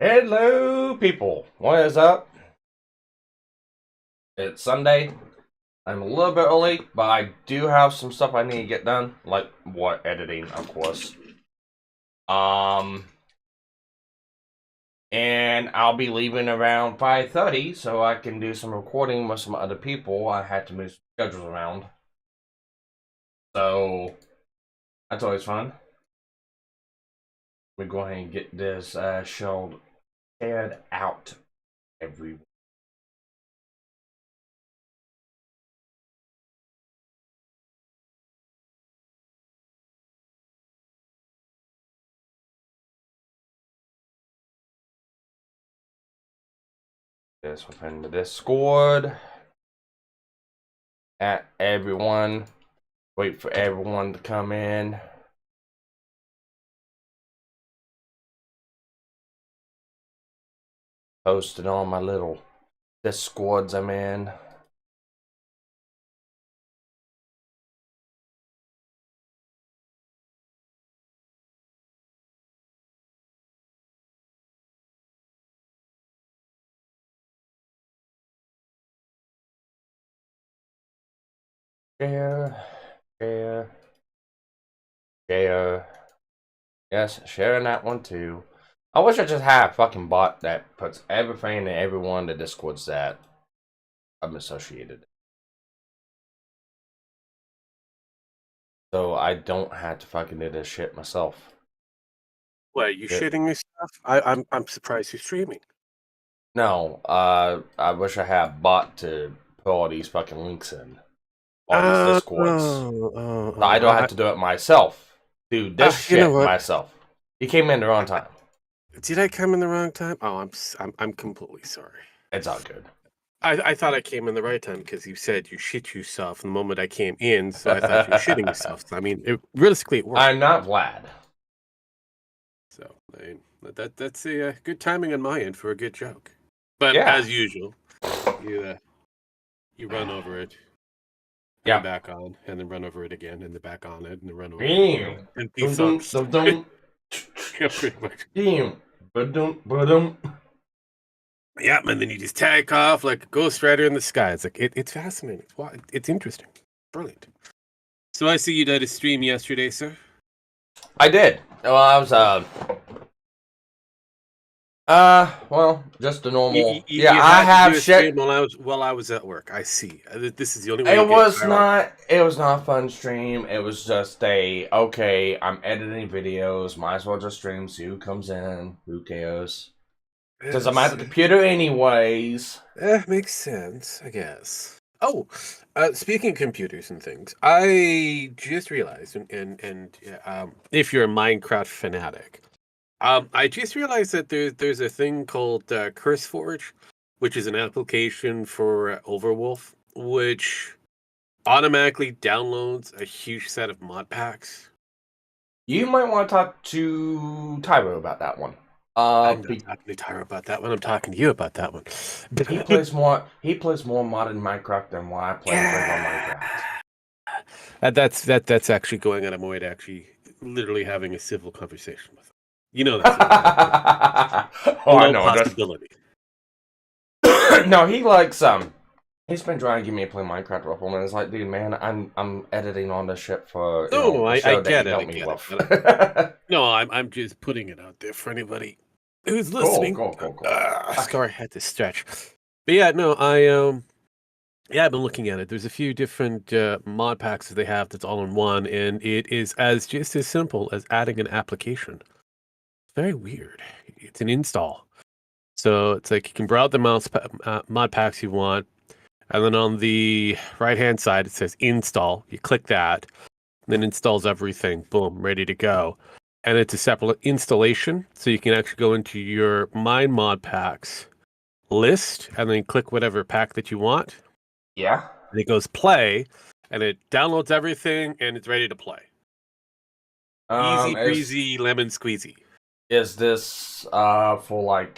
Hello, people. What is up? It's Sunday. I'm a little bit early, but I do have some stuff I need to get done, like editing, of course. And I'll be leaving around 5:30, so I can do some recording with some other people. I had to move some schedules around, so that's always fun. We go ahead and get this show aired out every. This within the Discord. At everyone. Wait for everyone to come in. Posted on my little Discords I'm in. Share. Yes, sharing that one too. I wish I just had a fucking bot that puts everything and everyone the Discords that I'm associated. So I don't have to fucking do this shit myself. What, are you shitting yourself? I'm surprised you're streaming. No, I wish I had a bot to put all these fucking links in. All these Discords. So I don't have to do it myself. Do this shit myself. You came in the wrong time. Did I come in the wrong time? Oh, I'm completely sorry. It's all good. I thought I came in the right time because you said you shit yourself the moment I came in, so I thought you were shitting yourself. I mean, realistically, it worked. I'm not Vlad. So that's a good timing on my end for a good joke. But as usual, you run over it. Yeah, back on, and then run over it again, and then back on it, and then run over it. And peace out. Yeah, pretty much. Yeah, and then you just take off like a Ghost Rider in the sky. It's like it's fascinating. It's interesting, brilliant. So I see you did a stream yesterday, sir. I did. Well, I was well, just a normal. I have shit while I was at work. I see. This is the only way. It was not a fun stream. It was just okay. I'm editing videos. Might as well just stream. See who comes in. Who cares? Because I'm at the computer anyways. Makes sense, I guess. Oh, speaking of computers and things, I just realized, and if you're a Minecraft fanatic. I just realized that there's a thing called CurseForge, which is an application for Overwolf, which automatically downloads a huge set of mod packs. You might want to talk to Tyro about that one. I'm not talking to Tyro about that one. I'm talking to you about that one. He plays more. He plays more modern Minecraft than what I play Minecraft. That's actually going out of my way to actually literally having a civil conversation with him. You know that's I know possibility. No, he likes he's been trying to get me to play Minecraft with him, and it's like, dude, man, I'm editing on this shit for I get it. No, I'm just putting it out there for anybody who's listening. Cool. Sorry, I had to stretch. But yeah, no, I've been looking at it. There's a few different mod packs that they have that's all in one, and it is just as simple as adding an application. Very weird. It's an install. So it's like you can browse the mod packs you want, and then on the right-hand side it says install. You click that, and then it installs everything. Boom, ready to go. And it's a separate installation, so you can actually go into your My Mod Packs list, and then click whatever pack that you want. Yeah. And it goes play, and it downloads everything, and it's ready to play. Easy breezy, lemon squeezy. Is this for like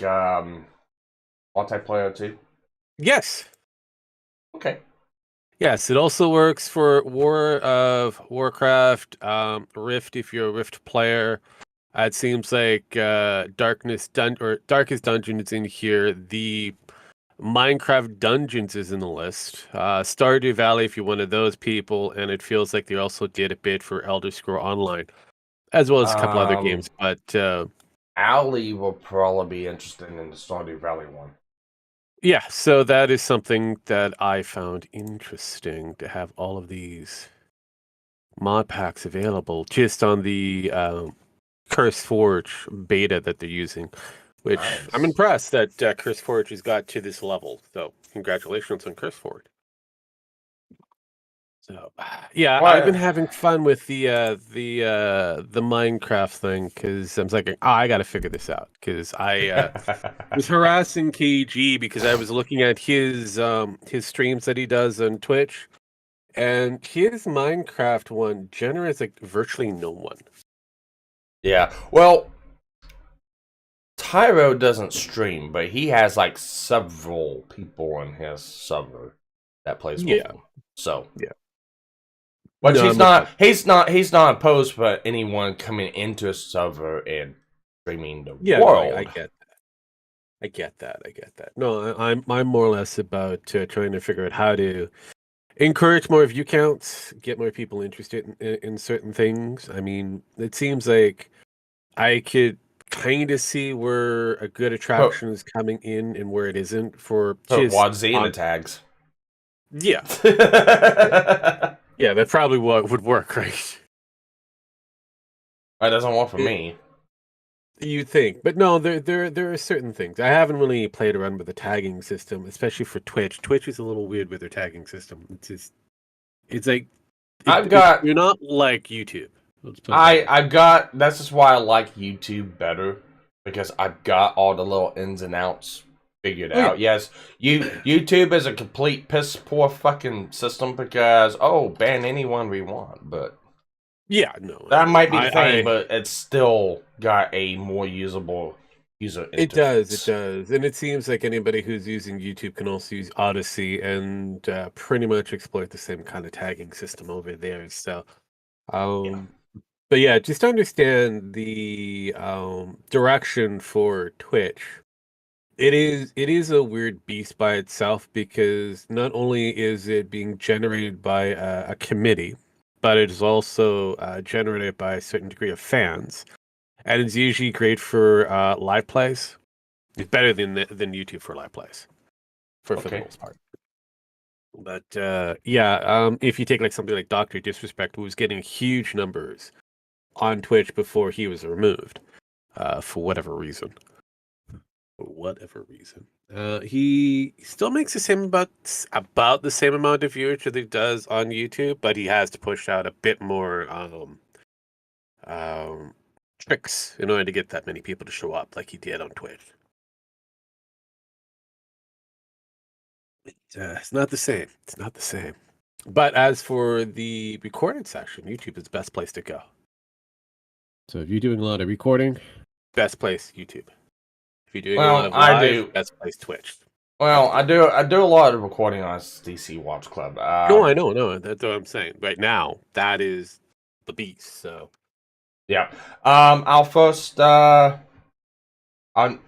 multiplayer too? Yes. Okay. Yes, it also works for Warcraft, Rift if you're a Rift player. It seems like Darkest Dungeon is in here. The Minecraft Dungeons is in the list. Stardew Valley, if you're one of those people, and it feels like they also did a bit for Elder Scroll Online, as well as a couple other games. But Allie will probably be interested in the Stardew Valley one. yeah, so that is something that I found interesting to have all of these mod packs available just on the CurseForge beta that they're using, which I'm Nice. impressed that CurseForge has got to this level. So congratulations on CurseForge. So yeah, I've been What? having fun with the Minecraft thing because I'm like, oh, I got to figure this out because I was harassing KG because I was looking at his streams that he does on Twitch, and his Minecraft one generates like virtually no one. Yeah. Well, Tyro doesn't stream, but he has like several people on his server that plays with Yeah, him. So, yeah. but No, he's I'm with you. not. He's not opposed for anyone coming into a server and streaming the Yeah, no, I world. get I get that. I get that. No, I'm more or less about trying to figure out how to encourage more view counts, get more people interested in certain things. I mean, it seems like I could kind of see where a good Put attraction is coming in and where it isn't for put just WotZ in the on. tags. Yeah, yeah, yeah. That probably would work, right? That doesn't work for It, me. you think, but no, there are certain things. I haven't really played around with the tagging system, especially for Twitch. Twitch is a little weird with their tagging system. It's like I've got you're not like YouTube. Let's put it that I way. I've got that's just why I like YouTube better because I've got all the little ins and outs figured Oh yeah, out. Yes, YouTube is a complete piss poor fucking system because ban anyone we want, but yeah. No, that might be the thing, I but it's still got a more usable user it does, it interface. does, and it seems like anybody who's using YouTube can also use Odyssey and pretty much exploit the same kind of tagging system over there. So, Yeah. um, but yeah, just understand the direction for Twitch. It is a weird beast by itself because not only is it being generated by a committee, but it is also generated by a certain degree of fans, and it's usually great for live plays. It's better than YouTube for live plays, for the Okay. most part. But yeah, if you take like something like Doctor Disrespect, who was getting huge numbers on Twitch before he was removed, for whatever reason. For whatever reason. He still makes the same about the same amount of viewers that he does on YouTube, but he has to push out a bit more um tricks in order to get that many people to show up like he did on Twitch. It's not the same. It's not the same. But as for the recorded section, YouTube is the best place to go. So if you're doing a lot of recording, best place YouTube. If you're doing a lot Well, of I live, do. best place Twitch. Well, That's I the do. I do a lot of recording on DC Watch Club. No, I know, no, that's what I'm saying. Right now, that is the beast. So Yeah. Our first our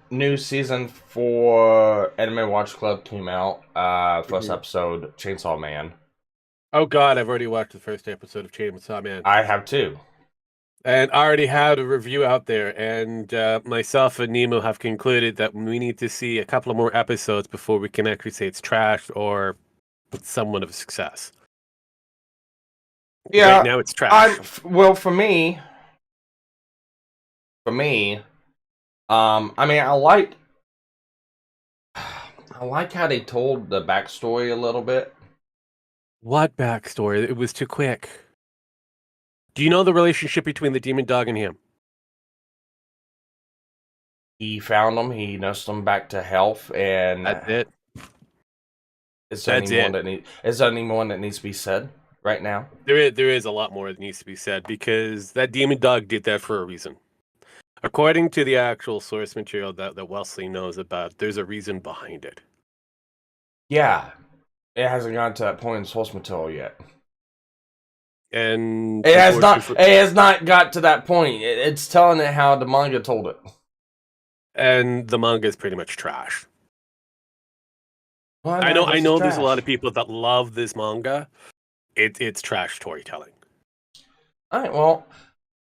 new season for Anime Watch Club came out. First Mhm. episode, Chainsaw Man. Oh God, I've already watched the first episode of Chainsaw Man, I have two. and I already had a review out there. And myself and Nemo have concluded that we need to see a couple of more episodes before we can actually say it's trash or it's somewhat of a success. Right Yeah, now, it's trash. well for me, I mean, I like how they told the backstory a little bit. What backstory? It was too quick. Do you know the relationship between the demon dog and him? He found them, he nursed them back to health, and That's it. is there any That's more it. that is there any more that needs to be said right now? There is a lot more that needs to be said because that demon dog did that for a reason. According to the actual source material that Wesley knows about, there's a reason behind it. Yeah, it hasn't gotten to that point in source material yet. and it has not. It has not got to that point. It's telling it how the manga told it, and the manga is pretty much trash. Well, I know. There's a lot of people that love this manga. It's trash storytelling. All right. Well,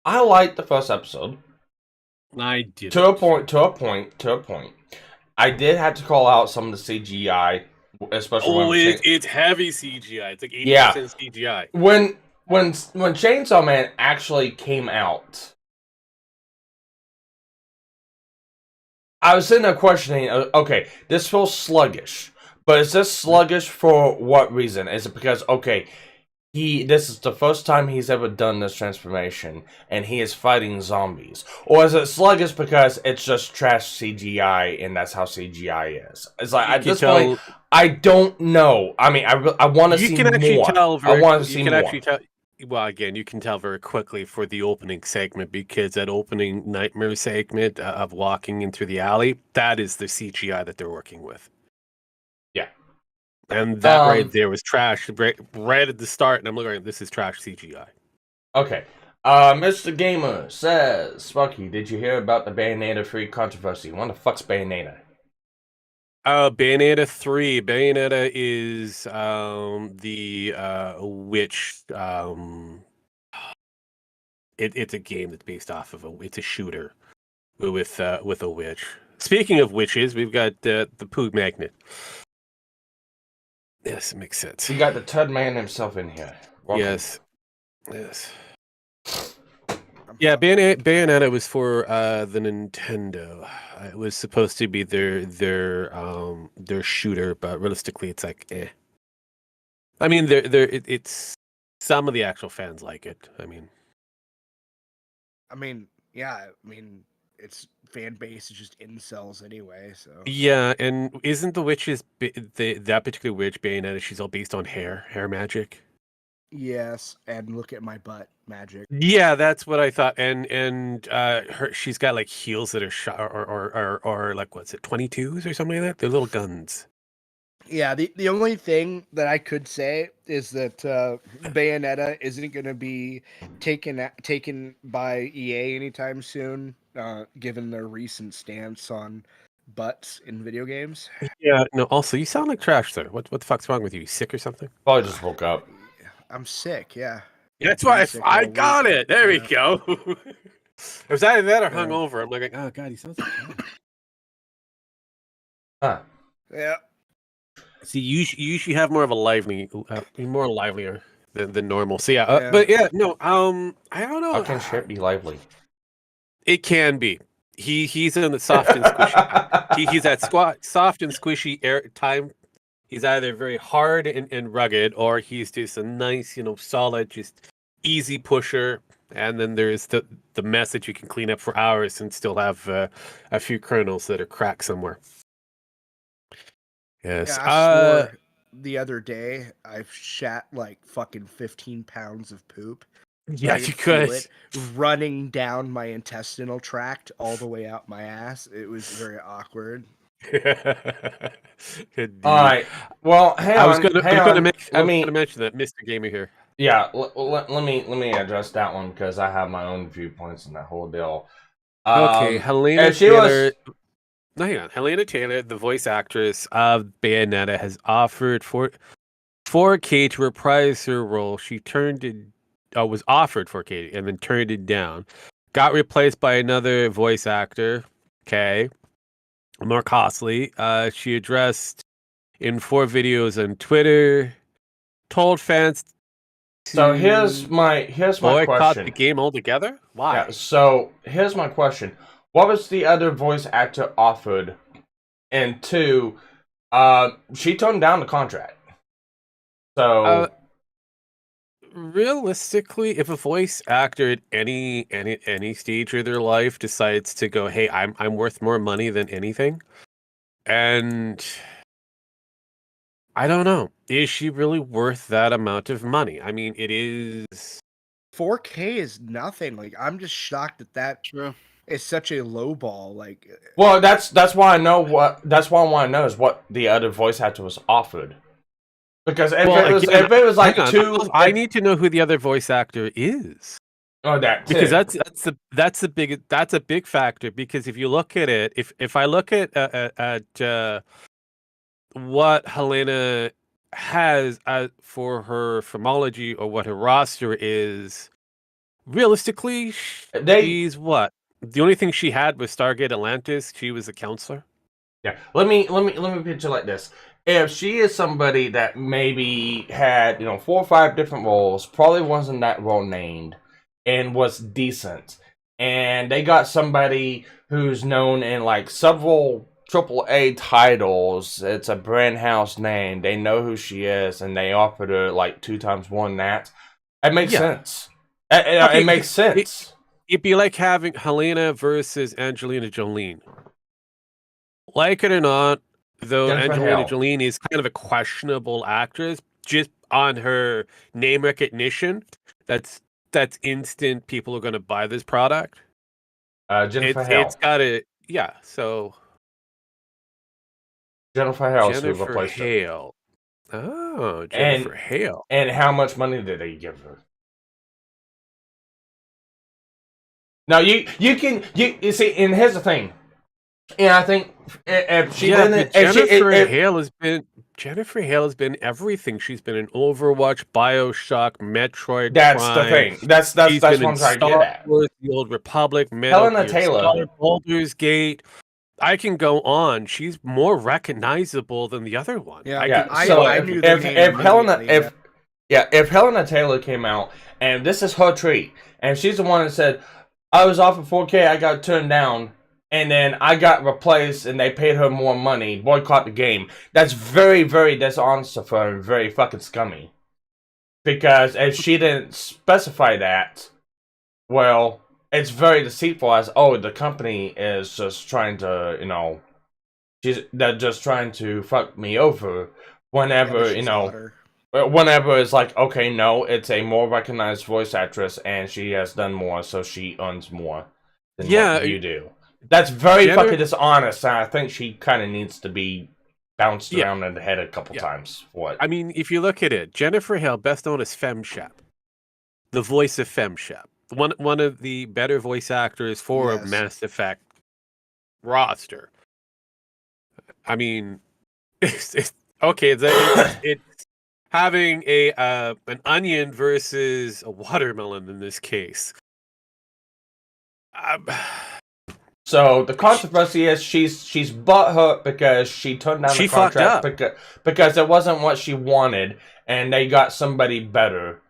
I liked the first episode. I did to a point. I did have to call out some of the CGI, especially it's heavy CGI. It's like 80% CGI. When Chainsaw Man actually came out, I was sitting there questioning. Okay, this feels sluggish, but is this sluggish for what reason? Is it because this is the first time he's ever done this transformation, and he is fighting zombies? Or is it sluggish because it's just trash CGI, and that's how CGI is? It's like, at this point, I don't know. I mean, I want to see more. I want to see more. Well, again, you can tell very quickly for the opening segment, because that opening nightmare segment of walking into the alley, that is the CGI that they're working with. Yeah. And that right there was trash right at the start, and I'm looking at this is trash CGI. Okay. Mr. Gamer says, Sparky, did you hear about the Bayonetta 3 controversy? What the fuck's Bayonetta? Bayonetta 3. Bayonetta is the witch. It's a game that's based off of it's a shooter with a witch. Speaking of witches, we've got the Poog Magnet. Yes, it makes sense. We got the Tud Man himself in here. Welcome. Yes. Yeah, Bayonetta was for the Nintendo. It was supposed to be their shooter, but realistically, it's like eh. I mean, it's some of the actual fans like it. I mean, yeah. Its fan base is just incels anyway. So yeah, and isn't the witches that particular witch Bayonetta? She's all based on hair magic. Yes, and look at my butt magic. Yeah, that's what I thought. And she's got like heels that are shot or like what's it, 22s or something like that? They're little guns. Yeah, the only thing that I could say is that Bayonetta isn't going to be taken by EA anytime soon, given their recent stance on butts in video games. Yeah, no, also, you sound like trash, sir. What the fuck's wrong with you? You sick or something? Probably just woke up. I'm sick, yeah. That's why I got it. There we go. It was either that or hungover. I'm like, oh, God, he sounds like trash. Huh. Yeah. See, you usually have more of a livelier than normal. So yeah, but yeah, no, I don't know. How can shit be lively? It can be. He's in the soft and squishy. He's that soft and squishy air time. He's either very hard and rugged, or he's just a nice, solid, just easy pusher. And then there's the mess that you can clean up for hours and still have a few kernels that are cracked somewhere. Yes. Yeah, I swore the other day I shat like fucking 15 pounds of poop. Yeah, you could. It running down my intestinal tract all the way out my ass. It was very awkward. All right. Well, I was going to mention that Mr. Gamer here. Yeah, let me address that one because I have my own viewpoints on that whole deal. Okay, Helena Taylor. No, hang on. Helena Taylor, the voice actress of Bayonetta, has offered for 4K to reprise her role. She was offered 4K and then turned it down. Got replaced by another voice actor. Okay, more costly. She addressed in 4 videos on Twitter. Told fans. So here's my question. The game altogether? Why? Yeah, so here's my question. What was the other voice actor offered? And 2, she turned down the contract. So realistically, if a voice actor at any stage of their life decides to go, hey, I'm worth more money than anything, and I don't know, is she really worth that amount of money? I mean, it is 4K is nothing. Like, I'm just shocked that True. Is such a low ball. Like, well, that's why I know what. That's why I want to know is what the other voice actor was offered. Because if it was like two, I need to know who the other voice actor is. Oh, that too. Because that's a big factor. Because if you look at it, if I look at what Helena has for her filmology or what her roster is, realistically, she's what? The only thing she had was Stargate Atlantis. She was a counselor. Yeah. Let me picture like this. If she is somebody that maybe had 4 or 5 different roles, probably wasn't that well named, and was decent, and they got somebody who's known in like several AAA titles, it's a brand house name, they know who she is, and they offered her like 2 times more than that. It makes sense. It makes sense. It'd be like having Helena versus Angelina Jolie. Like it or not, though, Angelina Jolie is kind of a questionable actress, just on her name recognition, that's instant. People are going to buy this product. Jennifer Hale. It's got to, yeah. So Jennifer Hale. Oh, Jennifer Hale. And how much money did they give her? Now you see, and here's the thing. And I think if she didn't, Jennifer Hale has been everything. She's been in Overwatch, BioShock, Metroid. That's Prime. The thing. That's what I'm trying to get at. The Old Republic, Helena Taylor, Baldur's Gate. I can go on. She's more recognizable than the other one. Yeah, I knew if Helena Taylor came out and this is her treat, and she's the one that said, "I was offered 4K, I got turned down." And then I got replaced, and they paid her more money. Boycott the game. That's very, very dishonest of her, and very fucking scummy. Because if she didn't specify that, well, it's very deceitful. As the company is just trying to, they're just trying to fuck me over. Whenever whenever it's like, okay, no, it's a more recognized voice actress, and she has done more, so she earns more than what you do. That's very fucking dishonest, and I think she kind of needs to be bounced around in the head a couple times. I mean, if you look at it, Jennifer Hale, best known as FemShep, the voice of FemShep, one of the better voice actors for a Mass Effect roster. I mean, it's having an onion versus a watermelon in this case. So the controversy is she's butthurt because she turned down the contract because it wasn't what she wanted, and they got somebody better.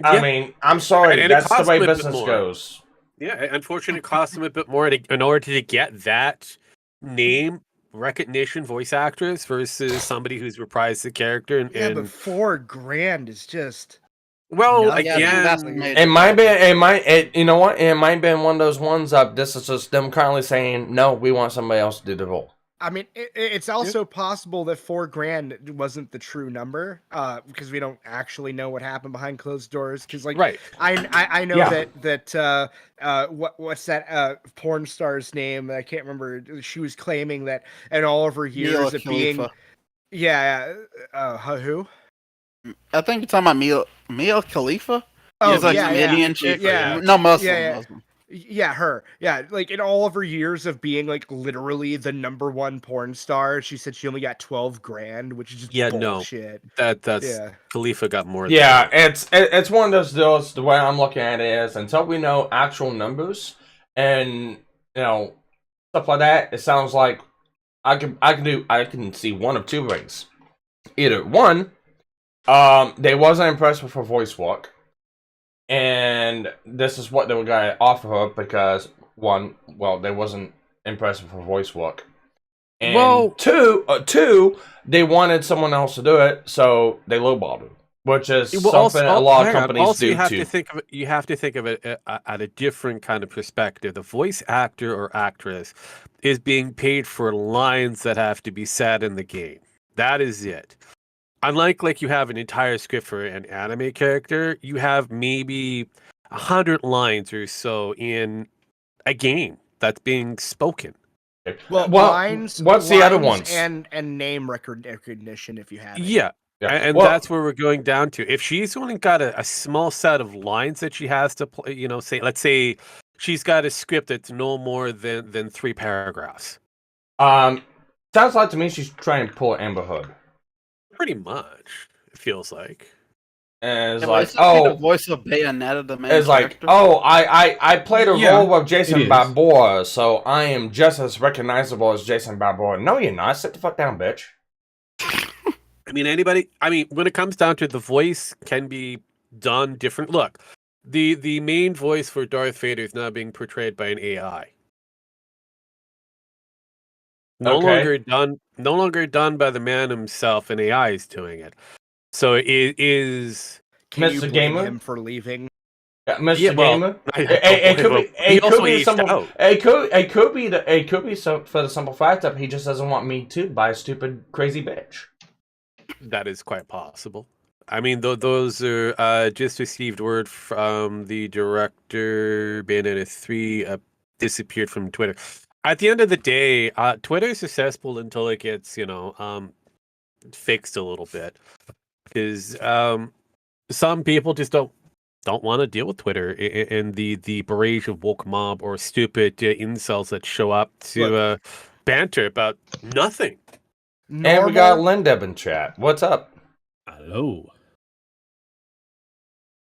I mean, I'm sorry, and that's the way business goes. Yeah, unfortunately, it cost them a bit more in order to get that name recognition voice actress versus somebody who's reprised the character. But $4,000 is just. Well, again, it might be. You know what? It might have been one of those ones of this is just them currently saying, no, we want somebody else to do the role. I mean, it's also possible that $4,000 wasn't the true number, because we don't actually know what happened behind closed doors. Because, I know that what's that porn star's name? I can't remember. She was claiming that in all of her years of being, who? I think you're talking about Mia Khalifa. Oh, Canadian chick. No, Muslim. Yeah, her. Yeah, like in all of her years of being like literally the #1 porn star, she said she only got $12,000, which is just bullshit. That's Khalifa got more. Yeah, it's one of those deals. The way I'm looking at it is until we know actual numbers and stuff like that, it sounds like I can see one of two ways. Either one, they wasn't impressed with her voice work, and this is what they were gonna offer her because they wasn't impressed with her voice work, and two, they wanted someone else to do it, so they lowballed her, which is something a lot of companies do too. You have to think of it at a different kind of perspective. The voice actor or actress is being paid for lines that have to be said in the game. That is it. Unlike you have an entire script for an anime character, you have maybe 100 lines or so in a game that's being spoken. Well, lines. What's the other ones? And name recognition if you have it. Yeah. Yeah. And Well, that's where we're going down to. If she's only got a small set of lines that she has to play, say, let's say she's got a script that's no more than 3 paragraphs. sounds like to me she's trying to pull Amber Hood. Pretty much, it feels like. And it's Yeah, like, the voice of Bayonetta, the main it's character? like, I played a role of Jason it is. Balboa, so I am just as recognizable as Jason Balboa. No, you're not. Sit the fuck down, bitch. When it comes down to it, the voice can be done different. Look, the main voice for Darth Vader is now being portrayed by an AI. No longer done by the man himself, an AI is doing it. So it is. Can you Mr. blame Gamer? him for leaving? Yeah, Mr. Gamer. It could be for the simple fact that he just doesn't want me to by a stupid crazy bitch. That is quite possible. I mean, those are just received word from the director. Bayonetta 3 disappeared from Twitter. At the end of the day, Twitter is successful until it gets, fixed a little bit. Because some people just don't want to deal with Twitter and the barrage of woke mob or stupid incels that show up to banter about nothing. And we got Lindeb in chat. What's up? Hello.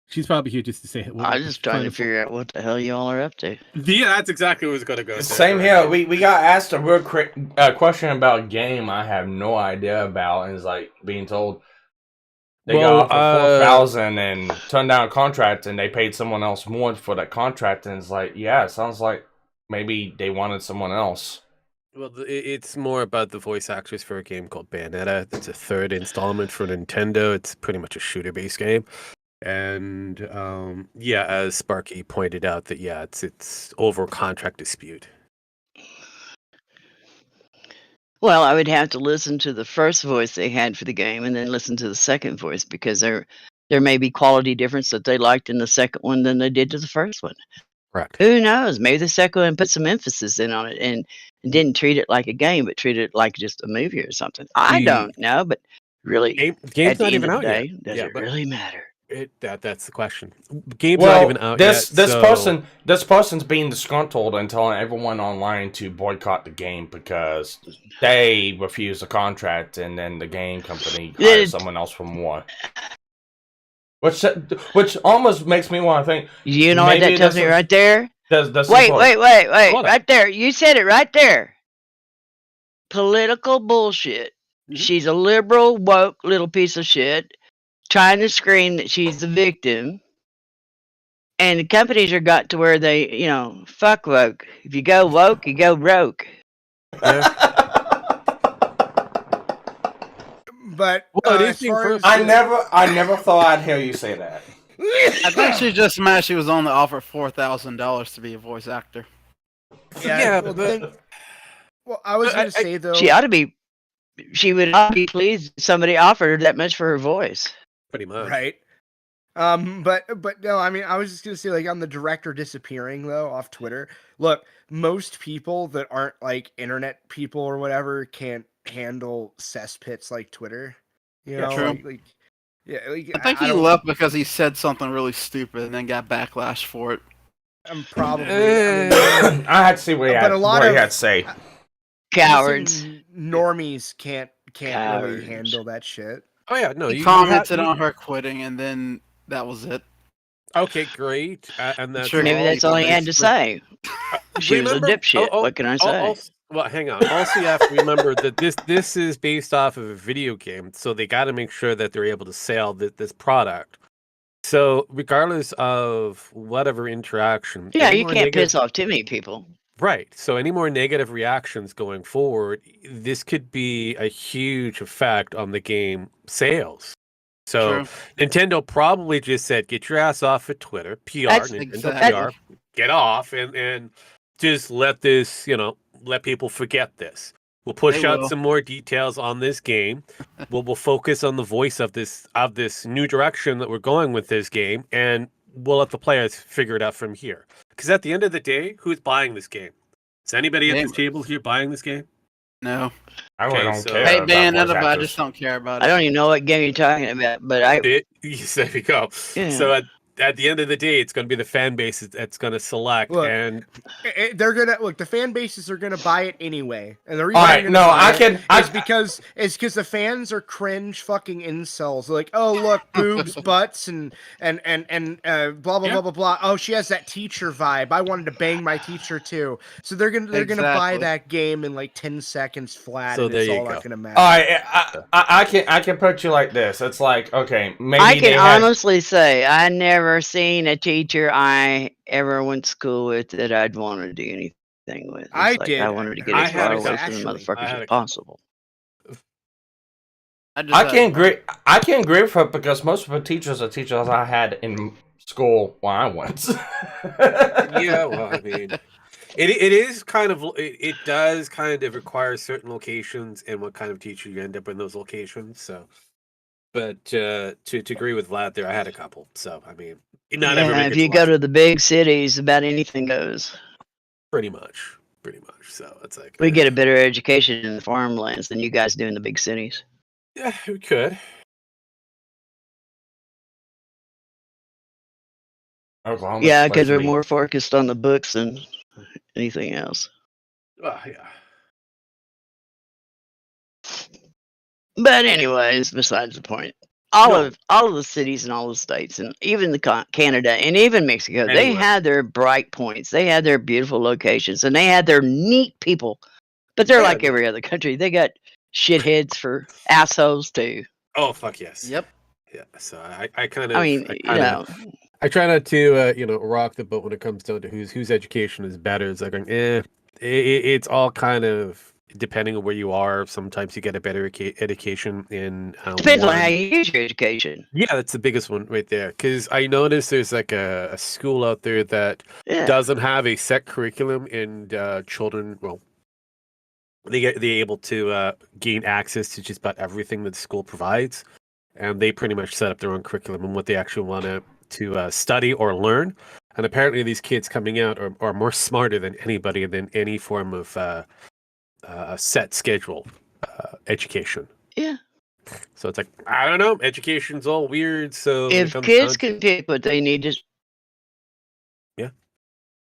She's probably here just to say. I'm just trying to figure out what the hell y'all are up to. Yeah, that's exactly what was going to go. Same here. We got asked a real question about a game I have no idea about, and it's like being told they got offered 4,000 and turned down a contract, and they paid someone else more for that contract, and it's like, yeah, it sounds like maybe they wanted someone else. Well, it's more about the voice actors for a game called Bayonetta. It's a 3rd installment for Nintendo. It's pretty much a shooter-based game. And as Sparky pointed out, that it's over a contract dispute. Well, I would have to listen to the first voice they had for the game, and then listen to the second voice, because there may be quality difference that they liked in the second one than they did to the first one. Correct. Who knows? Maybe the second one put some emphasis in on it and didn't treat it like a game, but treated it like just a movie or something. I don't know, but really, game's not even out yet. Does it really matter? That's the question. Game's not even out yet. This person's being disgruntled and telling everyone online to boycott the game because they refuse the contract, and then the game company hires someone else for more. Which almost makes me want to think. You know what that tells me right there? Wait! Right there, you said it right there. Political bullshit. Mm-hmm. She's a liberal, woke little piece of shit, trying to scream that she's the victim. And the companies are got to where they, fuck woke. If you go woke, you go broke. Yeah. But I never thought I'd hear you say that. I think she just mad she was only offered $4,000 to be a voice actor. Yeah, well, I was going to say though, she would not be pleased if somebody offered her that much for her voice. Pretty much, right? But no, I mean, I was just going to say, like, on the director disappearing though off Twitter. Look, most people that aren't like internet people or whatever can't handle cesspits like Twitter. True. I think he left because he said something really stupid and then got backlash for it. Probably. I had to see what he had to say. Cowards. Normies can't really handle that shit. Oh yeah, no. He commented on her quitting, and then that was it. Okay, great. And that's maybe that's all he had to say. She was a dipshit. What can I say? Well, hang on. Also, you have to remember that this is based off of a video game, so they got to make sure that they're able to sell this product. So, regardless of whatever interaction, you can't piss off too many people. Right. So, any more negative reactions going forward, this could be a huge effect on the game sales. So, true. Nintendo probably just said, "Get your ass off of Twitter." PR, get off, and just let this, let people forget this. We'll push out some more details on this game. We'll focus on the voice of this new direction that we're going with this game, and we'll let the players figure it out from here. Because at the end of the day, who's buying this game? Is anybody at this table here buying this game? No. I really Okay, don't so- care. Hey, about voice Bayonetta, but I actors. just don't care about I it. don't even know what game you're talking about, but Yes, there we go. Yeah. So at the end of the day, it's going to be the fan base that's going to select, Look, and they're gonna look. The fan bases are gonna buy it anyway, and the reason All they're right, gonna no, buy I can. is because the fans are cringe fucking incels. They're like, oh look, boobs, butts, and blah blah Yeah. blah blah blah. Oh, she has that teacher vibe. I wanted to bang my teacher too. So they're gonna buy Exactly. that game in like 10 seconds flat, So and there it's you all go. not gonna matter. All right, I can put you like this. It's like, okay, maybe I can they had. honestly say I never seen a teacher I ever went to school with that I'd want to do anything with. It's I like did. I wanted to get I as had far a away from the actually. I motherfuckers had as a couple. possible. I can't agree. I can't agree with it because most of the teachers are teachers I had in school when I went. Yeah, well, I mean, it is kind of it does kind of require certain locations and what kind of teacher you end up in those locations. So, but to agree with Vlad there, I had a couple. So I mean, not Yeah, everybody if gets you go lucky. to the big cities, about anything goes. Pretty much. So it's like We get a better education in the farmlands than you guys do in the big cities. yeah, we could. Oklahoma Yeah, plays because we're me. more focused on the books than anything else. Yeah. But anyways, besides the point, all No. of the cities and all the states and even the Canada and even Mexico, they Anywhere. had their bright points. They had their beautiful locations and they had their neat people. But they're Oh, yeah, like every other country. They got shitheads for assholes too. Oh fuck yes. Yep. Yeah. So I kind of I mean, I try not to rock the boat when it comes down to whose education is better. It's like it's all kind of depending on where you are. Sometimes you get a better education in depends on one. how you use your education. Yeah, that's the biggest one right there. Because I noticed there's like a school out there that Yeah. doesn't have a set curriculum, and children, well, they're able to gain access to just about everything that the school provides, and they pretty much set up their own curriculum and what they actually want to study or learn. And apparently, these kids coming out are more smarter than anybody than any form of a set schedule education. Yeah. So it's like, I don't know, education's all weird. So when it If comes kids down can pick what they need to Yeah.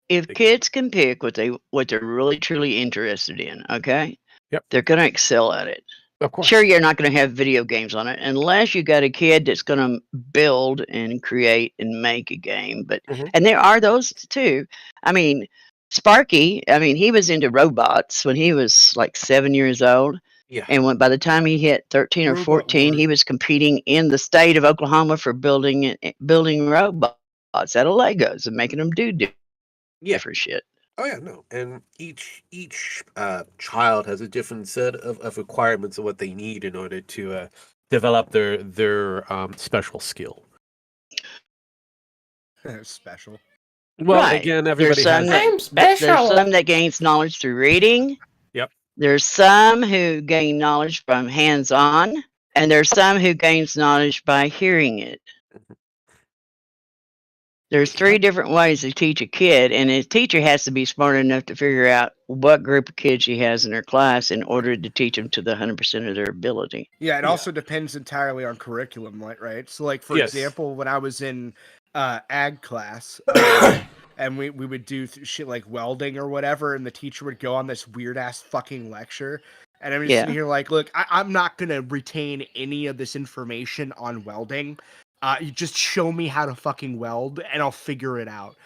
If kids can pick what they're really truly interested in, okay? Yep. They're gonna excel at it. Of course. Sure, you're not gonna have video games on it unless you got a kid that's gonna build and create and make a game. But Mhm. and there are those too. I mean, Sparky, he was into robots when he was like 7 years old. Yeah. And by the time he hit 13 or Robot 14, word. he was competing in the state of Oklahoma for building robots out of Legos and making them do different shit. Oh yeah, no. And each child has a different set of requirements of what they need in order to develop their special skill. Special. Well, Right. again, everybody has. There's some that gains knowledge through reading. Yep. There's some who gain knowledge from hands-on, and there's some who gains knowledge by hearing it. There's 3 different ways to teach a kid, and a teacher has to be smart enough to figure out what group of kids she has in her class in order to teach them to the 100% of their ability. Yeah, it also depends entirely on curriculum, right? So, like for Yes. example, when I was in ag class, and we would do shit like welding or whatever, and the teacher would go on this weird ass fucking lecture, and I'm just sitting here like, look, I'm not gonna retain any of this information on welding. You just show me how to fucking weld, and I'll figure it out.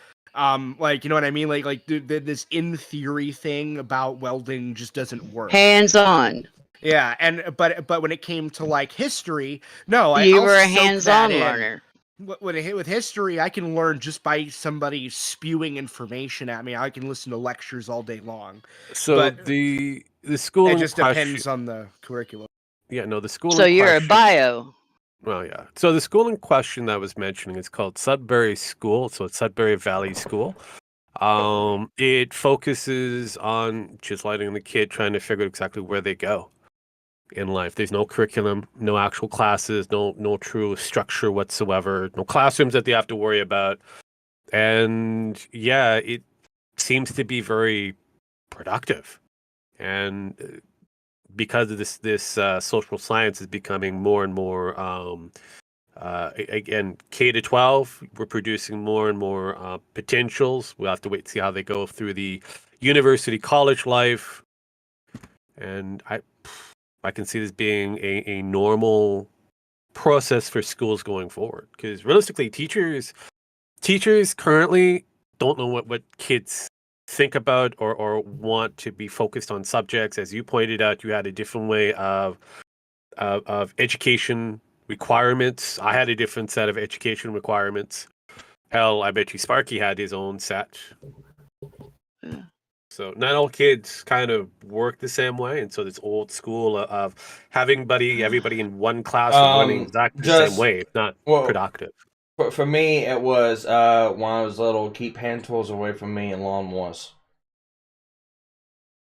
Like, you know what I mean? Like this in theory thing about welding just doesn't work. Hands-on. Yeah, but when it came to like history, no, You I'll were a soak that hands-on in. learner. With history, I can learn just by somebody spewing information at me. I can listen to lectures all day long. So But the school it in just question- depends on the curriculum. Yeah, no, the school. So in you're a question- bio. Well, yeah. So the school in question that I was mentioning is called Sudbury School. So it's Sudbury Valley School. It focuses on just letting the kid trying to figure out exactly where they go in life. There's no curriculum, no actual classes, no true structure whatsoever, no classrooms that they have to worry about. And yeah, it seems to be very productive. And because of this social science is becoming more and more again, K-12, we're producing more and more potentials. We'll have to wait to see how they go through the university college life. And I can see this being a normal process for schools going forward. Because realistically, teachers currently don't know what kids think about or want to be focused on subjects. As you pointed out, you had a different way of education requirements. I had a different set of education requirements. Hell, I bet you Sparky had his own set. Yeah. So not all kids kind of work the same way, and so this old school of having everybody in one classroom running exactly the same way, it's not productive. For me, it was when I was little, keep hand tools away from me and lawnmowers.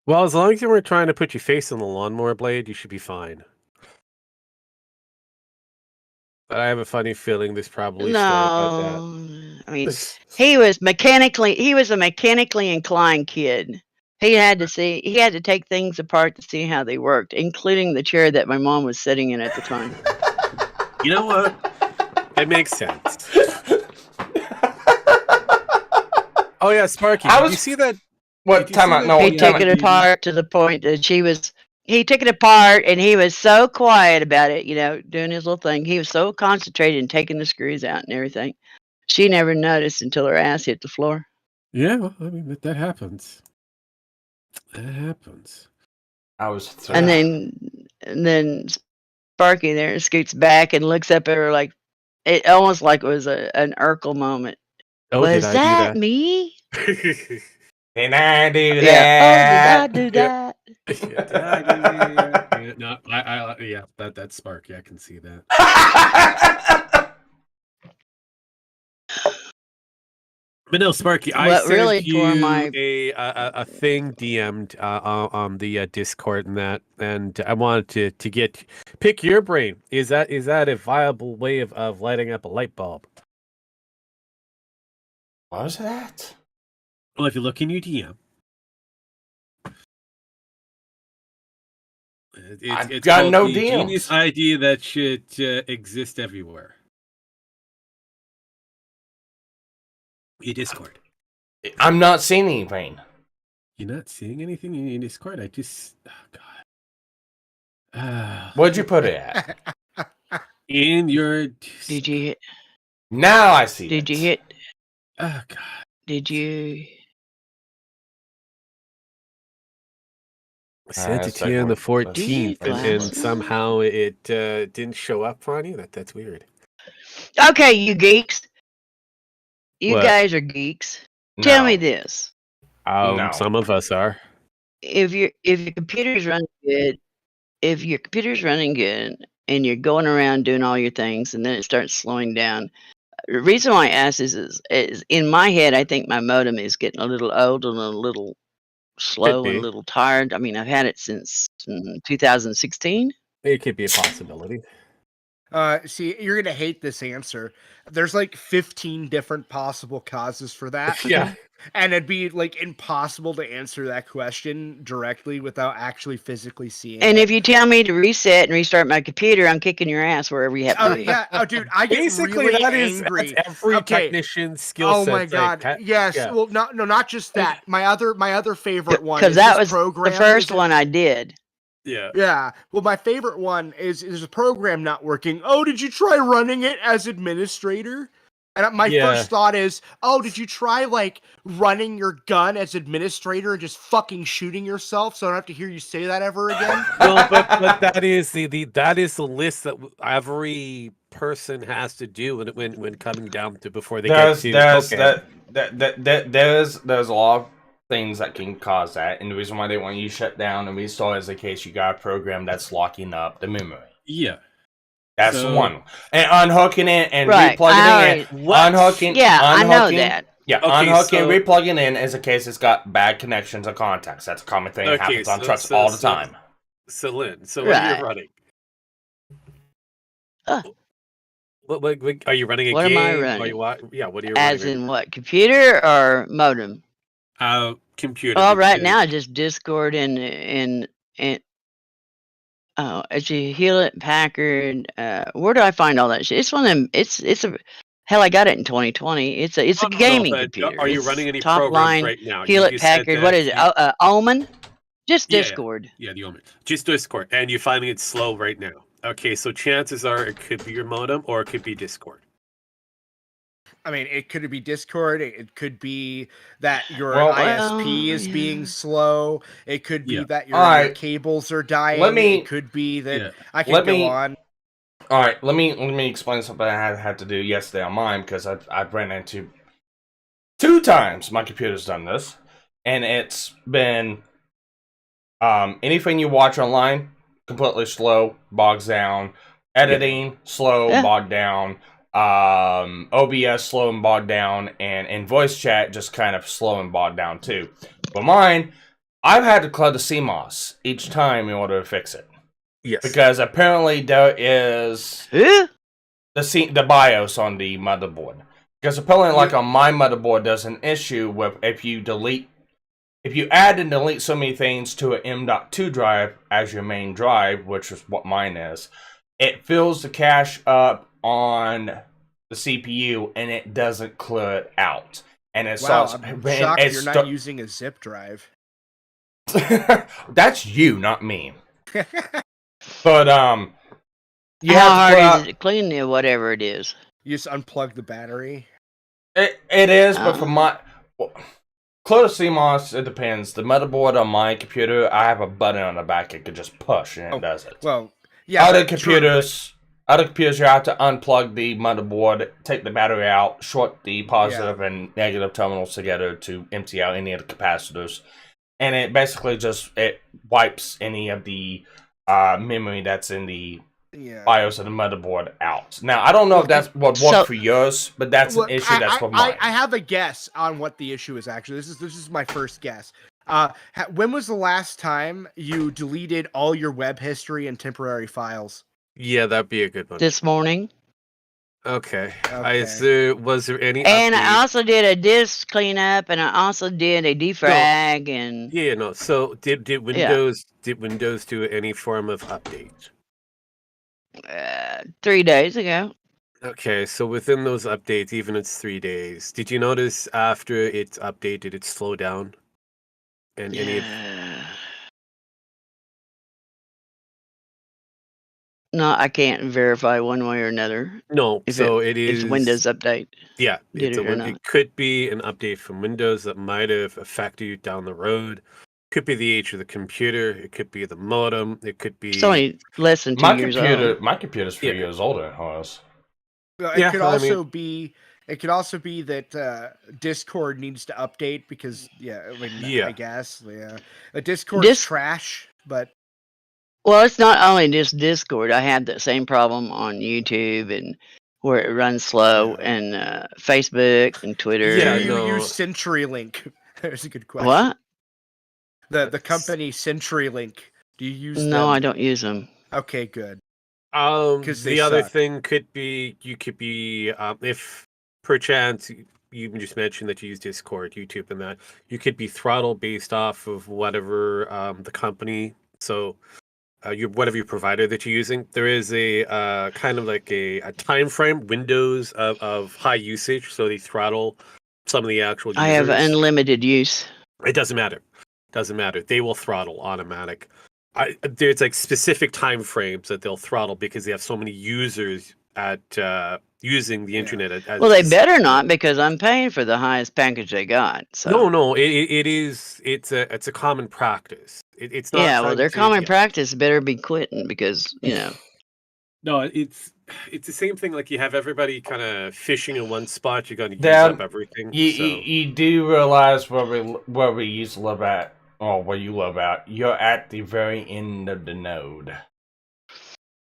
Well, as long as you weren't trying to put your face on the lawnmower blade, you should be fine. But I have a funny feeling there's probably a story about that. I mean, he was a mechanically inclined kid. He had to take things apart to see how they worked, including the chair that my mom was sitting in at the time. You know what? It makes sense. Oh yeah, Sparky. Did you see that? What time out? No, he took it apart to the point that he took it apart and he was so quiet about it, doing his little thing. He was so concentrated in taking the screws out and everything. She never noticed until her ass hit the floor. Yeah, well, I mean, that happens. That happens. I was and then Sparky there scoots back and looks up at her like it almost like it was an Urkel moment. Oh, was did I that do me? Did I do Yeah. that? Oh, did I do that? Did I do that? No, yeah, that's Sparky. I can see that. But no, Sparky, I sent you a thing DM'd on the Discord and I wanted to pick your brain. Is that a viable way of lighting up a light bulb? What was that? Well, if you look in your DM, it's got called no the DMs. genius idea that should exist everywhere. Your Discord. I'm not seeing anything. You're not seeing anything in your Discord? Oh, God. Where'd you put it at? In your... Did you hit? Now I see Did it. you hit? Oh, God. Did you... I sent it to you on the 14th, and somehow it didn't show up on you. That's weird. Okay, you geeks. You guys are geeks. No. Tell me this. No. Some of us are. If your computer's running good, and you're going around doing all your things, and then it starts slowing down. The reason why I ask is in my head, I think my modem is getting a little old and a little slow and a little tired. I mean, I've had it since 2016. It could be a possibility. See, you're gonna hate this answer. There's like 15 different possible causes for that. Yeah. And it'd be like impossible to answer that question directly without actually physically seeing And it. if you tell me to reset and restart my computer, I'm kicking your ass wherever you have to be. Yeah, dude, I get basically really angry. That's every technician's skill set. Oh my god, yes. Yeah. Well, no, not just that. My other favorite one is that was program. The first one I did. Yeah. Yeah. Well, my favorite one is a program not working. Oh, did you try running it as administrator? And my first thought is, oh, did you try like running your gun as administrator and just fucking shooting yourself so I don't have to hear you say that ever again? No, but that is the list that every person has to do when coming down to before they get to. There's a lot of things that can cause that, and the reason why they want you to shut down and restart is in case you got a program that's locking up the memory. Yeah. That's one. And unhooking it and replugging it in. Unhooking. Yeah, I know that. Yeah, unhooking and replugging in is a case it's got bad connections or contacts. That's a common thing that happens on trucks all the time. So Lynn, what are you running? What are you running a game? What am I running? What are you running? As in what? Computer or modem? Computer. Well, right now just Discord and Oh, it's a Hewlett Packard. Where do I find all that shit? It's one of them. It's a. Hell, I got it in 2020. It's a gaming but computer. are you It's running any top programs line right now? Hewlett said Packard. What that is it? Omen? Just Yeah, Discord. yeah, the Omen. Just Discord, and you're finding it slow right now. Okay, so chances are it could be your modem or it could be Discord. I mean, it could be Discord. It could be that your Well, ISP is being slow. It could be that your Alright. cables are dying. Let me- It could be that Yeah. I could go on. All right, let me explain something I had to do yesterday on mine because I've ran into 2 times my computer's done this, and it's been anything you watch online completely slow, bogs down, editing slow, bogged down, OBS slow and bogged down, and in voice chat just kind of slow and bogged down too. But mine, I've had to clear the CMOS each time in order to fix it. Yes. Because apparently there is the BIOS on the motherboard. Because apparently, like on my motherboard, there's an issue with if you add and delete so many things to an M.2 drive as your main drive, which is what mine is, it fills the cache up on the CPU and it doesn't clear it out. And it starts. I'm shocked you're not using a zip drive. That's you, not me. But you How have to hard is it to clean it, whatever it is? You just unplug the battery. It is, but for my clear the CMOS, it depends. The motherboard on my computer, I have a button on the back it could just push and it does it. Well, yeah. Other computers, you have to unplug the motherboard, take the battery out, short the positive and negative terminals together to empty out any of the capacitors, and it basically just wipes any of the memory that's in the BIOS of the motherboard out. Now, I don't know if that's what worked for yours, but that's an issue that's for mine. I have a guess on what the issue is actually. This is my first guess. When was the last time you deleted all your web history and temporary files? Yeah, that'd be a good one. This morning. Okay. Okay. Was there any And update? I also did a disk cleanup, and I also did a defrag, and Yeah, no. So did Windows do any form of update? 3 days ago. Okay, so within those updates, even it's 3 days, did you notice after it's updated, it slowed down? And any of... No, I can't verify one way or another. No, so it is... It's Windows update. Yeah, it could be an update from Windows that might have affected you down the road. Could be the age of the computer. It could be the modem. It could be... It's only less than 2 years old. My computer's 3 years older than ours. It could also be... It could also be that Discord needs to update because, I guess, Discord's trash, but... Well, it's not only just Discord. I have that same problem on YouTube and where it runs slow, and Facebook and Twitter. Yeah, you use CenturyLink. There's a good question. What? The company CenturyLink. Do you use them? No, I don't use them. Okay, good. The other thing could be, you could be, if perchance you just mentioned that you use Discord, YouTube, and that, you could be throttled based off of whatever the company. So whatever your provider that you're using, there is a kind of like a time frame windows of high usage, so they throttle some of the actual users. I have unlimited use. It doesn't matter. They will throttle automatic. There's like specific time frames that they'll throttle because they have so many users at using the internet. Well, they better not, because I'm paying for the highest package they got. So. No, it's a common practice. It's not. Yeah, well, their common practice better be quitting because No, it's the same thing. Like you have everybody kind of fishing in one spot. You're going to use up everything. You do realize where we used to live at, or where you live at. You're at the very end of the node.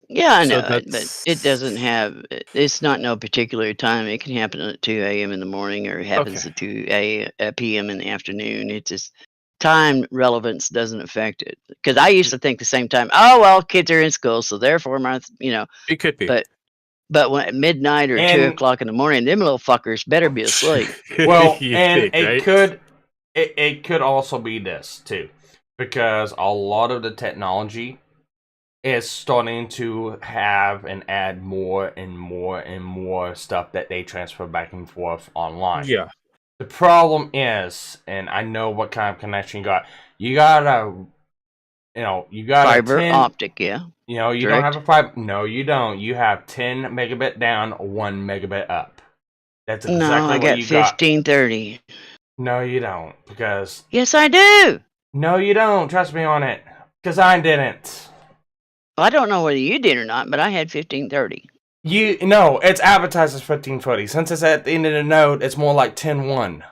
Yeah, I know it, but it doesn't have. It's not no particular time. It can happen at 2 a.m. in the morning, or it happens at 2 p.m. in the afternoon. It's just time relevance doesn't affect it. Because I used to think the same time. Oh well, kids are in school, so therefore it could be. But when at midnight or 2 o'clock in the morning, them little fuckers better be asleep. Well, and it could also be this too, because a lot of the technology is starting to have and add more and more and more stuff that they transfer back and forth online. Yeah. The problem is, and I know what kind of connection you got. You got Fiber 10, optic, yeah. You don't have a fiber. No, you don't. You have 10 megabit down, 1 megabit up. That's exactly what you got. 1530. No, you don't. Because Yes, I do. no, you don't. Trust me on it. Because I didn't. Well, I don't know whether you did or not, but I had 1530. No, it's advertised as 1540. Since it's at the end of the node, it's more like 10-1.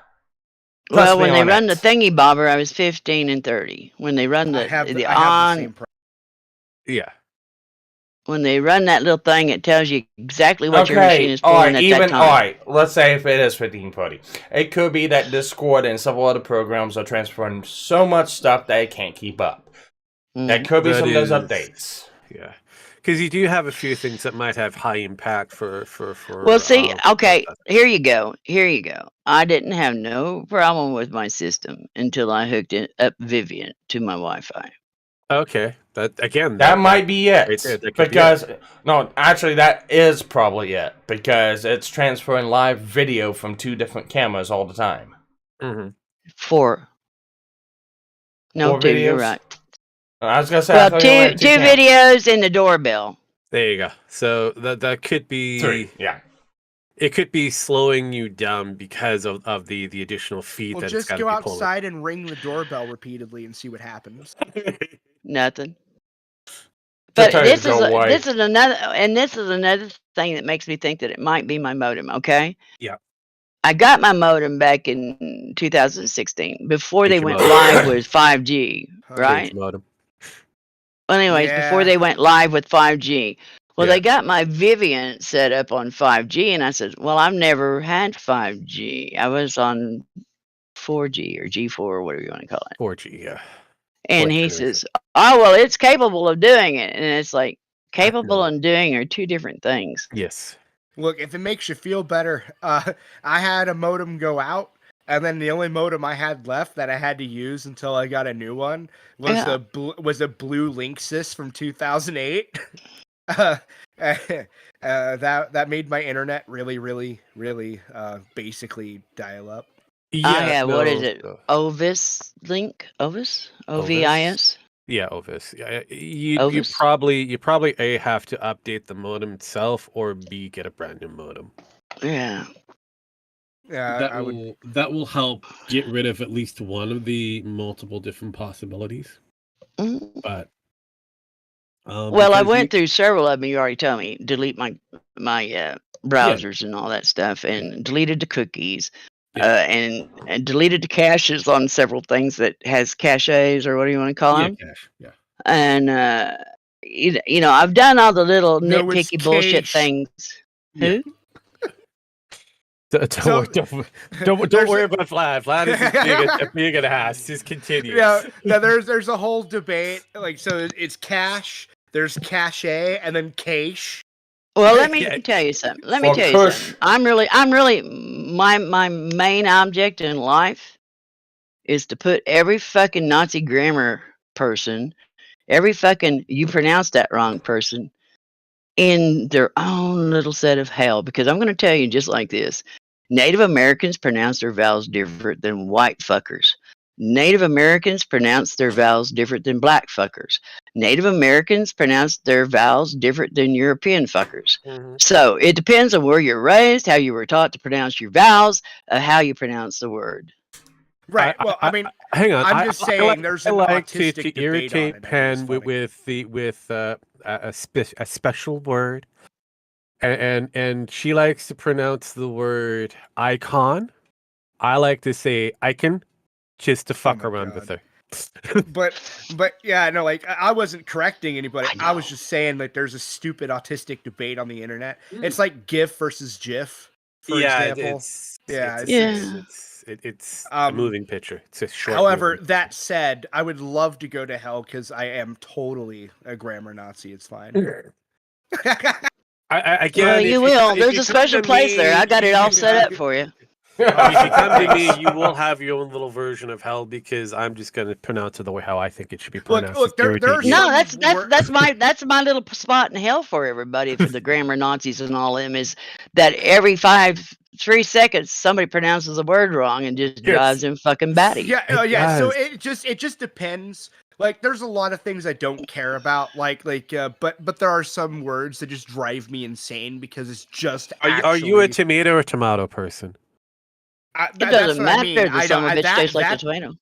Well, when they run the thingy bobber, I was 15 and 30. When they run the same price. Yeah. When they run that little thing, it tells you exactly what your machine is pulling at that time. All right, let's say if it is 1540. It could be that Discord and several other programs are transferring so much stuff that it can't keep up. That could be some of those updates. Yeah. Because you do have a few things that might have high impact for well, see, okay, here you go. I didn't have no problem with my system until I hooked it up Vivian to my Wi-Fi. Okay, that might be it. Because no, actually, that is probably it because it's transferring live video from 2 different cameras all the time. Mm-hmm. 4. No, 2. You're right. I was gonna say, well, two videos in the doorbell. There you go. So that could be 3. Yeah. It could be slowing you down because of the additional feed. Well, that just it's go outside and ring the doorbell repeatedly and see what happens. Nothing. But this is another thing that makes me think that it might be my modem. Okay. Yeah. I got my modem back in 2016 before they went live with 5G, right? Modem. Well, anyways, before they went live with 5G. Well, they got my Vivian set up on 5G, and I said, well, I've never had 5G. I was on 4G or G4 or whatever you want to call it. 4G, yeah. And he says, oh, well, it's capable of doing it. And it's like, capable and doing are 2 different things. Yes. Look, if it makes you feel better, I had a modem go out. And then the only modem I had left that I had to use until I got a new one was a blue Linksys from 2008. That made my internet really basically dial up. Yeah, I have what is it? Ovis link? Ovis? OVIS? Yeah, Ovis. Yeah, you probably A, have to update the modem itself, or B, get a brand new modem. Yeah. Yeah, that will help get rid of at least one of the multiple different possibilities. Mm-hmm. But well, I went through several of them. You already told me delete my browsers and all that stuff, and deleted the cookies, and deleted the caches on several things that has caches or what do you want to call them? Cache. Yeah. And you know, I've done all the little nitpicky bullshit things. Yeah. Who? Don't worry about Vlad. Vlad is being an ass. Just continue. Yeah, there's a whole debate. Like, so it's cache, there's cache, and then cache. Well, let me tell you something. I'm really my main object in life is to put every fucking Nazi grammar person, every fucking you pronounced that wrong person, in their own little set of hell. Because I'm going to tell you just like this. Native Americans pronounce their vowels different than white fuckers. Native Americans pronounce their vowels different than black fuckers. Native Americans pronounce their vowels different than European fuckers. Mm-hmm. So it depends on where you're raised, how you were taught to pronounce your vowels, how you pronounce the word. Right. Well, I mean, hang on. I'm just saying there's an autistic to irritate Penn with a special word, and she likes to pronounce the word icon. I like to say icon, just to fuck around with her. but yeah, no, like I wasn't correcting anybody. I was just saying that there's a stupid autistic debate on the internet. It's like GIF versus GIF, for example. It's a moving picture. It's a short. However, that said, I would love to go to hell because I am totally a grammar Nazi. It's fine. Again, well, you will. There's a special place there. I got it all set up for you. If you come to me, you will have your own little version of hell because I'm just going to pronounce it the way how I think it should be pronounced. Look, there are no, that's my little spot in hell for everybody, for the grammar Nazis and all them, is that every 3 seconds somebody pronounces a word wrong and just drives them fucking batty. Yeah, yeah. So it just depends. Like, there's a lot of things I don't care about, but there are some words that just drive me insane because it's just. Are you a tomato or tomato person? It doesn't matter. The son of a bitch tastes like a tomato.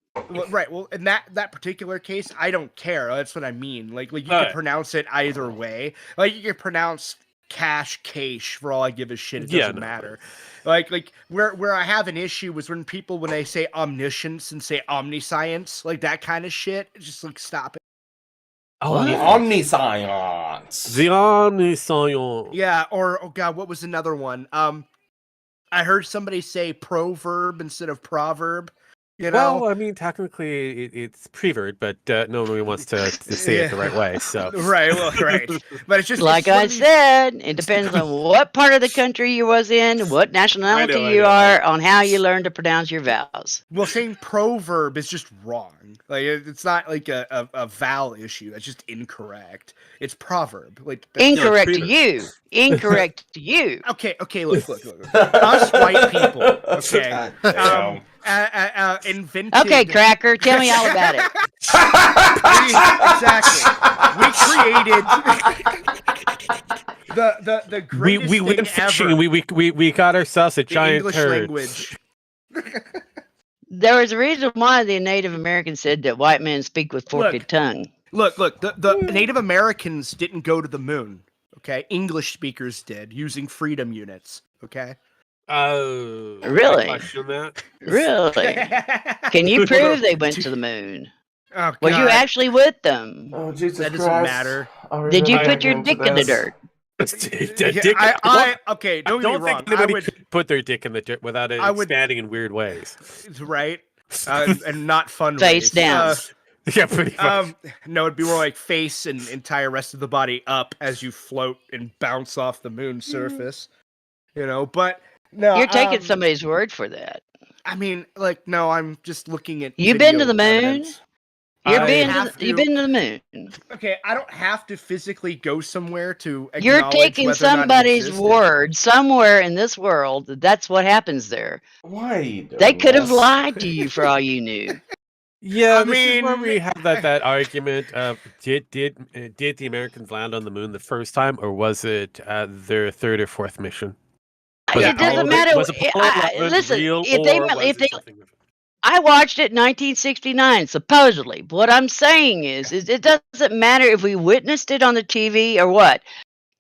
Right. Well, in that particular case, I don't care. That's what I mean. Like you can pronounce it either way. Like, you can pronounce cache, for all I give a shit. It doesn't matter. Like where I have an issue was when they say omniscience and say omniscience, like that kind of shit. It's just like, stop it. Oh, the omniscience. The omniscience. Yeah. Or, oh god, what was another one? I heard somebody say proverb instead of proverb. You know? Well, I mean, technically it's preverb, but nobody wants to say it the right way. So right, but it's just like I said, it depends on what part of the country you was in, what nationality you are, on how you learn to pronounce your vowels. Well, saying proverb is just wrong. Like, it's not like a vowel issue. It's just incorrect. It's proverb. Like, incorrect to you. Incorrect to you. Okay. Look. Us white people. Okay. Invented. Okay, Cracker, tell me all about it. Exactly. We created the greatest we went thing fishing ever. and we got ourselves a giant English turd. language. There was a reason why the Native Americans said that white men speak with forked tongue. Look. The Native Americans didn't go to the moon. Okay, English speakers did, using freedom units. Okay. Really? I question that. Really? Can you prove they went to the moon? Oh, were you actually with them? Oh, Jesus that doesn't matter. Did you put your dick in the dirt? Okay, don't get me wrong. Think anybody could put their dick in the dirt without it expanding in weird ways. Right? And not fun face ways. down. Yeah, pretty much. No, it'd be more like face and entire rest of the body up as you float and bounce off the moon's surface. You know, but no. You're taking somebody's word for that. I mean, like, no, I'm just looking at. You've been to the moon? Evidence. You've been to the moon. Okay, I don't have to physically go somewhere to acknowledge. You're taking somebody's word somewhere in this world. That's what happens there. Why? They could have lied to you for all you knew. Yeah, this is where we have that argument of did the Americans land on the moon the first time, or was it their third or fourth mission? It doesn't matter. Listen, if they I watched it in 1969, supposedly. What I'm saying is it doesn't matter if we witnessed it on the TV or what.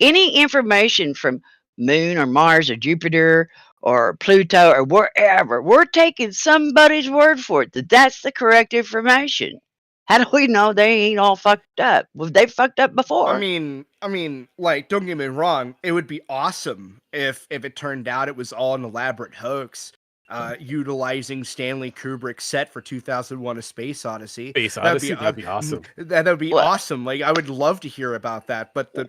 Any information from Moon or Mars or Jupiter or Pluto or wherever, we're taking somebody's word for it that that's the correct information. How do we know they ain't all fucked up? Well, they fucked up before. I mean, like, don't get me wrong. It would be awesome if it turned out it was all an elaborate hoax, utilizing Stanley Kubrick's set for 2001: A Space Odyssey. That'd be awesome. That'd be awesome. Like, I would love to hear about that. But the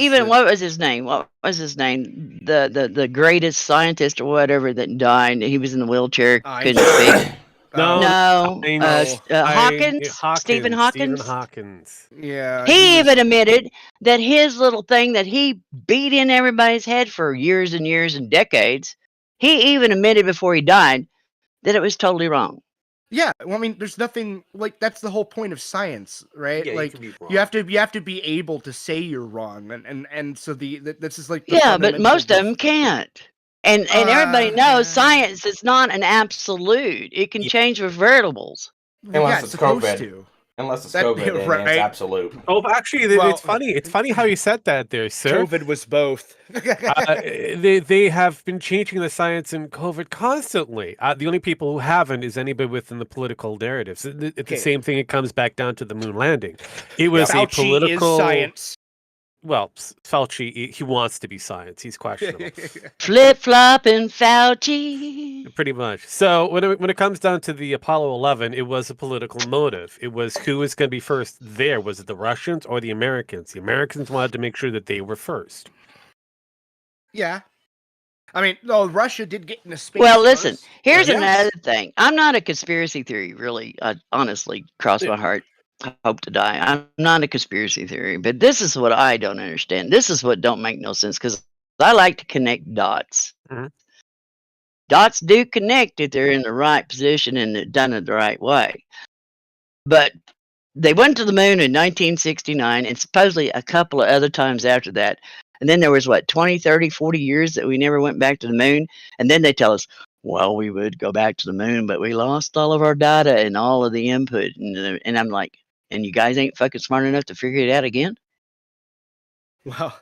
even what was his name? What was his name? The greatest scientist or whatever that died. He was in the wheelchair, couldn't speak. Hawkins, Stephen Hawkins. Yeah. He even admitted that his little thing that he beat in everybody's head for years and years and decades, he even admitted before he died that it was totally wrong. Yeah, well, I mean, there's nothing like that's the whole point of science, right? Yeah, like you have to be able to say you're wrong, and so this is like but most of them can't. And everybody knows science is not an absolute. It can change with variables. Unless it's COVID. Unless it's COVID, right? It's absolute. Oh, actually, it's funny. It's funny how you said that there, sir. COVID was both. They have been changing the science in COVID constantly. The only people who haven't is anybody within the political narratives. It's the same thing. It comes back down to the moon landing. It was a political is science. Well, Fauci, he wants to be science. He's questionable. Flip-flopping Fauci. Pretty much. So when it comes down to the Apollo 11, it was a political motive. It was who was going to be first there. Was it the Russians or the Americans? The Americans wanted to make sure that they were first. Yeah. I mean, no, Russia did get into space. Well, listen, first. here's Yes. another thing. I'm not a conspiracy theory, really. I honestly, cross my heart, I hope to die. I'm not a conspiracy theory, but this is what I don't understand. This is what don't make no sense because I like to connect dots. Mhm. Dots do connect if they're in the right position and they're done it the right way. But they went to the moon in 1969 and supposedly a couple of other times after that. And then there was, 20, 30, 40 years that we never went back to the moon. And then they tell us, well, we would go back to the moon, but we lost all of our data and all of the input. And I'm like, and you guys ain't fucking smart enough to figure it out again? Well,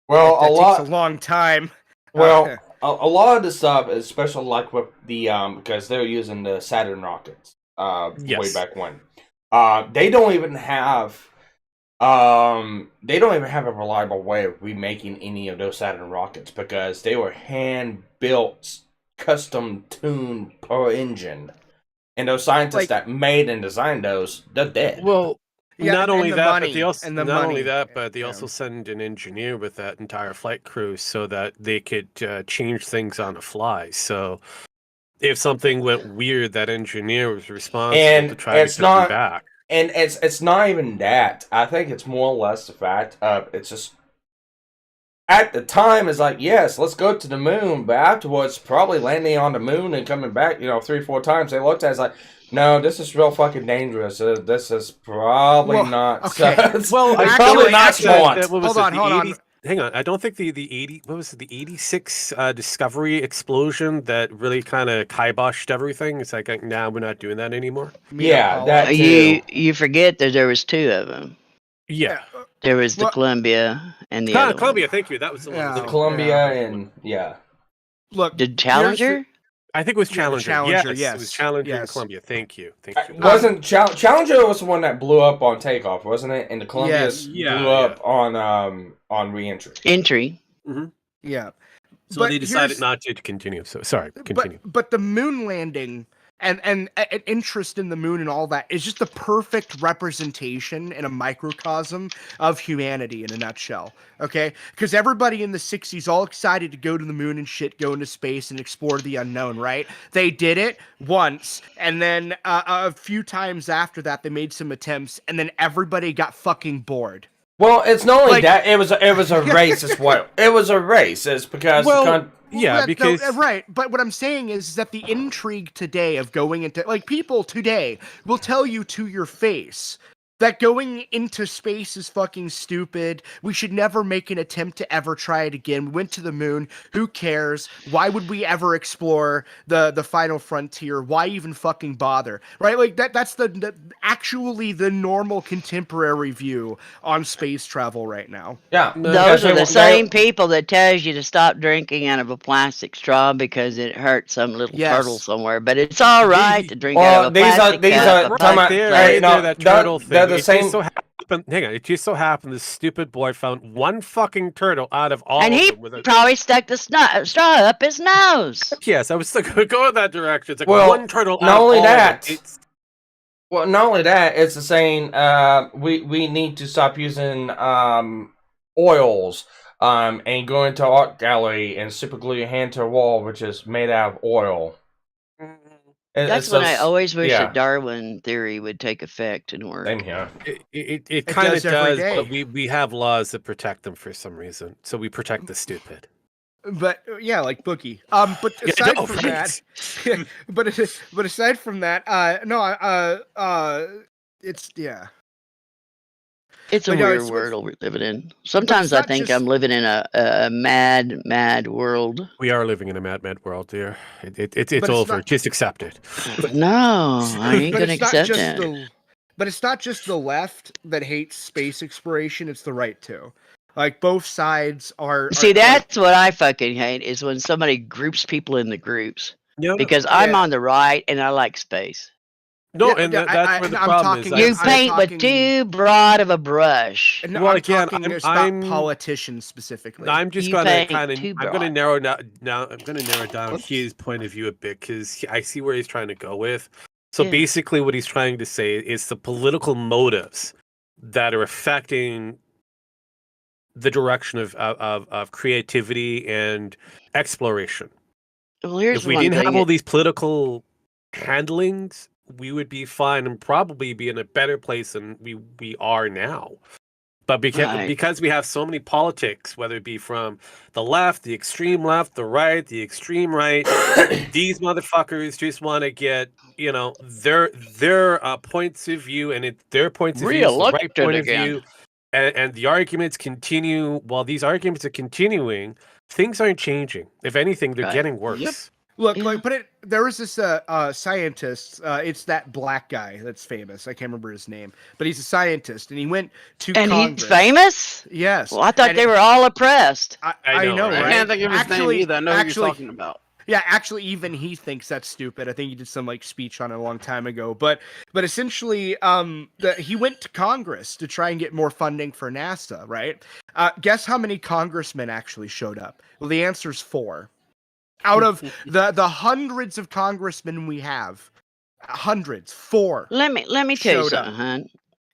Well, that takes a long time. Well, a lot of the stuff, especially like with the because they're using the Saturn rockets way Yes. back when. They don't even have a reliable way of remaking any of those Saturn rockets because they were hand built, custom tuned per engine. And those scientists that made and designed those, they're dead. Well, Yeah, not and only the that, money, but they also and the not only money, that, but they yeah. also send an engineer with that entire flight crew so that they could change things on the fly. So if something went weird, that engineer was responsible to try to get them back. And it's not even that. I think it's more or less the fact of it's just at the time it's like, yes, let's go to the moon, but afterwards probably landing on the moon and coming back, 3-4 times, they looked at it as like, no, this is real fucking dangerous. This is probably not. Okay. Well, it's probably not smart. Hold on. Hang on. I don't think the 86 Discovery explosion that really kind of kiboshed everything. It's like now we're not doing that anymore. Yeah, that too. You forget that there was two of them. Yeah. There was the Columbia and the other Columbia, one. thank you. That was the one. The Columbia and yeah. Look, Did Challenger? I think it was Challenger. Challenger, Yes, it was Challenger and Columbia. Thank you. Wasn't Challenger was the one that blew up on takeoff, wasn't it? And the Columbia blew up on re-entry. Mm-hmm. Yeah. So they decided not to continue. So sorry, continue. But the moon landing and an interest in the moon and all that is just the perfect representation in a microcosm of humanity in a nutshell. Okay? Because everybody in the 60s all excited to go to the moon and shit, go into space and explore the unknown, right? They did it once, and then a few times after that they made some attempts, and then everybody got fucking bored. Well, it's not only that, it was a race as well. It was a race. It's because right. But what I'm saying is that the intrigue today of going into people today will tell you to your face that going into space is fucking stupid. We should never make an attempt to ever try it again. We went to the moon. Who cares? Why would we ever explore the final frontier? Why even fucking bother? Right? That's actually the normal contemporary view on space travel right now. Yeah. Those are the same people that tells you to stop drinking out of a plastic straw because it hurts some little turtle somewhere. But it's all right to drink out of a plastic cup. That turtle thing. It just so happened this stupid boy found one fucking turtle out of all and of he them. probably stuck the straw up his nose. Yes, I was still going to go in that direction. It's like one turtle out of all of them. Well, not only that, it's the saying we need to stop using oils and go into an art gallery and super glue your hand to a wall, which is made out of oil. That's when I always wish that Darwin theory would take effect and work. Same here. It kind of does, but we have laws that protect them for some reason. So we protect the stupid. But yeah, like Bookie. But aside from that, but aside from that, it's It's a weird world we're living in. Sometimes I think I'm living in a mad world. We are living in a mad world, dear. It's over. Just accept it. No, I ain't gonna accept it. But it's not just the left that hates space exploration; it's the right too. Like both sides are. See, that's what I fucking hate is when somebody groups people in the groups. Because I'm on the right and I like space. No, and that's where the problem is. You paint with too broad of a brush. No, well, again, I'm politicians specifically. I'm just going to kind of. I'm going to narrow down his point of view a bit because I see where he's trying to go with. So basically, what he's trying to say is the political motives that are affecting the direction of creativity and exploration. Well, here's If we one didn't have thing. all these political handlings, we would be fine and probably be in a better place than we are now. But because we have so many politics, whether it be from the left, the extreme left, the extreme right, these motherfuckers just want to get, their points of view, and their points of view is the right point of view. And the arguments continue. While these arguments are continuing, things aren't changing. If anything, they're getting worse. Yep. Look, there was this scientist. It's that black guy that's famous. I can't remember his name, but he's a scientist, and he went to Congress. He's famous? Yes. Well, I thought they were all oppressed. I know, right? I can't think of his name either. I know who you're talking about. Yeah, actually, even he thinks that's stupid. I think he did some speech on it a long time ago. But essentially, he went to Congress to try and get more funding for NASA. Right? Guess how many congressmen actually showed up? Well, the answer is 4. Out of the hundreds of congressmen we have, 4. Let me tell you something, hon.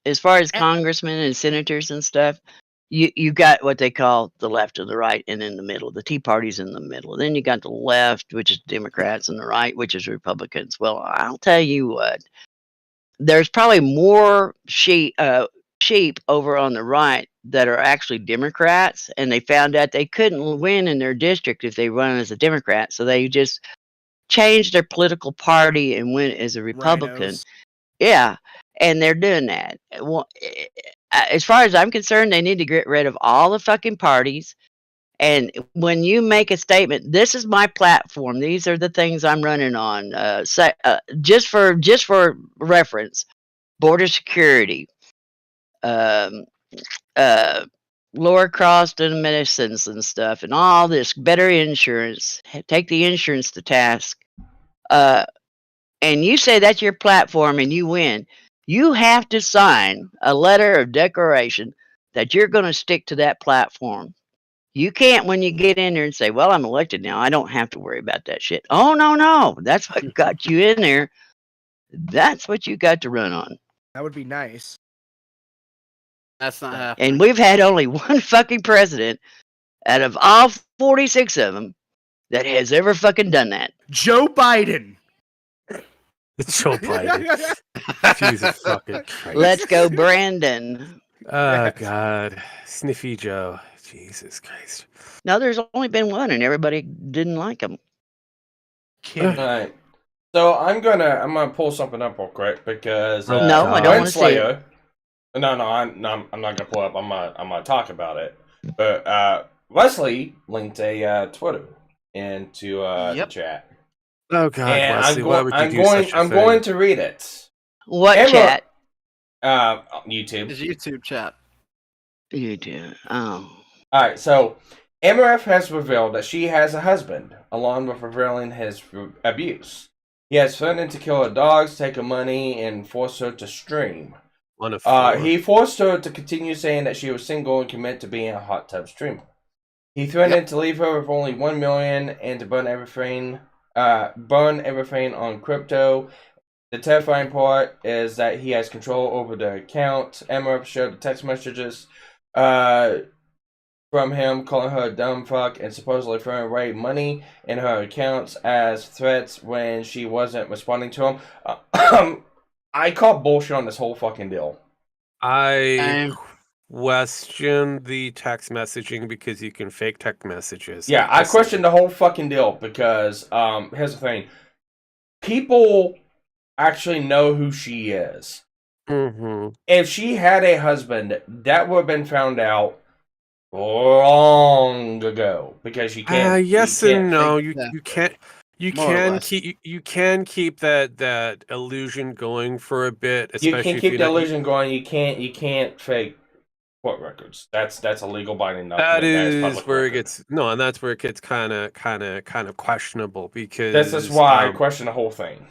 As far as congressmen and senators and stuff, you got what they call the left and the right, and in the middle. The Tea Party's in the middle. Then you got the left, which is Democrats, and the right, which is Republicans. Well, I'll tell you what. There's probably more sheep over on the right that are actually Democrats, and they found out they couldn't win in their district if they run as a Democrat, so they just changed their political party and went as a Republican. Rhinos. Yeah, and they're doing that. Well, as far as I'm concerned, they need to get rid of all the fucking parties. And when you make a statement, this is my platform. These are the things I'm running on. Just for reference, border security, lower cost of medicines and stuff, and all this, better insurance. Take the insurance to task. And you say that's your platform and you win. You have to sign a letter of declaration that you're going to stick to that platform. You can't, when you get in there and say, well, I'm elected now, I don't have to worry about that shit. Oh, no. That's what got you in there. That's what you got to run on. That would be nice. That's not happening. And we've had only one fucking president out of all 46 of them that has ever fucking done that. Joe Biden. Joe Biden. Jesus fucking Christ. Let's go, Brandon. Oh, God. Sniffy Joe. Jesus Christ. No, there's only been one, and everybody didn't like him. All right. So I'm gonna pull something up real quick because no, I don't want to see it. No, I'm not gonna pull it up. I'm gonna talk about it. But Wesley linked a Twitter into the chat. Oh God, and Wesley, why would you do such a thing? I'm going to read it. What chat? YouTube. His YouTube chat. YouTube. Oh. All right. So MRF has revealed that she has a husband, along with revealing his abuse. He has threatened to kill her dogs, take her money, and force her to stream. He forced her to continue saying that she was single and commit to being a hot tub streamer. He threatened to leave her with only $1 million and to burn everything on crypto. The terrifying part is that he has control over the account. MRF showed the text messages from him calling her a dumb fuck and supposedly throwing away money in her accounts as threats when she wasn't responding to him. I call bullshit on this whole fucking deal. I question the text messaging because you can fake text messages. Yeah, I question the whole fucking deal because here's the thing. People actually know who she is. Mm-hmm. If she had a husband, that would have been found out long ago because you can't. Yes you can't and no. fake, You can keep that illusion going for a bit. You can keep the illusion going. You can't fake court records. That's a legal binding document. That is where record. it gets and that's where it gets kind of questionable because this is why I question the whole thing.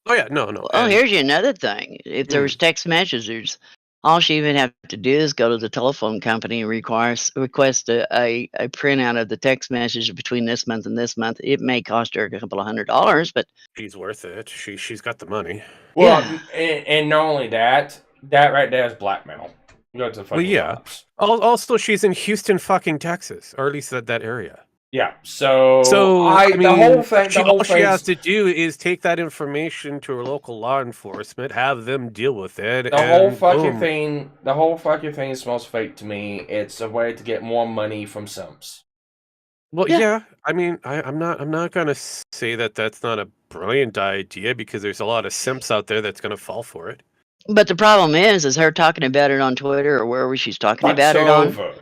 Oh yeah, no. Oh, here's another thing. If there's text messages, all she even have to do is go to the telephone company and request a printout of the text message between this month and this month. It may cost her a couple of $100, but she's worth it. She's got the money. Well, and not only that right there is blackmail. Go to the Well, fucking yeah. cops. Also, she's in Houston, fucking Texas, or at least that area. Yeah. So the whole thing. all she has to do is take that information to her local law enforcement, have them deal with it. The whole fucking thing smells fake to me. It's a way to get more money from simps. Well, yeah. I mean, I'm not gonna say that that's not a brilliant idea because there's a lot of simps out there that's gonna fall for it. But the problem is her talking about it on Twitter or wherever she's talking about it on.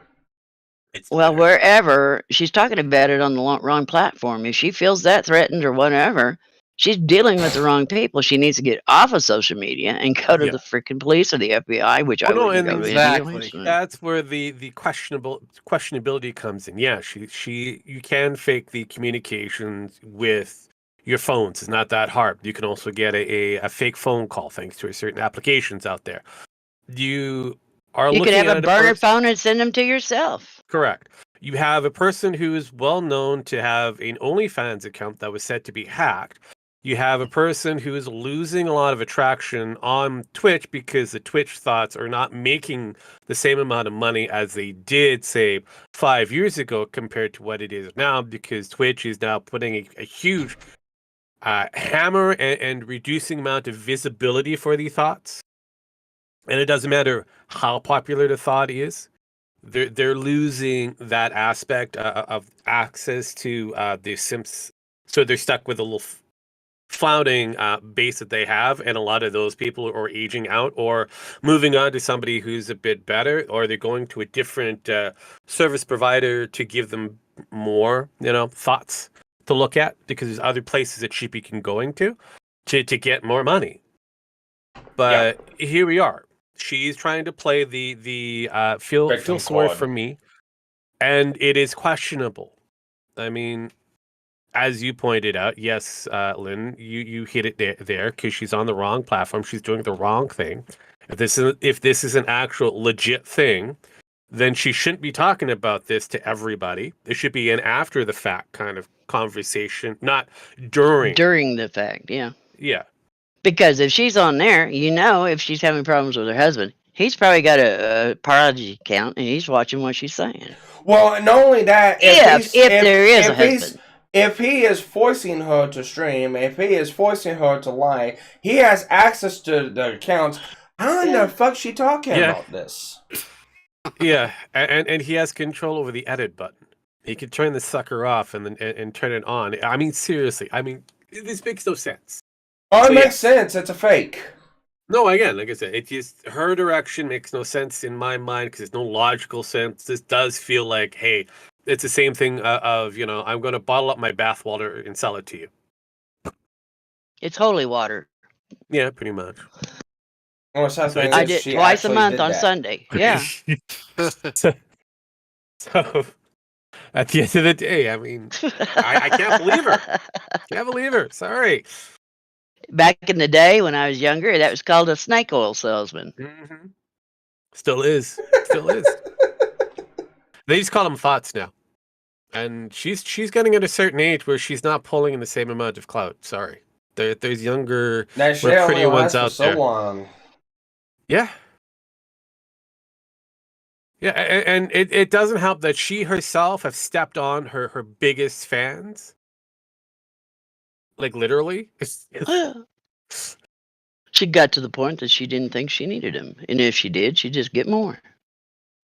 Well, wherever she's talking about it on the wrong platform. If she feels that threatened or whatever, she's dealing with the wrong people. She needs to get off of social media and go to the freaking police or the FBI, which I wouldn't go exactly. That's where the questionability comes in. Yeah, you can fake the communications with your phones. It's not that hard. You can also get a fake phone call thanks to certain applications out there. You could have a burner phone and send them to yourself. Correct. You have a person who is well known to have an OnlyFans account that was said to be hacked. You have a person who is losing a lot of attraction on Twitch because the Twitch thoughts are not making the same amount of money as they did, say, 5 years ago compared to what it is now, because Twitch is now putting a huge hammer and reducing amount of visibility for the thoughts. And it doesn't matter how popular the thought is. They're losing that aspect of access to the simps, so they're stuck with a little flounding base that they have, and a lot of those people are aging out or moving on to somebody who's a bit better, or they're going to a different service provider to give them more, thoughts to look at, because there's other places that Sheepy can go into to get more money. But here we are. She's trying to play the feel sorry for me, and it is questionable. I mean, as you pointed out, yes, Lynn, you hit it there because she's on the wrong platform. She's doing the wrong thing. If this is an actual legit thing, then she shouldn't be talking about this to everybody. It should be an after the fact kind of conversation, not during. During the fact, yeah. Yeah. Because if she's on there, if she's having problems with her husband, he's probably got a Prodigy account and he's watching what she's saying. Well, and not only that, if there is a husband. If he is forcing her to stream, if he is forcing her to lie, he has access to the accounts. How in the fuck she talking about this? Yeah, and he has control over the edit button. He can turn the sucker off and turn it on. I mean, seriously. I mean, this makes no sense. Oh, it makes sense. It's a fake. No, again, like I said, it just her direction makes no sense in my mind because there's no logical sense. This does feel like, hey, it's the same thing of I'm going to bottle up my bathwater and sell it to you. It's holy water. Yeah, pretty much. Oh, I did twice a month on Sunday. Yeah. So at the end of the day, I mean, I can't believe her. Can't believe her. Sorry. Back in the day when I was younger, that was called a snake oil salesman. Mm-hmm. Still is. Still is. They just call them thoughts now. And she's getting at a certain age where she's not pulling in the same amount of clout. Sorry. There's younger, more pretty ones out there. So long. Yeah. Yeah, and it doesn't help that she herself has stepped on her biggest fans. Like, literally. She got to the point that she didn't think she needed him. And if she did, she'd just get more.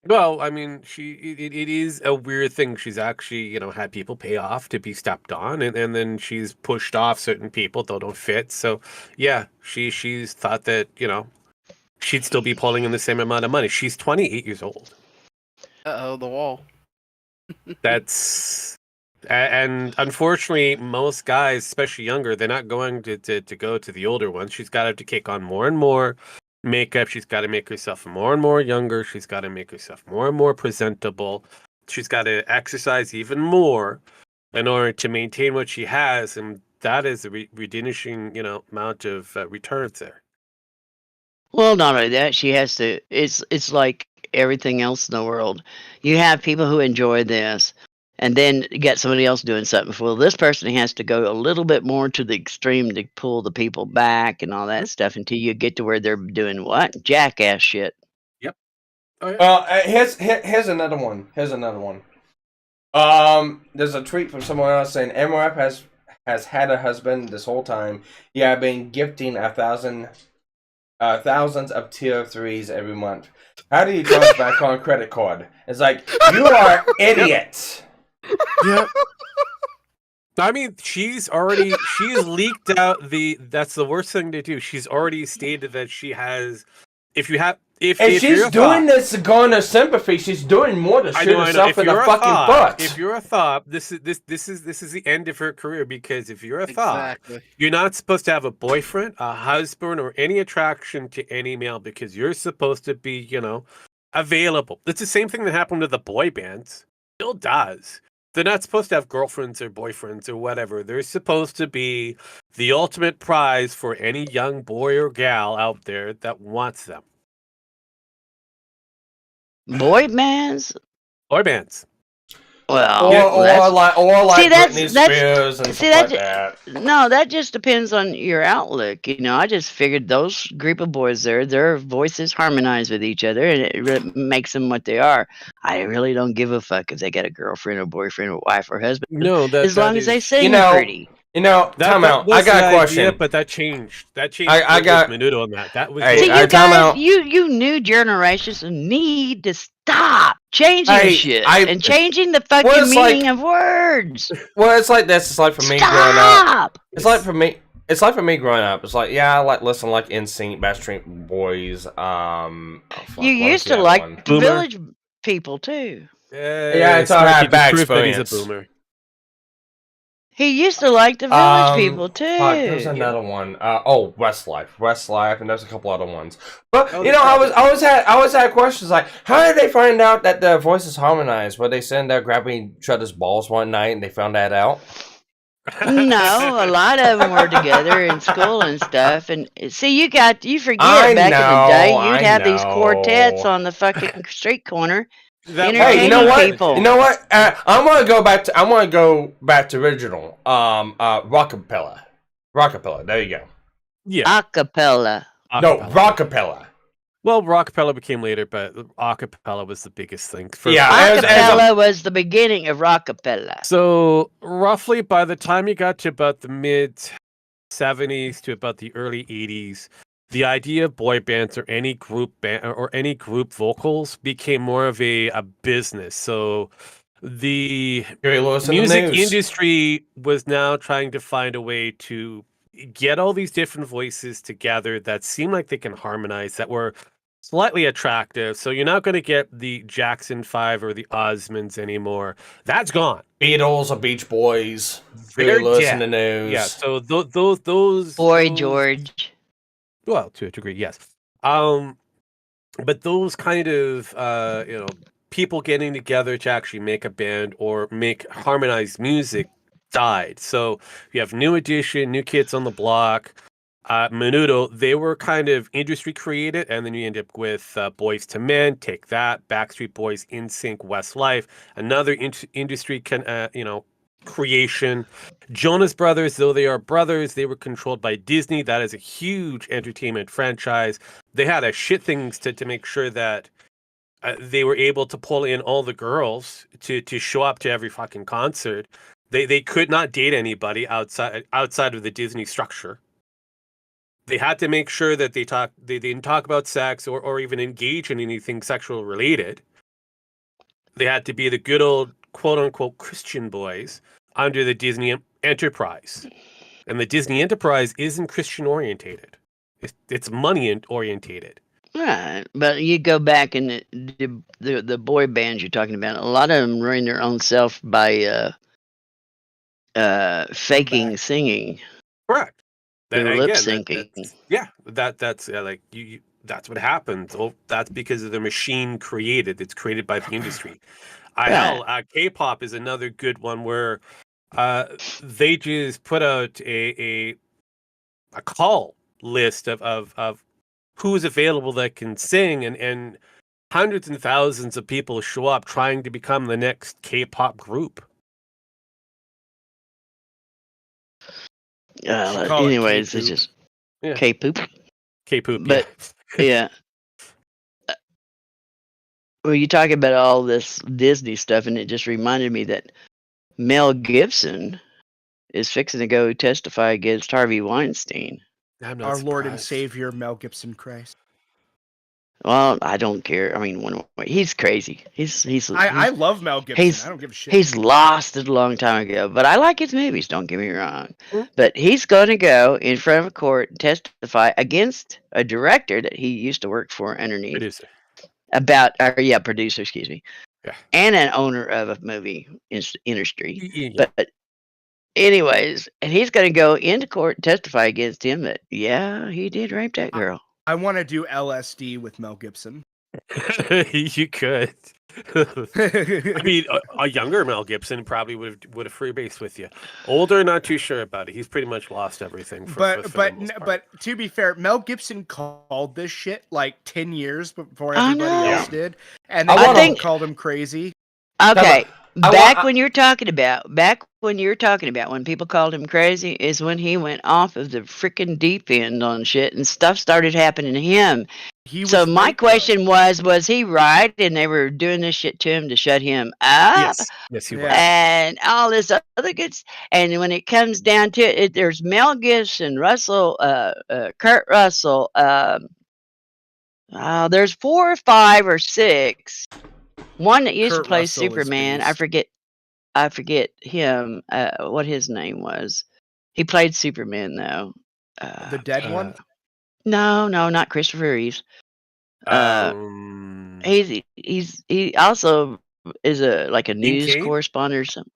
Well, I mean, it is a weird thing. She's actually, had people pay off to be stepped on, and then she's pushed off certain people that don't fit. So, yeah, she's thought that, she'd still be pulling in the same amount of money. She's 28 years old. Uh-oh, the wall. That's... And unfortunately, most guys, especially younger, they're not going to go to the older ones. She's got to take on more and more makeup. She's got to make herself more and more younger. She's got to make herself more and more presentable. She's got to exercise even more in order to maintain what she has, and that is a diminishing, amount of returns there. Well, not only that, she has to. It's like everything else in the world. You have people who enjoy this, and then you get somebody else doing something. Well, this person has to go a little bit more to the extreme to pull the people back and all that stuff until you get to where they're doing what? Jackass shit. Yep. Oh, yeah. Here's another one. Here's another one. There's a tweet from someone else saying MRF has had a husband this whole time. Yeah, I've been gifting thousands of tier 3s every month. How do you charge back on credit card? It's like, you are idiots. Yeah. I mean, she's leaked out that's the worst thing to do. She's already stated that she has, if she's doing this to garner sympathy. She's doing more to shoot herself in the fucking butt. If you're a thought, this is the end of her career, because if you're a thought, you're not supposed to have a boyfriend, a husband, or any attraction to any male, because you're supposed to be, available. It's the same thing that happened to the boy bands. Still does. They're not supposed to have girlfriends or boyfriends or whatever. They're supposed to be the ultimate prize for any young boy or gal out there that wants them. Boy bands? Boy bands. Well, or like Britney Spears and stuff like that. No, that just depends on your outlook. I just figured those group of boys their voices harmonize with each other, and it really makes them what they are. I really don't give a fuck if they got a girlfriend or boyfriend or wife or husband. No, as long as they sing pretty. Time out. I got a question. Idea, but that changed. I got Menudo on that. That was. See, you guys, you new generations need to stop changing shit and changing the fucking meaning of words. Well, it's like this. It's like for me growing up. It's like for me. It's like for me growing up. It's like, yeah, I listen like NSYNC, Backstreet Boys. You used to like the Village People too. Yeah, it's all right. Bad experience. He's a boomer. He used to like the Village People too. There's another one. Westlife, and there's a couple other ones. But I always had questions like, how did they find out that the voices harmonized? Were they sitting there grabbing each other's balls one night and they found that out? No, a lot of them were together in school and stuff. And see, you forget back in the day, you'd have these quartets on the fucking street corner. Hey, you know what? People. You know what? I want to go back to original. Rockapella. There you go. Yeah. Acapella. No, rockapella. Well, rockapella became later, but acapella was the biggest thing. Acapella was the beginning of rockapella. So roughly by the time you got to about the mid 70s to about the early 80s. The idea of boy bands or any group band or any group vocals became more of a business. So the music industry was now trying to find a way to get all these different voices together that seemed like they can harmonize, that were slightly attractive. So you're not going to get the Jackson 5 or the Osmonds anymore. That's gone. Beatles or Beach Boys. Very Lewis in the News. Yeah, so those Boy George. Well, to a degree, yes. But those kind of, people getting together to actually make a band or make harmonized music died. So you have New Edition, New Kids on the Block, Menudo. They were kind of industry created, and then you end up with Boys to Men, Take That, Backstreet Boys, NSYNC, Westlife, another industry creation. Jonas Brothers, though they are brothers, they were controlled by Disney. That is a huge entertainment franchise. They had a shit things to make sure that they were able to pull in all the girls to show up to every fucking concert. They could not date anybody outside of the Disney structure. They had to make sure that they didn't talk about sex or even engage in anything sexual related. They had to be the good old quote-unquote Christian boys under the Disney enterprise. And the Disney enterprise isn't Christian-orientated. It's money-orientated. Right, but you go back and the boy bands you're talking about, a lot of them ruin their own self by faking singing. Correct. They're lip syncing. That's like you. That's what happens. Oh, that's because of the machine created. It's created by the industry. K-pop is another good one where they just put out a call list of who's available that can sing, and hundreds and thousands of people show up trying to become the next K-pop group. Anyways, it's just K-poop. K-poop, but yeah. Well, you talk about all this Disney stuff, and it just reminded me that Mel Gibson is fixing to go testify against Harvey Weinstein. I'm not Our surprised. Lord and Savior Mel Gibson Christ. Well, I don't care. I mean, he's crazy. I love Mel Gibson. I don't give a shit. He's lost it a long time ago, but I like his movies. Don't get me wrong. Mm. But he's going to go in front of a court and testify against a director that he used to work for underneath. Producer. Producer, excuse me. Yeah. And an owner of a movie industry. Yeah. But anyways, and he's going to go into court and testify against him that, yeah, he did rape that girl. I want to do LSD with Mel Gibson. You could. I mean, a younger Mel Gibson probably would have freebased with you. Older, not too sure about it. He's pretty much lost everything. But to be fair, Mel Gibson called this shit like 10 years before everybody else did, and they called him crazy. Okay. Back when you're talking about when people called him crazy is when he went off of the freaking deep end on shit and stuff started happening to him. So my question was he right and they were doing this shit to him to shut him up? Yes, he was. And all this other good. And when it comes down to it, there's Mel Gibson, Russell, Kurt Russell. There's 4 or 5 or 6. One that used to play Superman, I forget him. What his name was. He played Superman though. The dead one? No, not Christopher Reeves. He also is a news correspondent or something.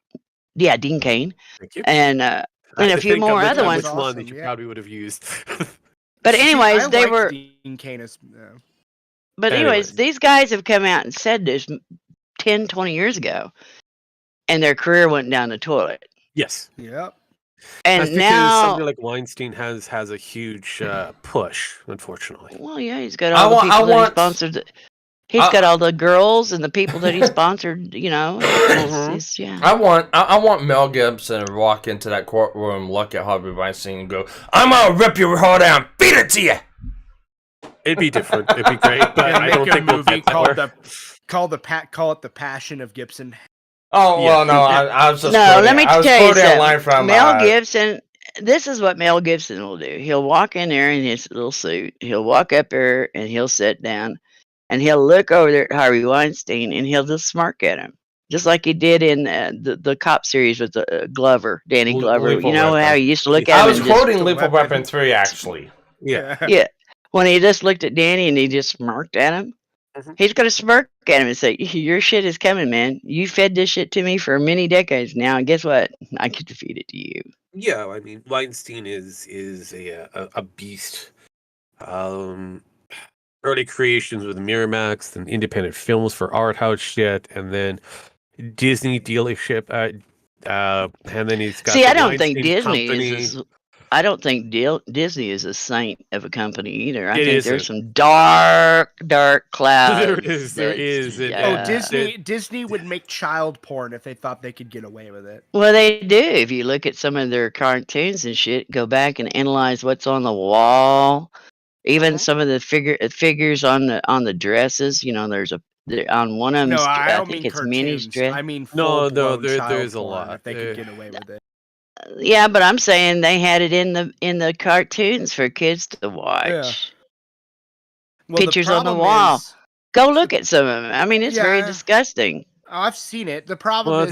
Yeah, Dean Cain. Thank you. And a few more other ones. Which one that you probably would have used. But anyways, they were. Dean Cain is, But anyways, these guys have come out and said this 10, 20 years ago, and their career went down the toilet. Yes. Yep. And that's now something like Weinstein has a huge push, unfortunately. Well, yeah, he's got all the people that he sponsored. He's got all the girls and the people that he sponsored. You know, yeah. I want Mel Gibson to walk into that courtroom, look at Harvey Weinstein, and go, "I'm gonna rip your heart out and beat it to you." It'd be different. It'd be great, but I don't think we'll get call it the Passion of Gibson. Oh well, no, I was just let me tell you something. Line from Mel Gibson. This is what Mel Gibson will do. He'll walk in there in his little suit. He'll walk up there and he'll sit down, and he'll look over there at Harvey Weinstein, and he'll just smirk at him, just like he did in the cop series with Glover, Danny Glover. You know how he used to look at him. I was quoting Lethal Weapon 3, actually. Yeah. When he just looked at Danny and he just smirked at him. He's going to smirk at him and say, "Your shit is coming, man. You fed this shit to me for many decades now, and guess what? I get to feed it to you." Yeah, I mean, Weinstein is a beast. Early creations with Miramax and independent films for art house shit, and then Disney dealership. And then he's got. See, I don't think Disney is. I don't think Disney is a saint of a company either. I think there's some dark clouds. There is. Disney would make child porn if they thought they could get away with it. Well, they do. If you look at some of their cartoons and shit, go back and analyze what's on the wall. Even some of the figures on the dresses. You know, on one of them. No, I don't think mean it's cartoons. Minnie's dress. I mean, there's a lot. If they could get away with it. Yeah, but I'm saying they had it in the cartoons for kids to watch. Yeah. Well, pictures on the wall. Go look at some of them. I mean, it's very disgusting. I've seen it. The problem is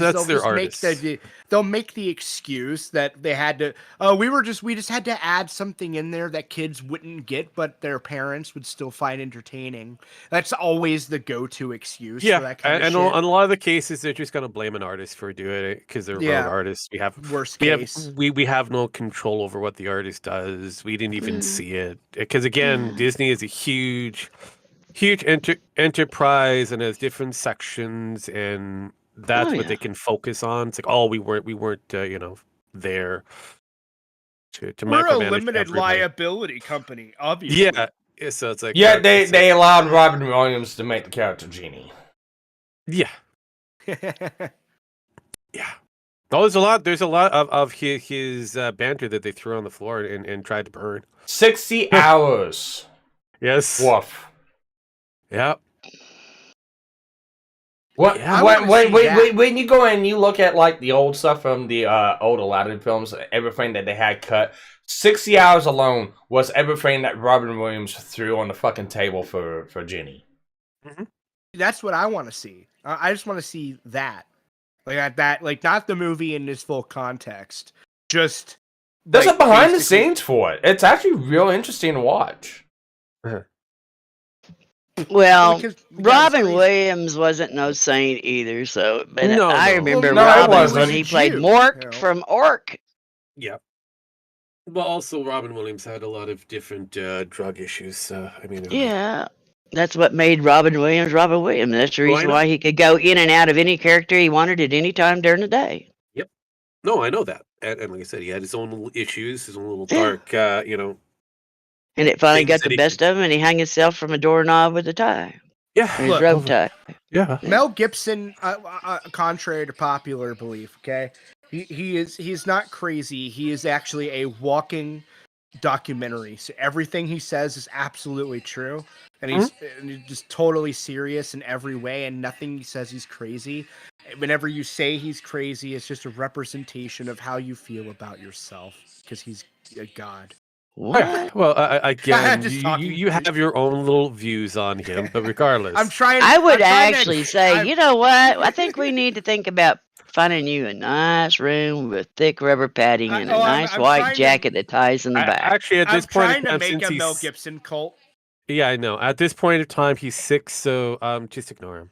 they'll make the excuse that they had to. We just had to add something in there that kids wouldn't get, but their parents would still find entertaining. That's always the go-to excuse. Yeah, for that kind of and shit. on a lot of the cases, they're just gonna blame an artist for doing it because they're road artists. We have no control over what the artist does. We didn't even see it because again, Disney is a huge enterprise and has different sections, and that's what they can focus on. It's like, we weren't there to we're a micromanage limited everybody. Liability company, obviously. Yeah, so it's like they allowed Robin Williams to make the character Genie. Yeah. Yeah. Oh, there's a lot of his banter that they threw on the floor and tried to burn. 60 hours. Yes. Woof. Yep. What Yeah. when you go and you look at like the old stuff from the old Aladdin films, everything that they had cut, 60 hours alone was everything that Robin Williams threw on the fucking table for Jenny. Mhm. That's what I want to see. I just want to see that, like not the movie in its full context. Just There's like, a behind the basically- scenes for it. It's actually real interesting to watch. Well, because Robin crazy. Williams wasn't no saint either. So, but No, I no. remember No, he Robin wasn't. when He he was a played Jew, Mork you know. from Ork. Yeah. But also, Robin Williams had a lot of different drug issues. I mean, Yeah, that's what made Robin Williams Robin Williams. That's the Oh, I reason know. why he could go in and out of any character he wanted at any time during the day. No, I know that. And like I said, he had his own little issues, his own little Yeah. dark, And it finally Things got that the he best of him, and he hung himself from a doorknob with a tie, yeah. or his Look, rope tie. Yeah. Mel Gibson, contrary to popular belief, okay, he's not crazy. He is actually a walking documentary. So everything he says is absolutely true, and he's just totally serious in every way. And nothing he says he's crazy. Whenever you say he's crazy, it's just a representation of how you feel about yourself, because he's a god. What? Well, again, Just you talking. have your own little views on him, but regardless, I'm trying. I would I'm trying to- actually say, you know what? I think we need to think about finding you a nice room with thick rubber padding and a nice I'm white trying to- jacket that ties in the back. actually, at I'm this point trying in to time, make since a Mel he's Gibson cult. yeah, I know. At this point in time, he's sick, so just ignore him.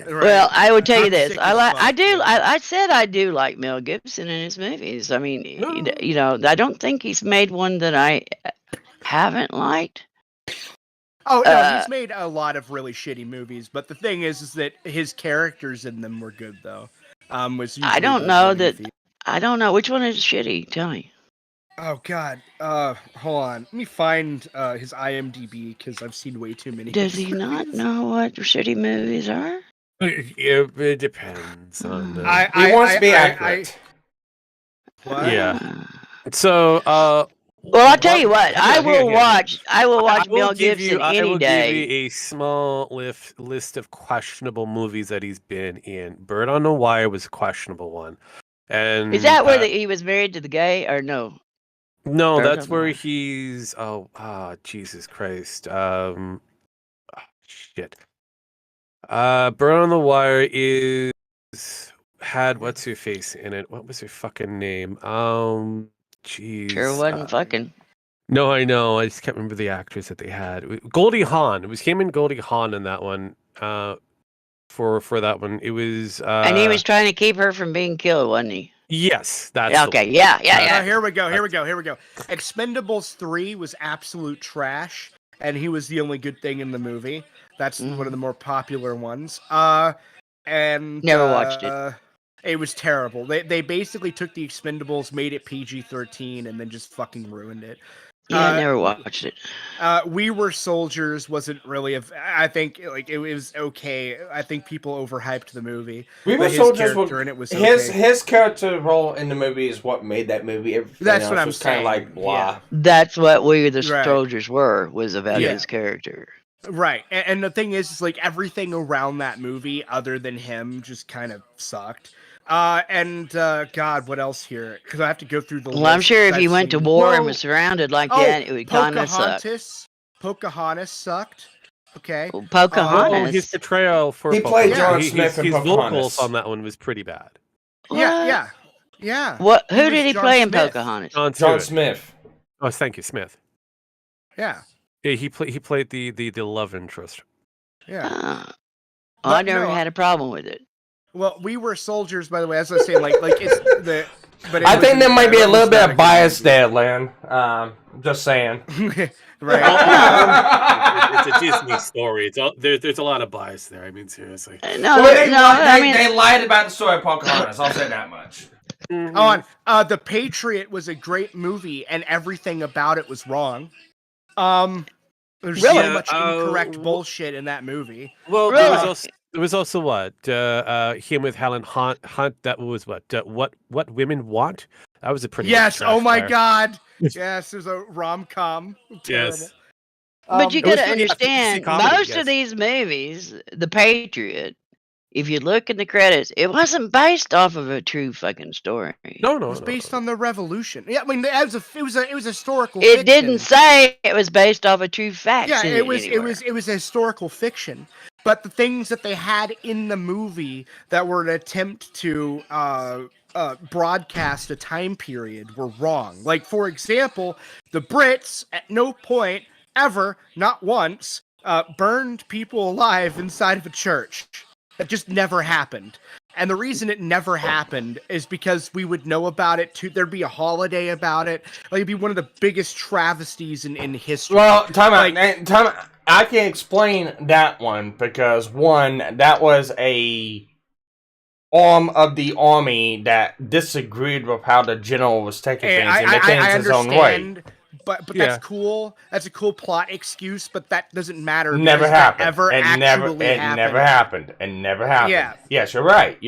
Well, I would tell you I'm this. sick I as like. I fuck, do. yeah. I said I do like Mel Gibson in his movies. I mean, No. you know, I don't think he's made one that I haven't liked. Oh no, he's made a lot of really shitty movies, but the thing is that his characters in them were good though. Was I usually don't the know running that. theme. I don't know which one is shitty. Tell me. Oh god. Hold on. Let me find his IMDb because I've seen way too many. Does he not know what shitty movies are? It depends on. He wants to be accurate. What? Yeah. Uh, So, well, I'll tell you what. I Hang on, will watch. I will watch Mel give Gibson I any will day. give you a small list of questionable movies that he's been in. Bird on the Wire was a questionable one. And Is that where he was married to the gay or no? No, Bird that's on the where Wire. he's. Jesus Christ. Shit. Bird on the Wire had what's her face in it? What was her fucking name? Jeez. Sure wasn't fucking. No, I know. I just can't remember the actress that they had. Goldie Hawn. It was him and Goldie Hawn in that one. For that one, it was. And he was trying to keep her from being killed, wasn't he? Yes, that's Yeah, the okay. one. Yeah. Here we go. Expendables 3 was absolute trash, and he was the only good thing in the movie. That's one of the more popular ones. And Never watched it. It was terrible. They basically took the Expendables, made it PG-13, and then just fucking ruined it. Yeah, I never watched it. We Were Soldiers wasn't really I think like it was okay. I think people overhyped the movie. We Were But his Soldiers character in it was okay. his character role in the movie is what made that movie. Everything That's else what I'm was kind saying. of like blah. Yeah. That's what We the Right. Soldiers was about Yeah. his character. Right, and the thing is like everything around that movie, other than him, just kind of sucked. God, what else here? Because I have to go through the list. Well, I'm sure if I've he went to seen. war and Whoa! was surrounded like that, it would kind of suck. Pocahontas sucked. Okay. Well, Pocahontas. his portrayal for He played John Smith in his Pocahontas. vocals on that one was pretty bad. What? Yeah. What? Who was did he John play in Smith. Pocahontas? John John Stewart. Smith. Oh, thank you, Smith. Yeah. Yeah, he played the love interest. Yeah. Oh, But I never no, had a problem with it. Well, We Were Soldiers, by the way, as I was saying, like it's the. But I think there might be a little bit of bias there. there, Len. Just saying. Right. It's a Disney story. It's all, there's a lot of bias there. I mean, seriously. No, they lied about the story of Pocahontas. I'll say that much. The Patriot was a great movie, and everything about it was wrong. There's Really? so much incorrect bullshit in that movie. Well, Really? there was also what him with Helen Hunt. That was what women want. That was a pretty. Yes. Oh my trash God. Yes. There's a rom-com. Terrible. Yes. But you it was gotta pretty understand, comedy, most yes. of these movies, The Patriot, if you look in the credits, it wasn't based off of a true fucking story. No, It was based on the revolution. Yeah, I mean, it was historical. It fiction. didn't say it was based off of true facts. Yeah, it was a historical fiction. But the things that they had in the movie that were an attempt to broadcast a time period were wrong. Like, for example, the Brits at no point ever, not once, burned people alive inside of a church. That just never happened. And the reason it never happened is because we would know about it too. There'd be a holiday about it. Like, it'd be one of the biggest travesties in history. Well, time out. I can explain that one because one, that was a arm of the army that disagreed with how the general was taking things and making things his own way. But that's cool. That's a cool plot excuse, but that doesn't matter. Never happened. It never happened. Yeah. Yes, you're right.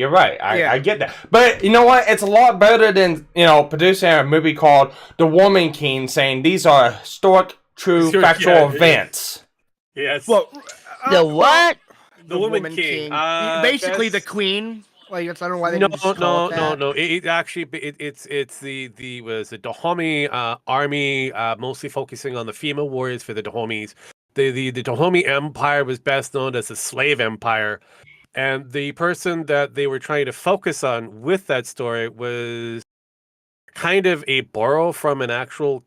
I get that. But you know what? It's a lot better than, producing a movie called The Woman King saying these are historic, true, factual events. Yes. Well, the what? The Woman King. Basically, the queen. Like, I don't know why they didn't just call it that. No. It's the Dahomey army, mostly focusing on the female warriors for the Dahomeys. The Dahomey Empire was best known as the slave empire, and the person that they were trying to focus on with that story was kind of a borrow from an actual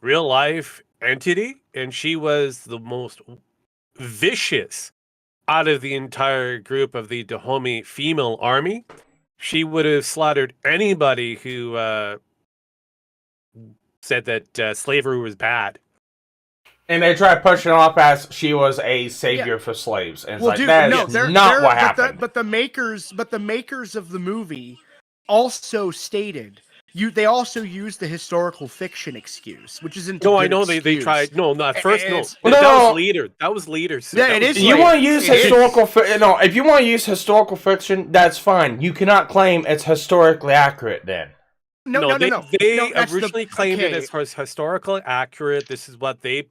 real life entity, and she was the most vicious out of the entire group of the Dahomey female army. She would have slaughtered anybody who said that slavery was bad. And they tried pushing off as she was a savior for slaves. And it's not what happened. But the makers of the movie also stated they also used the historical fiction excuse, which isn't. No, I know they tried. No, not first. That was later. Yeah, it is. You want to use historical? No, if you want to use historical fiction, that's fine. You cannot claim it's historically accurate. Then. No. They originally claimed it as historically accurate. This is what they've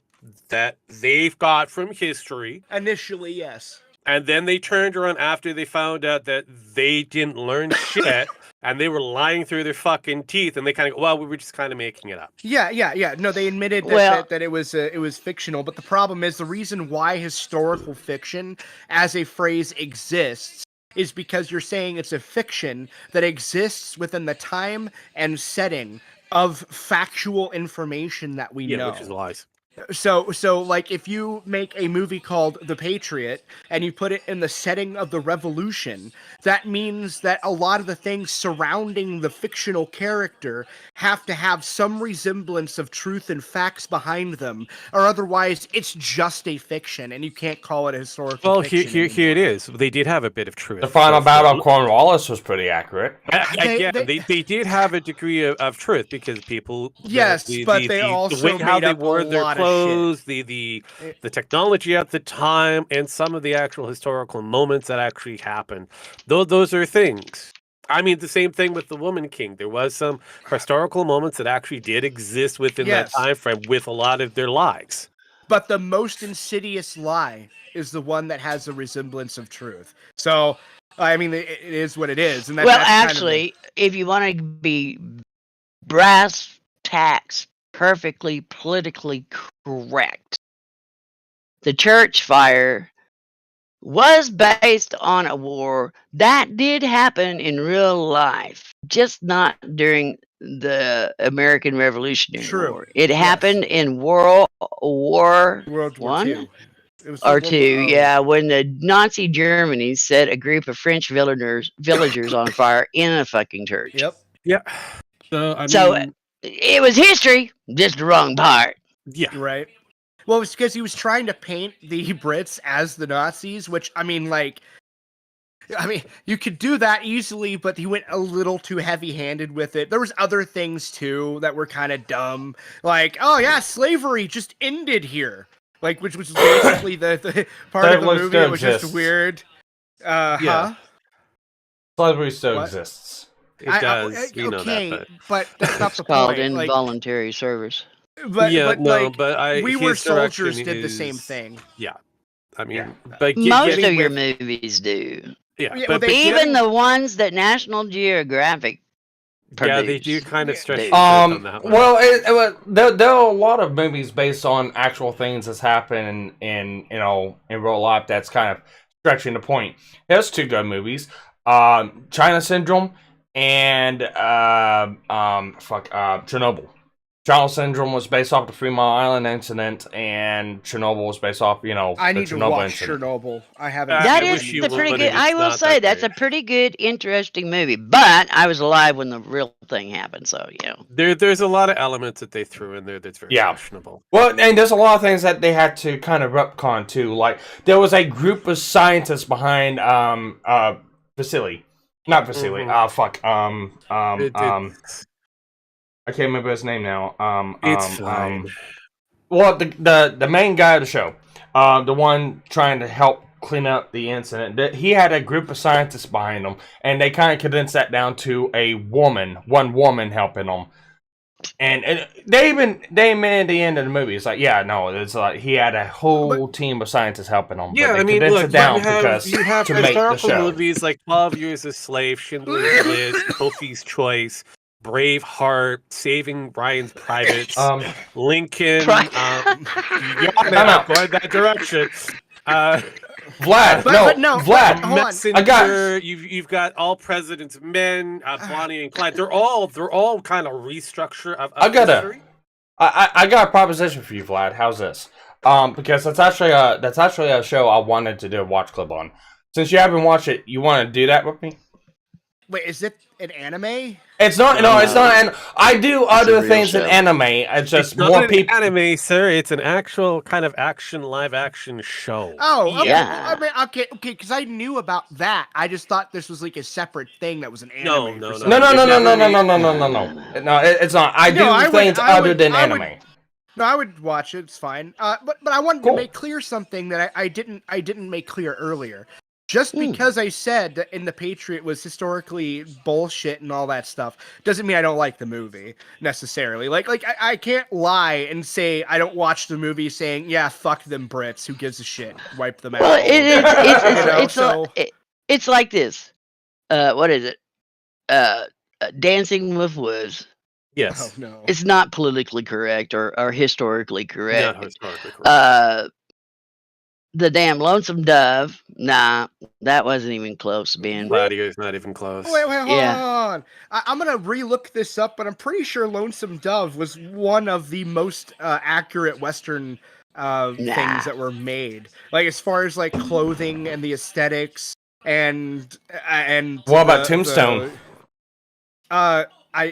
got from history. Initially, yes. And then they turned around after they found out that they didn't learn shit. And they were lying through their fucking teeth, and they kind of go, well, we were just kind of making it up. Yeah. No, they admitted that it was fictional, but the problem is the reason why historical fiction as a phrase exists is because you're saying it's a fiction that exists within the time and setting of factual information that we know. Which is lies. So like if you make a movie called The Patriot and you put it in the setting of the revolution, that means that a lot of the things surrounding the fictional character have to have some resemblance of truth and facts behind them, or otherwise it's just a fiction and you can't call it a historical fiction. Well, here it is. They did have a bit of truth. The final battle of Cornwallis was pretty accurate. They did have a degree of truth because people. Yes, but they also how made they up wore a their lot clothes, of the technology at the time, and some of the actual historical moments that actually happened. Those are things. I mean, the same thing with the Woman King. There was some historical moments that actually did exist within that time frame with a lot of their lies. But the most insidious lie is the one that has a resemblance of truth. So, I mean, it is what it is. And that's actually, if you want to be brass tacks, perfectly politically correct, the church fire was based on a war that did happen in real life, just not during the American Revolutionary War. It happened in World War I or II, when the Nazi Germany set a group of French villagers on fire in a fucking church. Yep. Yeah. So it was history, just the wrong part. Yeah. Right. Well, it's because he was trying to paint the Brits as the Nazis, which, I mean, you could do that easily, but he went a little too heavy-handed with it. There was other things, too, that were kind of dumb. Like, oh, yeah, slavery just ended here. Like, which was basically the part of the movie that was just weird. Slavery still exists. It does. You know that, but that's not the point. Called involuntary service. But We Were Soldiers did the same thing. Yeah. I mean, but most of your movies do. Yeah, Yeah, but well, Even the ones that National Geographic yeah, they do produced. kind of Yeah. stretch the truth on that one. Well, there are a lot of movies based on actual things that's happened in real life that's kind of stretching the point. There's two good movies, China Syndrome and Chernobyl. China Syndrome was based off the 3 Mile Island incident, and Chernobyl was based off, I the need to Chernobyl watch incident. Chernobyl. I haven't. That I is wish you the would, pretty but good. it's I will not say that that's great. a pretty good, interesting movie. But I was alive when the real thing happened, so There's a lot of elements that they threw in there that's very questionable. Well, and there's a lot of things that they had to kind of retcon too. Like there was a group of scientists behind Vasily, not Vasily. I can't remember his name now. It's fine. Well, the main guy of the show, the one trying to help clean up the incident, he had a group of scientists behind him, and they kind of condensed that down to one woman helping them. And they admit at the end of the movie, it's like, it's like he had a whole team of scientists helping him. Yeah, but they I mean, condensed look, it down you have to make the historical show. movies like 12 Years a Slave, Schindler's List, Sophie's Choice, Braveheart, Saving Ryan's Privates, Lincoln. Right. Going that direction. Vlad, Vlad. Messenger. I got. You've got All President's Men, Bonnie and Clyde. They're all kind of restructure of history. I got a proposition for you, Vlad. How's this? Because that's actually a show I wanted to do a watch club on. Since you haven't watched it, you want to do that with me? Wait, is it an anime? It's not. No, it's not. And I do other things in anime. It's just it's not more an people. Anime, sir. It's an actual kind of live action show. Oh, okay. Yeah. I mean, okay, because I knew about that. I just thought this was like a separate thing that was an anime. No. No, it's not. I do things other than anime. No, I would watch it. It's fine. But I wanted to make clear something that I didn't make clear earlier. Just because I said that in The Patriot was historically bullshit and all that stuff doesn't mean I don't like the movie necessarily. Like I can't lie and say I don't watch the movie saying, yeah, fuck them Brits, who gives a shit, wipe them out. Well, it's like this. What is it? Dancing with Wolves. Yes. Oh, no. It's not politically correct or historically correct. Not historically correct. The damn Lonesome Dove. Nah, that wasn't even close, Ben. Gladio's not even close. Wait, hold on. I'm gonna re-look this up, but I'm pretty sure Lonesome Dove was one of the most accurate Western things that were made. Like as far as like clothing and the aesthetics and what about Tombstone? I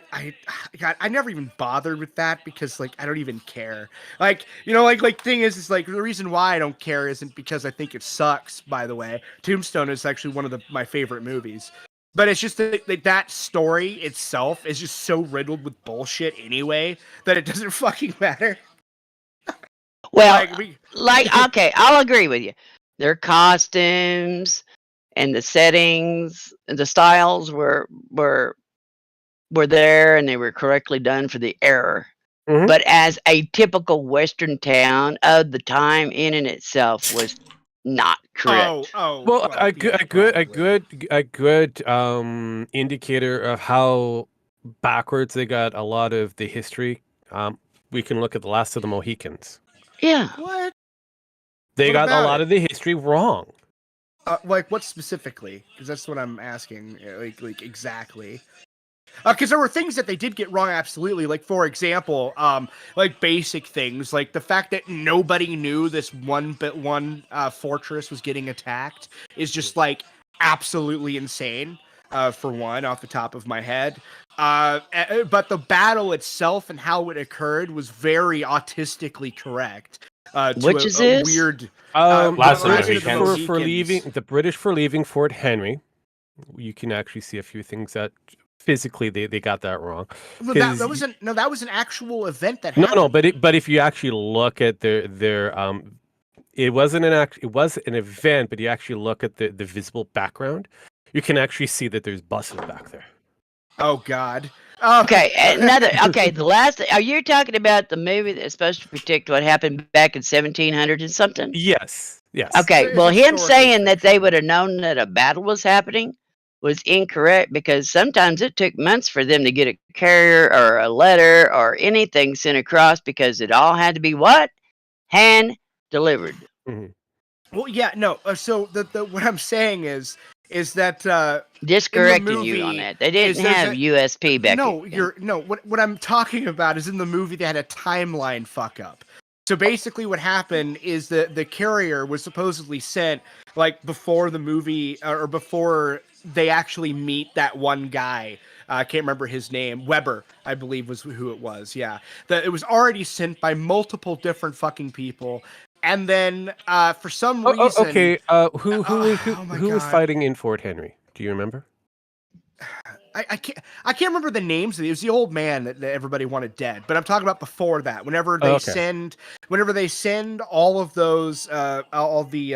never even bothered with that because like I don't even care. Like like thing is like the reason why I don't care isn't because I think it sucks. By the way, Tombstone is actually one of my favorite movies, but it's just that story itself is just so riddled with bullshit anyway that it doesn't fucking matter. Well, okay, I'll agree with you. Their costumes and the settings and the styles were there and they were correctly done for the era. Mm-hmm. But as a typical Western town of the time in and itself was not correct. Well, a good indicator of how backwards they got a lot of the history. We can look at The Last of the Mohicans. Yeah. What? They got a lot of the history wrong. Like what specifically? Because that's what I'm asking. Like exactly. Because there were things that they did get wrong, absolutely. Like, for example, like basic things, like the fact that nobody knew this one fortress was getting attacked is just like absolutely insane. For one, off the top of my head, but the battle itself and how it occurred was very autistically correct. Which is it? Weird. The British for leaving Fort Henry. You can actually see a few things that. Physically, they got that wrong. Well, that was an actual event that happened. No, but if you actually look at their it was an event, but you actually look at the visible background, you can actually see that there's buses back there. Oh God. Okay, another. Okay, the last. Are you talking about the movie that's supposed to predict what happened back in 1700 and something? Yes. Yes. Okay, It's well, him historical saying that they fiction. would have known that a battle was happening was incorrect because sometimes it took months for them to get a carrier or a letter or anything sent across because it all had to be what? Hand delivered. Mhm. Well, yeah, no. So the what I'm saying is that Just in the correcting you on movie that. They didn't there's have USP back no, then. what I'm talking about is in the movie they had a timeline fuck up. So basically what happened is that the carrier was supposedly sent like before the movie or before they actually meet that one guy. I can't remember his name. Weber, I believe, was who it was. Yeah. It was already sent by multiple different fucking people. And then for some reason Okay. Who oh my who was God. fighting in Fort Henry? Do you remember? I can't remember the names. It was the old man that everybody wanted dead. But I'm talking about before that. Whenever they send all of those all the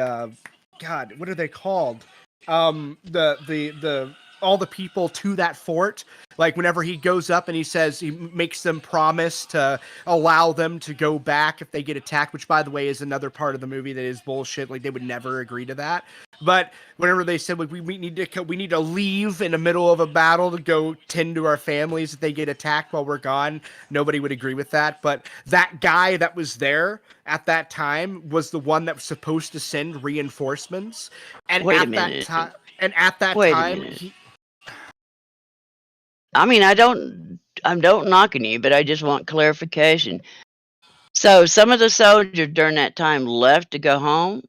God, what are they called? The all the people to that fort. Like whenever he goes up and he says he makes them promise to allow them to go back if they get attacked, which by the way is another part of the movie that is bullshit. Like they would never agree to that. But whenever they said like we need to leave in the middle of a battle to go tend to our families if they get attacked while we're gone, nobody would agree with that. But that guy that was there at that time was the one that was supposed to send reinforcements. And Wait a at that minute. time, Wait a time, minute. I mean, I'm don't knocking you, but I just want clarification. So some of the soldiers during that time left to go home.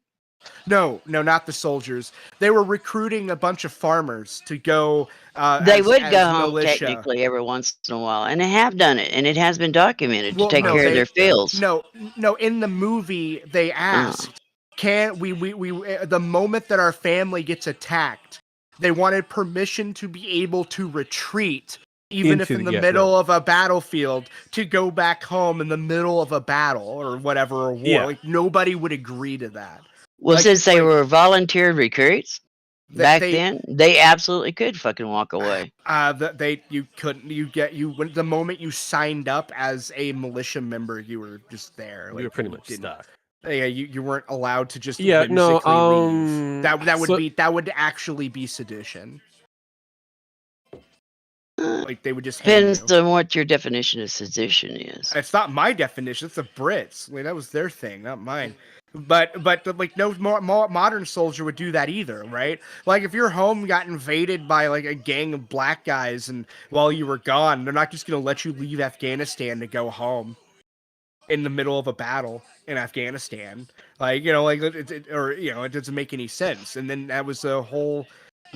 No, not the soldiers. They were recruiting a bunch of farmers to go. They would as go home militia. technically every once in a while, and they have done it, and it has been documented to take care of their fields. No. In the movie, they asked, "Can we the moment that our family gets attacked, they wanted permission to be able to retreat, even if in the middle of a battlefield, to go back home in the middle of a battle or whatever or war. Yeah. Like nobody would agree to that. Well, Like, since they were volunteer recruits back then, they absolutely could fucking walk away. You couldn't. The moment you signed up as a militia member, you were just there. We were pretty much stuck. Yeah, you weren't allowed to just Yeah, whimsically no, leave. That would actually be sedition. Like they would just Depends hang you. on what your definition of sedition is. It's not my definition. It's the Brits. Like, that was their thing, not mine. But like no modern soldier would do that either, right? Like if your home got invaded by like a gang of black guys and while you were gone, they're not just gonna let you leave Afghanistan to go home in the middle of a battle in Afghanistan. Like it doesn't make any sense. And then that was a whole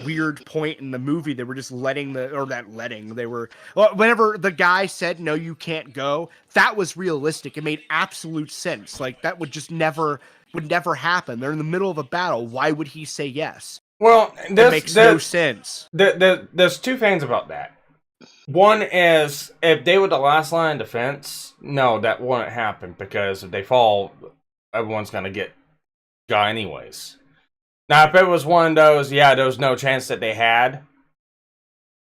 weird point in the movie. They were just whenever the guy said no, you can't go, that was realistic. It made absolute sense. Like that would never happen. They're in the middle of a battle. Why would he say yes? Well, that makes no sense. There's two things about that. One is if they were the last line of defense, no, that wouldn't happen because if they fall, everyone's gonna get got anyways. Now, if it was one of those, there was no chance that they had.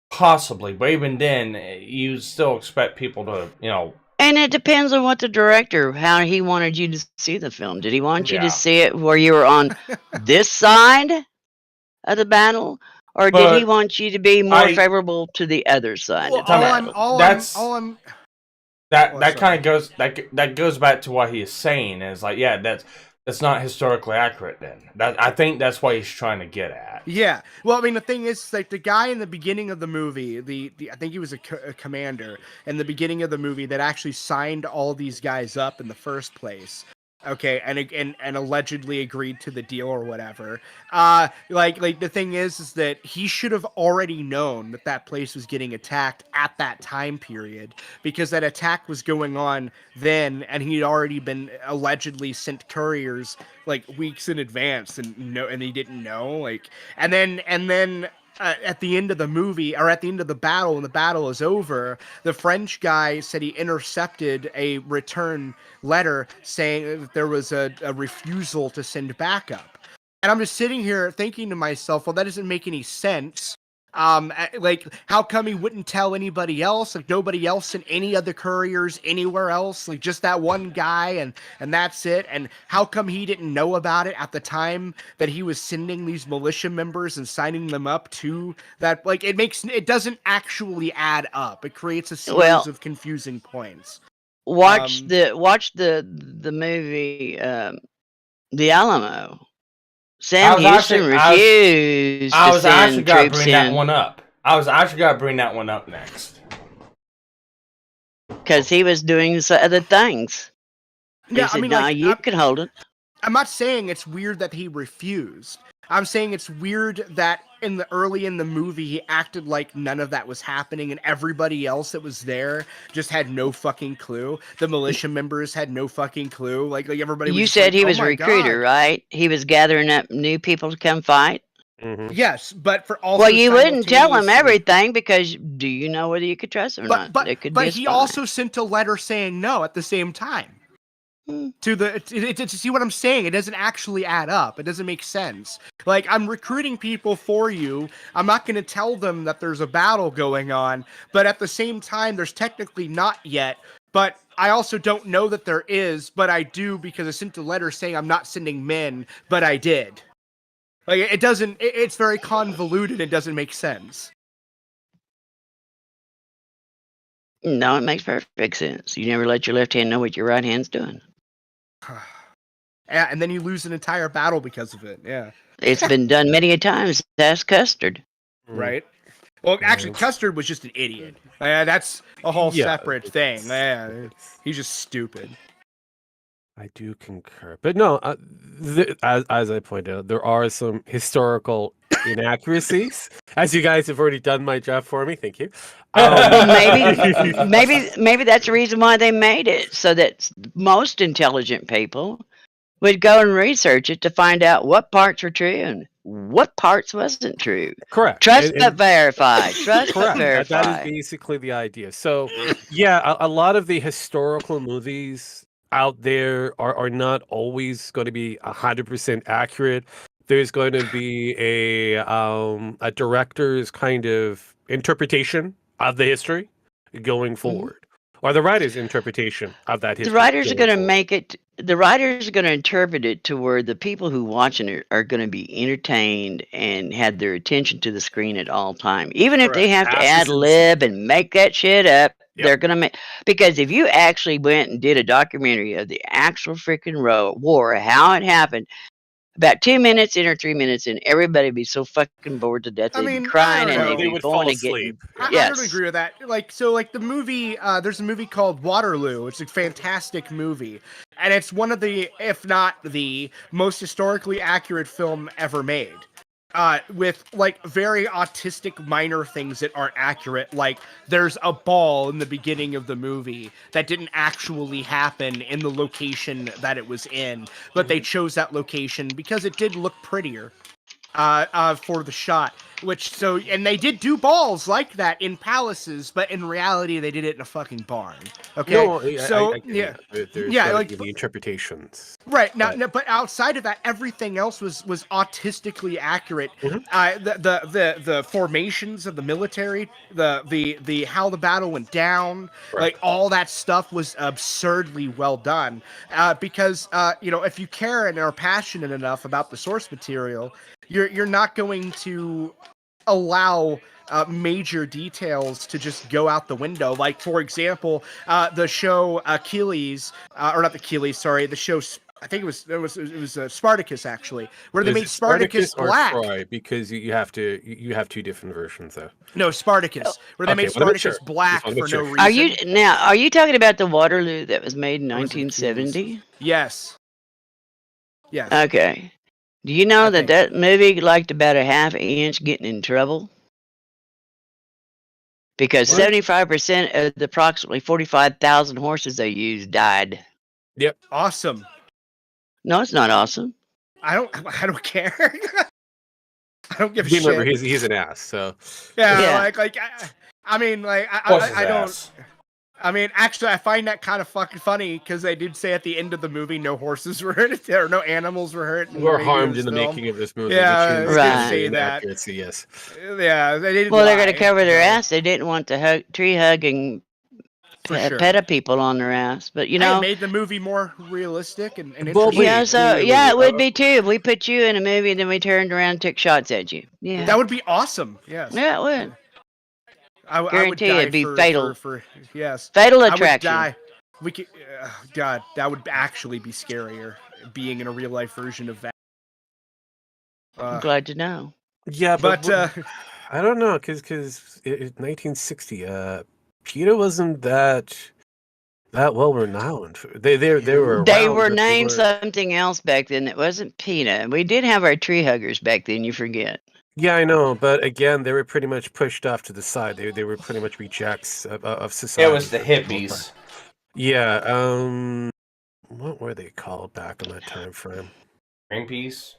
Possibly, but even then, you still expect people to, And it depends on what the director, how he wanted you to see the film. Did he want you to see it where you were on this side of the battle? Or did he want you to be more favorable to the other side of the battle? That kind of goes back to what he is saying. Is like, that's not historically accurate. Then I think that's what he's trying to get at. Yeah. Well, I mean, the thing is, like the guy in the beginning of the movie, I think he was a commander in the beginning of the movie that actually signed all these guys up in the first place. Okay, and allegedly agreed to the deal or whatever. Like the thing is that he should have already known that place was getting attacked at that time period because that attack was going on then, and he'd already been allegedly sent couriers like weeks in advance, and he didn't know. Like, and then. At the end of the movie, or at the end of the battle, when the battle is over, the French guy said he intercepted a return letter saying that there was a refusal to send backup. And I'm just sitting here thinking to myself, well, that doesn't make any sense. Like, how come he wouldn't tell anybody else? Like, nobody else in any other couriers anywhere else? Like, just that one guy, and that's it? And how come he didn't know about it at the time that he was sending these militia members and signing them up to that? Like, it doesn't actually add up. It creates a series of confusing points. Watch the movie The Alamo. Sam Houston refused to send troops in. I was actually going to bring that one up next. Because he was doing other things. Yeah, said, "No, you can hold it." I'm not saying it's weird that he refused. I'm saying it's weird that early in the movie he acted like none of that was happening, and everybody else that was there just had no fucking clue. The militia members had no fucking clue. Like everybody. You said he was a recruiter, right? He was gathering up new people to come fight. Mm-hmm. Yes, but for all. Well, you wouldn't tell him everything because do you know whether you could trust him or not? But he also sent a letter saying no at the same time. To see what I'm saying, it doesn't actually add up. It doesn't make sense. Like, I'm recruiting people for you. I'm not going to tell them that there's a battle going on, but at the same time, there's technically not yet. But I also don't know that there is, but I do because I sent a letter saying I'm not sending men, but I did. Like, it doesn't. It's very convoluted. It doesn't make sense. No, it makes perfect sense. You never let your left hand know what your right hand's doing. Yeah, and then you lose an entire battle because of it. Yeah, it's been done many a times. That's Custard, right? Well, actually, Custard was just an idiot. That's a whole separate thing. Yeah, he's just stupid. I do concur, but no, as I pointed out, there are some historical inaccuracies. As you guys have already done my job for me, thank you. Maybe that's the reason why they made it, so that most intelligent people would go and research it to find out what parts were true and what parts wasn't true. Correct. Trust but verify. Trust but verify. That is basically the idea. So, yeah, a lot of the historical movies out there are not always going to be 100% accurate. There's going to be a director's kind of interpretation of the history going forward, or the writer's interpretation of that history. The writers are going to make it. The writers are going to interpret it to where the people who watching it are going to be entertained and have their attention to the screen at all time. Even if they have to ad lib and make that shit up, they're going to make. Because if you actually went and did a documentary of the actual freaking war, how it happened. About 2 minutes in or 3 minutes in, everybody would be so fucking bored to death. They'd be crying and they would fall asleep. I don't agree with that. Like the movie, there's a movie called Waterloo. It's a fantastic movie. And it's one of the, if not the most historically accurate film ever made. With like very autistic minor things that aren't accurate. Like there's a ball in the beginning of the movie that didn't actually happen in the location that it was in, but they chose that location because it did look prettier for the shot. And they did do balls like that in palaces, but in reality they did it in a fucking barn. Okay, no, like the interpretations. Right now, but outside of that, everything else was autistically accurate. The formations of the military, the how the battle went down, like all that stuff was absurdly well done. Because if you care and are passionate enough about the source material, you're not going to allow major details to just go out the window. Like, for example, the show Achilles, or not Achilles, sorry, the show, I think it was Spartacus, actually, where they made Spartacus black. Or Troy, because you have two different versions, though. No, Spartacus, where they made Spartacus black for no reason. Are you talking about the Waterloo that was made in 1970? Yes. Yes. Okay. Do you know that movie liked about a half inch getting in trouble? Because 75% of the approximately 45,000 horses they used died. Yep. Awesome. No, it's not awesome. I don't care. I don't give a shit. Remember, he's an ass, so. Yeah. Like I mean, like I don't. I mean, actually, I find that kind of fucking funny because they did say at the end of the movie no horses were hurt or no animals were hurt. Were harmed in the making of this movie. Yeah, which they is Right. did say that. Accuracy, yes. Yeah, they didn't. Well, they're going to lie, cover their so- ass. They didn't want the tree hugging For sure. PETA people on their ass, but you Hey, know, it made the movie more realistic and Well, interesting. yeah. wait, So wait, yeah, wait. it would be too if we put you in a movie and then we turned around and took shots at you. Yeah, That would be awesome. Yes. yeah, it would. I would Guarantee die it'd be for, fatal. For yes. Fatal I would attraction. die. We could. God, that would actually be scarier. Being in a real life version of that. I'm glad to know. Yeah, But I don't know, because 1960, PETA wasn't that well renowned. They were around, They were but named were- something else back then. It wasn't PETA. We did have our tree huggers back then. You forget. Yeah, I know, but again, they were pretty much pushed off to the side. They were pretty much rejects of society. It was the hippies. Yeah. What were they called back in that time frame? Greenpeace.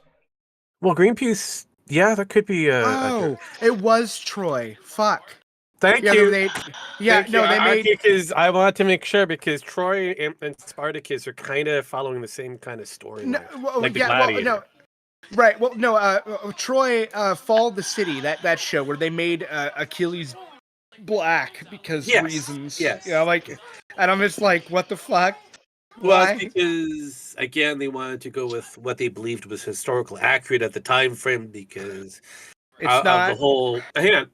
Well, Greenpeace. Yeah, that could be. it was Troy. Fuck. Thank Yeah, you. they Thank you. made. Because I want to make sure, because Troy and Spartacus are kind of following the same kind of story. No, well, like the yeah, Gladiator. well, no. Right. Well, no. Troy followed the city. That show where they made Achilles black because reasons. Yes. You know, like, and I'm just like, what the fuck? Well, Why? it's because again, they wanted to go with what they believed was historical accurate at the time frame, because It's not.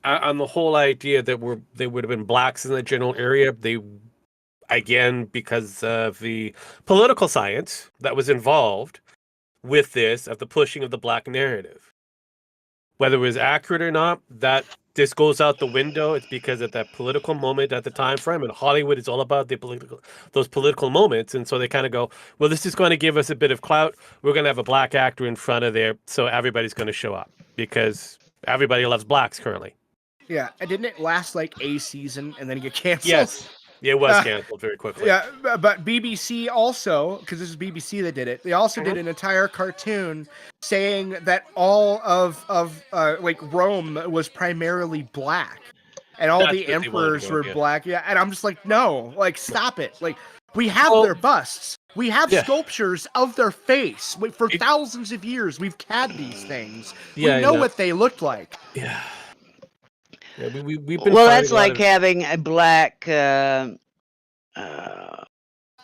on the whole idea that they would have been blacks in the general area. They, again, because of the political science that was involved with this, of the pushing of the black narrative, whether it was accurate or not, that this goes out the window. It's because at that political moment at the time frame, and Hollywood is all about those political moments, and so they kind of go, well, this is going to give us a bit of clout. We're going to have a black actor in front of there, so everybody's going to show up because everybody loves blacks currently. Yeah, and didn't it last like a season and then get canceled? Yes, it was canceled very quickly. Yeah, but BBC also, because this is BBC that did it, they also did an entire cartoon saying that all of like Rome was primarily black, and all That's the what they wanted to emperors go were with, yeah. black. Yeah, and I'm just like, no, like stop it. Like we have their busts, we have sculptures of their face. For thousands of years, we've had these things. Yeah, we know what they looked like. Yeah. Yeah, we've been. Well, that's like having a black.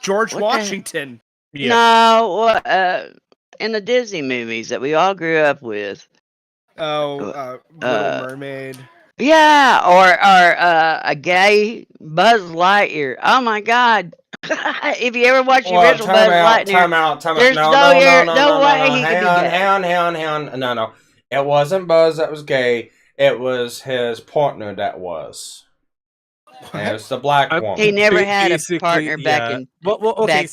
George what Washington. Yeah. No, in the Disney movies that we all grew up with. Oh, Little Mermaid. Yeah, or a gay Buzz Lightyear. Oh my God! If you ever watch the original Buzz Lightyear, Time out. there's No way he could be gay. Hang on. No. It wasn't Buzz that was gay. It was his partner that was. And it was the black woman. He never had a partner back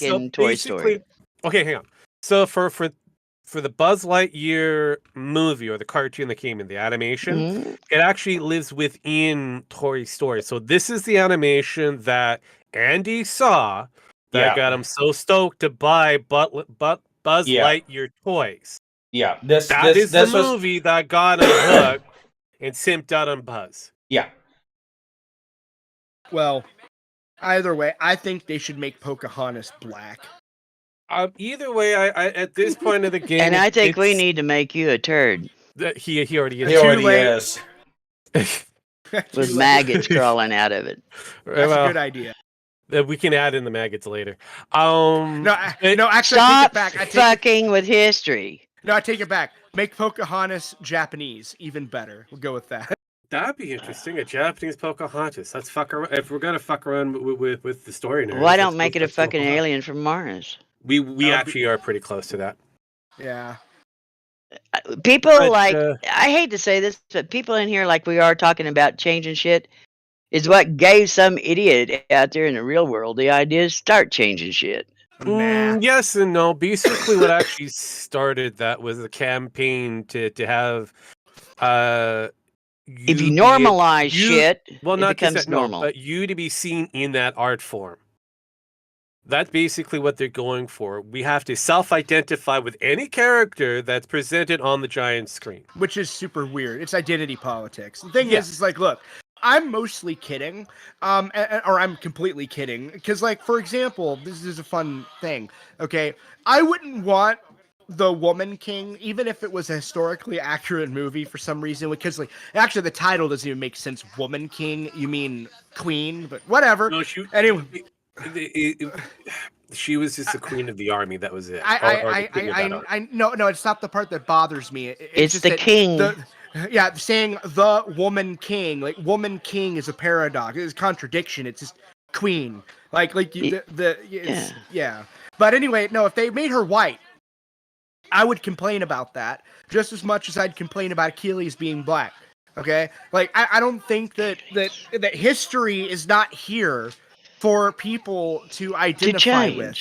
in Toy Story. Okay, hang on. So for the Buzz Lightyear movie or the cartoon that came in, the animation, it actually lives within Toy Story. So this is the animation that Andy saw that got him so stoked to buy Buzz Lightyear toys. Yeah, this is the movie that got him hooked and simped out on Buzz. Yeah. Well, either way, I think they should make Pocahontas black. Either way, I at this point of the game, and I think we need to make you a turd. He already is. He already is. With maggots crawling out of it. That's a good idea. We can add in the maggots later. No, actually, stop I take it back. fucking with history. No, I take it back. Make Pocahontas Japanese, even better. We'll go with that. That'd be interesting. A Japanese Pocahontas. Let's fuck around. If we're gonna fuck around with the story narrative, why don't make it a fucking alien from Mars? We actually are pretty close to that. Yeah. People I hate to say this, but people in here like we are talking about changing shit is what gave some idiot out there in the real world the idea to start changing shit. Yes and no. Basically, what actually started that was a campaign to have if you normalize shit, well, it becomes normal. But you to be seen in that art form. That's basically what they're going for. We have to self-identify with any character that's presented on the giant screen. Which is super weird. It's identity politics. The thing is, it's like, look, I'm mostly kidding, or I'm completely kidding, because, like, for example, this is a fun thing. Okay, I wouldn't want the Woman King, even if it was a historically accurate movie for some reason, because, like, actually the title doesn't even make sense. Woman King, you mean queen, but whatever. No, Anyway. She was just the queen of the army. That was it. No, it's not the part that bothers me. It's just the that king. saying the Woman King, like Woman King is a paradox. It's a contradiction. It's just queen. Yeah. But anyway, no, if they made her white, I would complain about that just as much as I'd complain about Achilles being black. Okay, like I don't think that history is not here for people to identify with.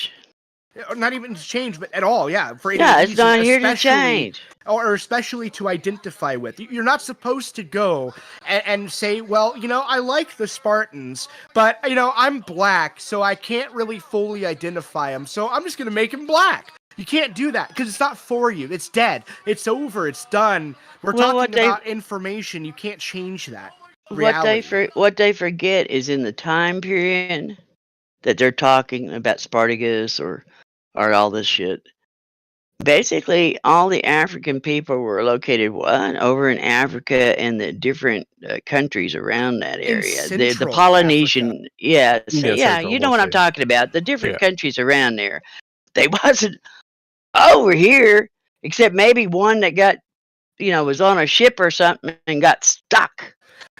Not even to change, but at all, yeah. For any Yeah, reason, it's not here to change. Or especially to identify with. You're not supposed to go and say, well, I like the Spartans, but, I'm black, so I can't really fully identify them, so I'm just going to make him black. You can't do that, because it's not for you. It's dead. It's over. It's done. We're talking about information. You can't change that. Reality. What they forget is in the time period that they're talking about Spartacus or all this shit. Basically, all the African people were located over in Africa and the different countries around that area. The Polynesian, Africa. You know what I'm talking about. The different countries around there. They wasn't over here, except maybe one that got, was on a ship or something and got stuck.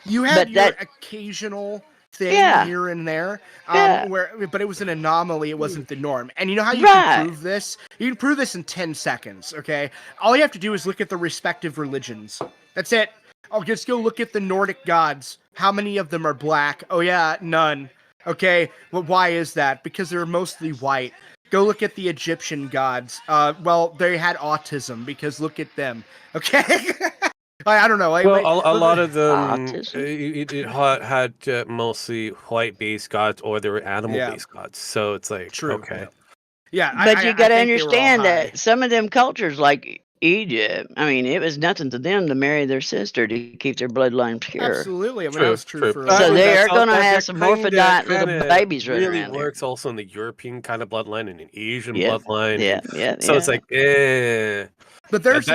You had your occasional thing here and there, but it was an anomaly. It wasn't the norm. And you know how you can prove this? You can prove this in 10 seconds, okay? All you have to do is look at the respective religions. That's it. I'll just go look at the Nordic gods. How many of them are black? Oh yeah, none. Okay, well, why is that? Because they're mostly white. Go look at the Egyptian gods. Well, they had autism, because look at them. Okay? I don't know. A lot of them had mostly white-based gods, or they were animal-based gods. So it's like, true. Okay. Yeah, but you got to understand that some of them cultures, like Egypt, I mean, it was nothing to them to marry their sister to keep their bloodline pure. Absolutely. I mean, that was true. So they are going to have some morphodite little babies running around. It really works also in the European kind of bloodline and an Asian bloodline. So it's like, But there's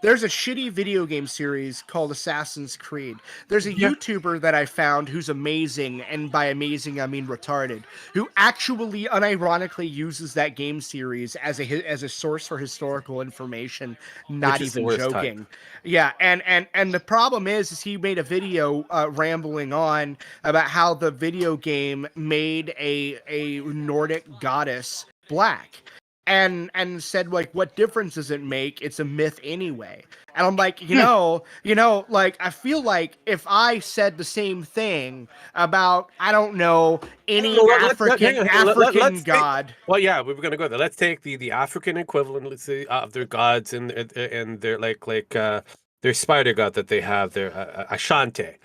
There's a shitty video game series called Assassin's Creed. There's a YouTuber that I found who's amazing, and by amazing I mean retarded, who actually unironically uses that game series as a source for historical information. Not even joking. Type. Yeah, and the problem is he made a video rambling on about how the video game made a Nordic goddess black. And said, like, what difference does it make? It's a myth anyway. And I'm like, like, I feel like if I said the same thing about, I don't know, any African god. Well, yeah, we were gonna go there. Let's take the African equivalent, let's say, of their gods and their their spider god that they have, their Ashante.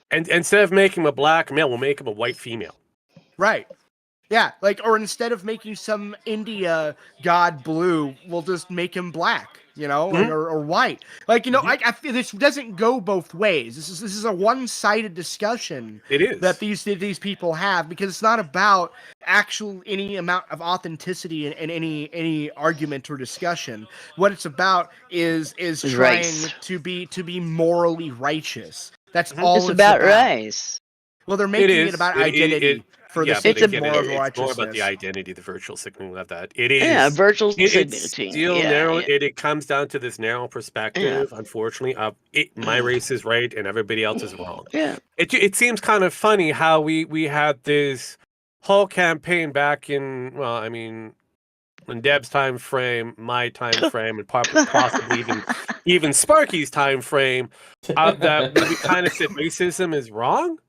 And instead of making him a black male, we'll make him a white female. Right. Yeah, like, or instead of making some India god blue, we'll just make him black, or white. Like, I feel this doesn't go both ways. This is a one-sided discussion. It is that these people have, because it's not about any amount of authenticity in any argument or discussion. What it's about is trying to be morally righteous. That's all it's about. Race. Well, they're making it about identity. It's more about the identity, the virtual signaling of that. It is virtual signaling. It's still narrow. It comes down to this narrow perspective, unfortunately, of my race is right and everybody else is wrong. Yeah. It seems kind of funny how we had this whole campaign back in, in Deb's time frame, my time frame, and possibly even Sparky's time frame, that we kind of said racism is wrong.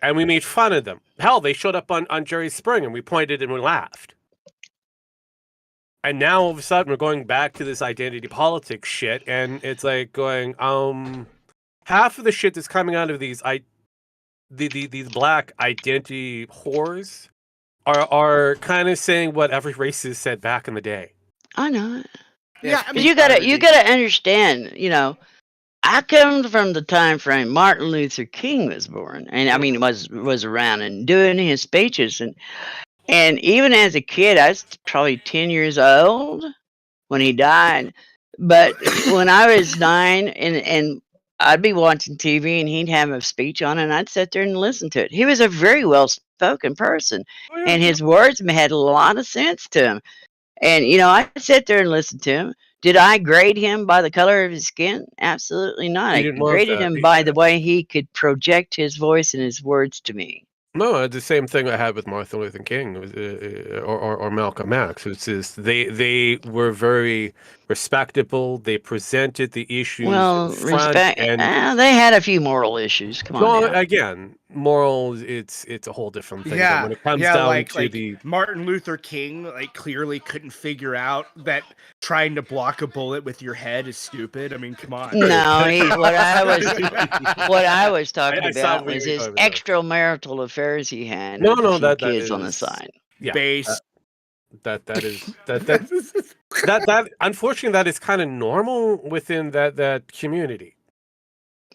And we made fun of them. Hell, they showed up on Jerry Springer, and we pointed and we laughed. And now all of a sudden we're going back to this identity politics shit, and it's like going, half of the shit that's coming out of these black identity whores are kind of saying what every racist said back in the day. I know it. Yeah, you gotta understand, I come from the time frame Martin Luther King was born, and I mean was around and doing his speeches, and even as a kid, I was probably 10 years old when he died. But when I was 9, and I'd be watching TV, and he'd have a speech on, and I'd sit there and listen to it. He was a very well-spoken person, and his words had a lot of sense to him. And, I sit there and listen to him. Did I grade him by the color of his skin? Absolutely not. I graded him by the way he could project his voice and his words to me. No, the same thing I had with Martin Luther King or Malcolm X. It's just they were very respectable. They presented the issues in front, and they had a few moral issues. Come on. No, again, morals. It's a whole different thing. Yeah, when it comes down to the Martin Luther King, clearly couldn't figure out that trying to block a bullet with your head is stupid. I mean, come on. No, what I was talking about was his extramarital affairs he had. No, that kids is on the side. Yeah, base. That unfortunately that is kind of normal within that community.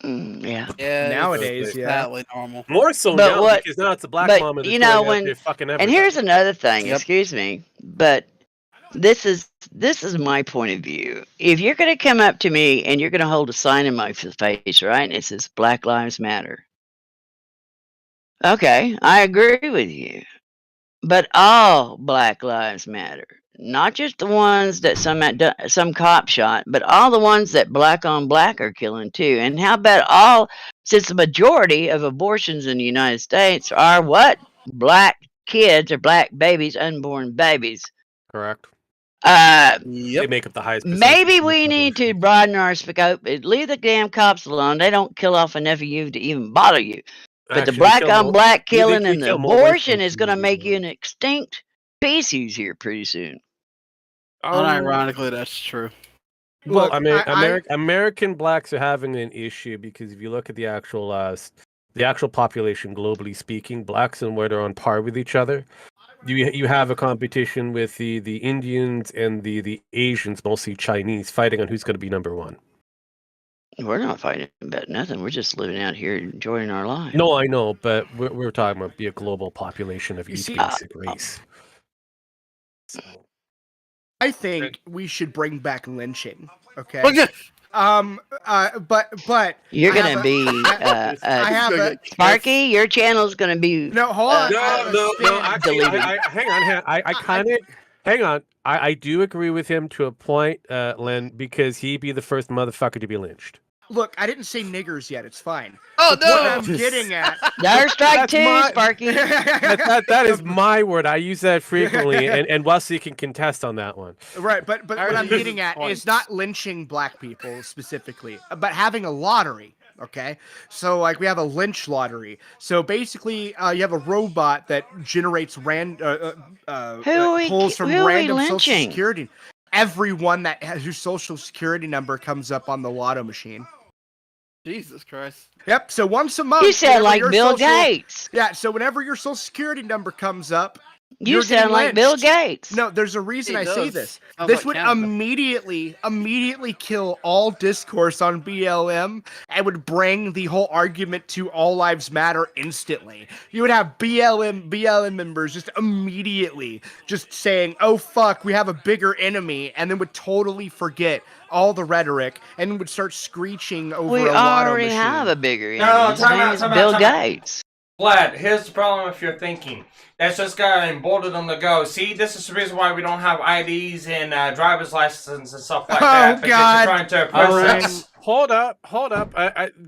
Yeah. Nowadays, Totally normal. More so now because now it's a black mom and fucking everybody. And here's another thing. Excuse me, but this is my point of view. If you're going to come up to me and you're going to hold a sign in my face, right, and it says Black Lives Matter. Okay, I agree with you. But all Black Lives Matter. Not just the ones that some cop shot, but all the ones that black on black are killing too. And how about since the majority of abortions in the United States are what? Black kids or black babies, unborn babies. Correct. They make up the highest percentage. Maybe we need to broaden our scope. Leave the damn cops alone. They don't kill off enough of you to even bother you. But the black on black killing and the abortion is going to make you an extinct species here pretty soon. Unironically, that's true. Well, I mean, American blacks are having an issue because if you look at the actual population, globally speaking, blacks and where they're on par with each other, you have a competition with the Indians and the Asians, mostly Chinese, fighting on who's going to be number one. We're not fighting about nothing. We're just living out here enjoying our lives. No, I know, but we're talking about a global population of each basic race. So. I think we should bring back lynching. Okay. But you're gonna be Sparky. Your channel's gonna be no. Hold on. No. Actually, hang on. I do agree with him to a point, Len, because he'd be the first motherfucker to be lynched. Look, I didn't say niggers yet. It's fine. Oh, no! What I'm getting at... There's strike two, Sparky. That is my word. I use that frequently, and Wesley can contest on that one. Right, but what I'm getting at is not lynching black people specifically, but having a lottery. Okay, so we have a lynch lottery. So basically, you have a robot that generates pulls from random social security. Everyone whose social security number comes up on the lotto machine. Jesus Christ. Yep. So once a month. You sound like Bill Gates. Yeah. So whenever your social security number comes up, you sound like Bill Gates. No, there's a reason I say this. This would immediately kill all discourse on BLM and would bring the whole argument to all lives matter instantly. You would have BLM members just immediately just saying, "Oh fuck, we have a bigger enemy," and then would totally forget all the rhetoric and would start screeching over a lotto machine. We already have a bigger enemy. His name is Bill Gates. Vlad, here's the problem if you're thinking. That's just guy and boarded them to go. See, this is the reason why we don't have IDs and driver's license and stuff like that. Oh, God. You're trying to oppress us. Hold up.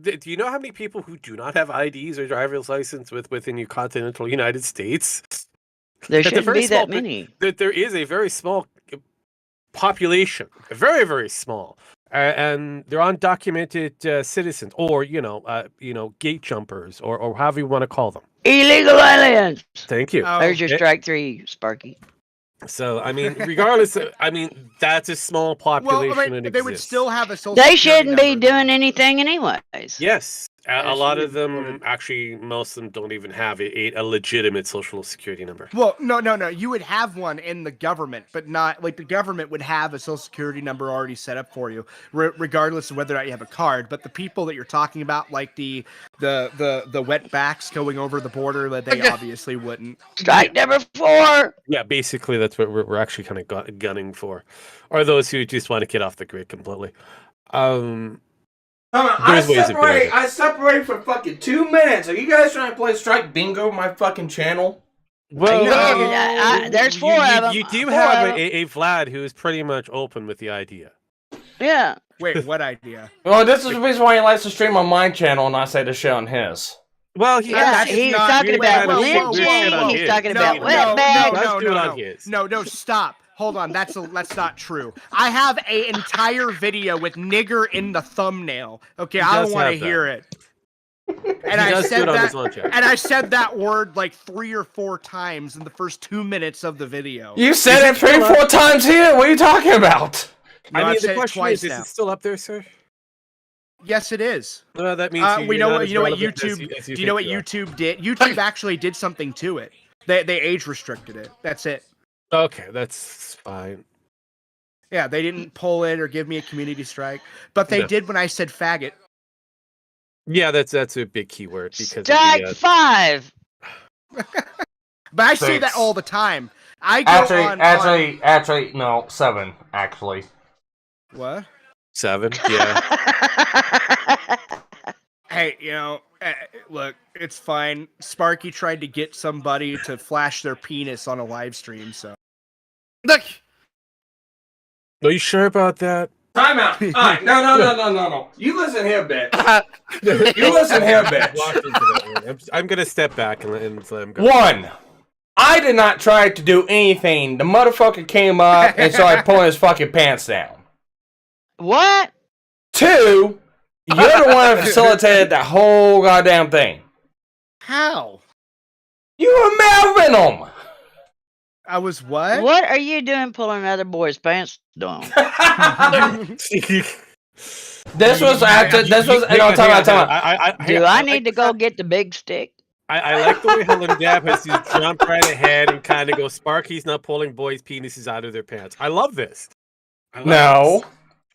Do you know how many people who do not have IDs or driver's license within the continental United States? There shouldn't be that many. There is a very small population, very, very small. And they're undocumented citizens, or gate jumpers, or however you want to call them. Illegal aliens. Thank you. There's your strike three, Sparky. So I mean, regardless, that's a small population. Well, they would still have a social. They shouldn't be doing anything anyways. Yes, A lot of them, actually, most of them don't even have a legitimate social security number. Well, no. You would have one in the government, but not like the government would have a social security number already set up for you, regardless of whether or not you have a card. But the people that you're talking about, like the wetbacks going over the border, that they obviously wouldn't. Strike number 4. Yeah, basically, that's what we're actually kind of gunning for, or those who just want to get off the grid completely. I separate for fucking 2 minutes. Are you guys trying to play Strike Bingo on my fucking channel? Well, there's 4 of them. You do have a Vlad who is pretty much open with the idea. Yeah. Wait, what idea? Well, this is the reason why he likes to stream on my channel and I say the shit on his. Well, he's talking about lynching. He's talking about wetbacks. No, stop. Hold on, that's not true. I have an entire video with nigger in the thumbnail. Okay, I don't want to hear it. And I said that word like 3 or 4 times in the first 2 minutes of the video. You said it 3 or 4 times here. What are you talking about? No, I mean, the question is it still up there, sir? Yes, it is. Well, that means you know what YouTube. Do you know what YouTube did? YouTube actually did something to it. They age restricted it. That's it. Okay, that's fine. Yeah, they didn't pull it or give me a community strike, but they did when I said faggot. Yeah, that's a big keyword because strike 5. But I say that all the time. I go actually, no, 7 actually. What? 7? Yeah. Hey, look, it's fine. Sparky tried to get somebody to flash their penis on a live stream, so. Look. Are you sure about that? Time out. All right, no. You listen here, bitch. You listen here, bitch. I'm gonna step back and let him go. 1. I did not try to do anything. The motherfucker came up and started pulling his fucking pants down. What? 2, you're the one that facilitated that whole goddamn thing. How? You were Melvin them. I was what? What are you doing pulling another boy's pants down? This was after. Time out. Do I need to go get the big stick? I like the way Helen Dab has to jump right ahead and kind of go, Sparky's not pulling boys' penises out of their pants. I love this. No.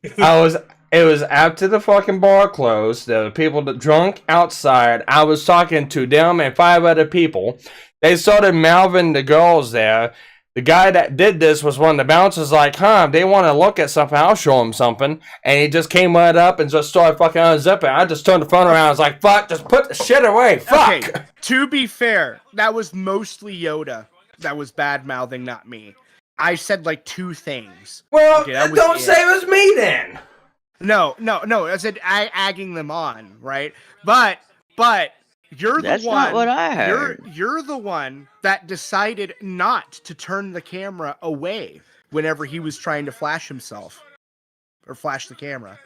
It was after the fucking bar closed. There were people drunk outside. I was talking to them and 5 other people. They started mouthing the girls there. The guy that did this was one of the bouncers like, they want to look at something, I'll show them something. And he just came right up and just started fucking unzipping. I just turned the phone around. I was like, fuck, just put the shit away. Fuck. Okay, to be fair, that was mostly Yoda that was bad-mouthing, not me. I said like 2 things. Well, okay, don't say it was me then. No. I said agging them on, right? But you're the one. That's not what I heard. You're the one that decided not to turn the camera away whenever he was trying to flash himself or flash the camera.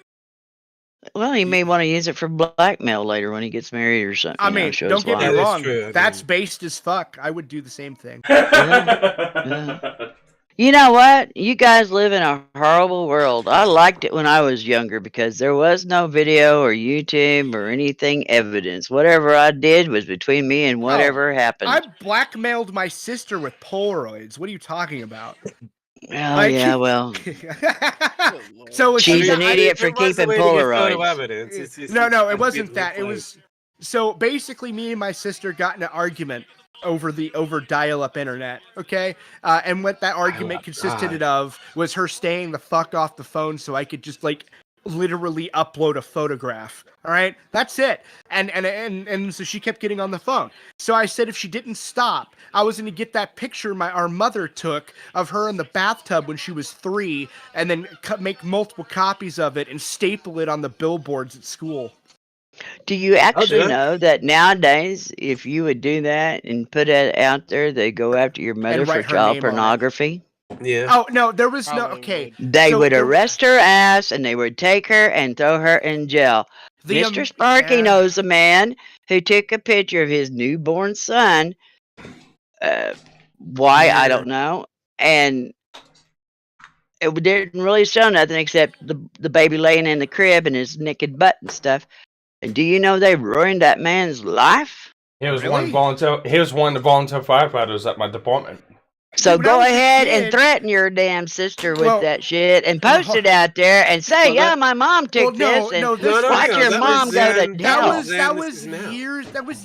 Well, he may want to use it for blackmail later when he gets married or something. I mean, don't get me wrong. That's based as fuck. I would do the same thing. Yeah. You know what? You guys live in a horrible world. I liked it when I was younger because there was no video or YouTube or anything evidence. Whatever I did was between me and whatever happened. I blackmailed my sister with Polaroids. What are you talking about? Oh, yeah, well. So she's an idiot for keeping Polaroids. No, it wasn't that. It was... So basically me and my sister got in an argument over dial-up internet, okay? And what that argument consisted of was her staying the fuck off the phone so I could just, like, literally upload a photograph, all right? That's it. And so she kept getting on the phone. So I said if she didn't stop, I was going to get that picture our mother took of her in the bathtub when she was 3 and then make multiple copies of it and staple it on the billboards at school. Do you actually know that nowadays, if you would do that and put it out there, they go after your mother for child pornography? Yeah. Oh, no, there was no... Okay. They would arrest her ass, and they would take her and throw her in jail. Mr. Sparky knows a man who took a picture of his newborn son. Why, I don't know. And it didn't really show nothing except the baby laying in the crib and his naked butt and stuff. And do you know they ruined that man's life? He was Really? one of the volunteer firefighters at my department. So Dude, when I go was a ahead and kid- threaten your damn sister with Well, that shit and post it out there and say, Well, yeah, that- my mom took no, this and no, this No, watch no, your that mom was go to then- hell. that This was is now.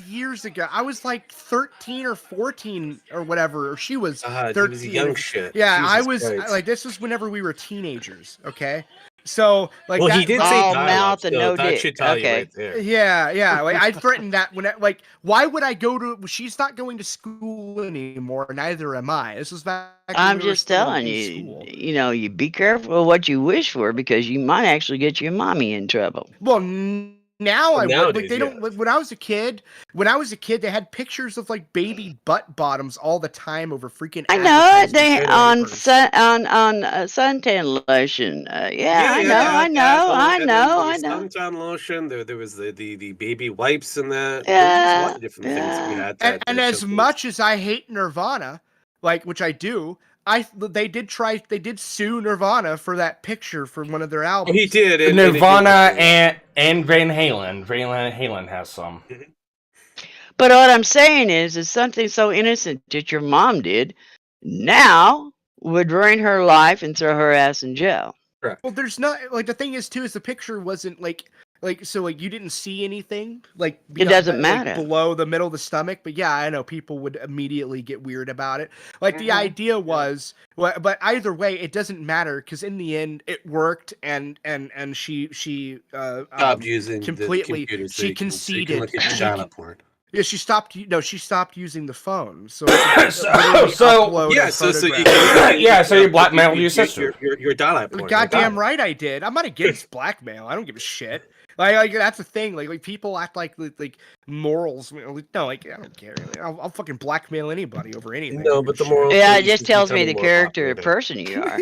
years ago. I was like 13 or 14 or whatever. Or she was He 13. was a young shit. Yeah, I Jesus was Christ. like, this was whenever we were teenagers. Okay, so like, Well, that, he did but- say All dial-up, mouth and so no that dick. should tell you Okay. right there. Yeah. Like, I threatened that like, why would I go to? She's not going to school anymore. Neither am I. This was back. when I'm we were just still telling in you, school. you know, you be careful what you wish for because you might actually get your mommy in trouble. Well, now I would. Like, Nowadays, they don't. Like, when I was a kid, they had pictures of like baby butt bottoms all the time over freaking. I know it. They advertisements. on suntan lotion. I know. Suntan lotion. There was the baby wipes and that. There's a lot of different things that we had. And as much as I hate Nirvana, like, which I do, they did sue Nirvana for that picture from one of their albums. He did. Nirvana and Van Halen. Van Halen has some. But what I'm saying is something so innocent that your mom did now would ruin her life and throw her ass in jail. Correct. Well, there's not, like, the thing is too, is the picture wasn't like so, like, you didn't see anything, like, It doesn't like, matter. below the middle of the stomach. But yeah, I know people would immediately get weird about it. Like, the idea was, but either way, it doesn't matter because in the end, it worked, and she Stopped using completely. the computer so She you can conceded. look at vagina porn. Yeah, she stopped. No, she stopped using the phone. So So you blackmailed your sister. Your dial-up porn. Goddamn right I did. I'm not against blackmail. I don't give a shit. Like that's the thing. Like people act like morals. No, like, I don't care. I'll fucking blackmail anybody over anything. No, but the morals. Yeah, it just tells me the character of person you are.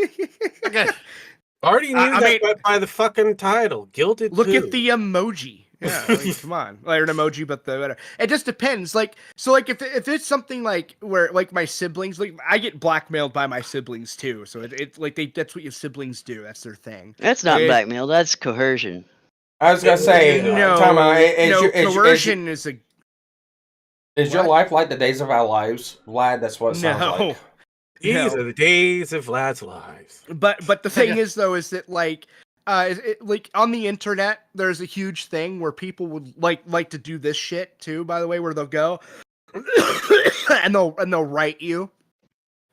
Already knew that by the fucking title. Gilded. Look at the emoji. Yeah, I mean, come on. Like, an emoji, but the whatever. It just depends. Like, so, like, if it's something like where, like, my siblings, like, I get blackmailed by my siblings too. So it's like that's what your siblings do. That's their thing. That's not blackmail. That's coercion. I was gonna say, coercion is a. Is your life like the days of our lives, Vlad? That's what it sounds like. These are the days of Vlad's lives. But the thing is, though, is that like on the internet, there's a huge thing where people would like to do this shit too. By the way, where they'll go and they'll write you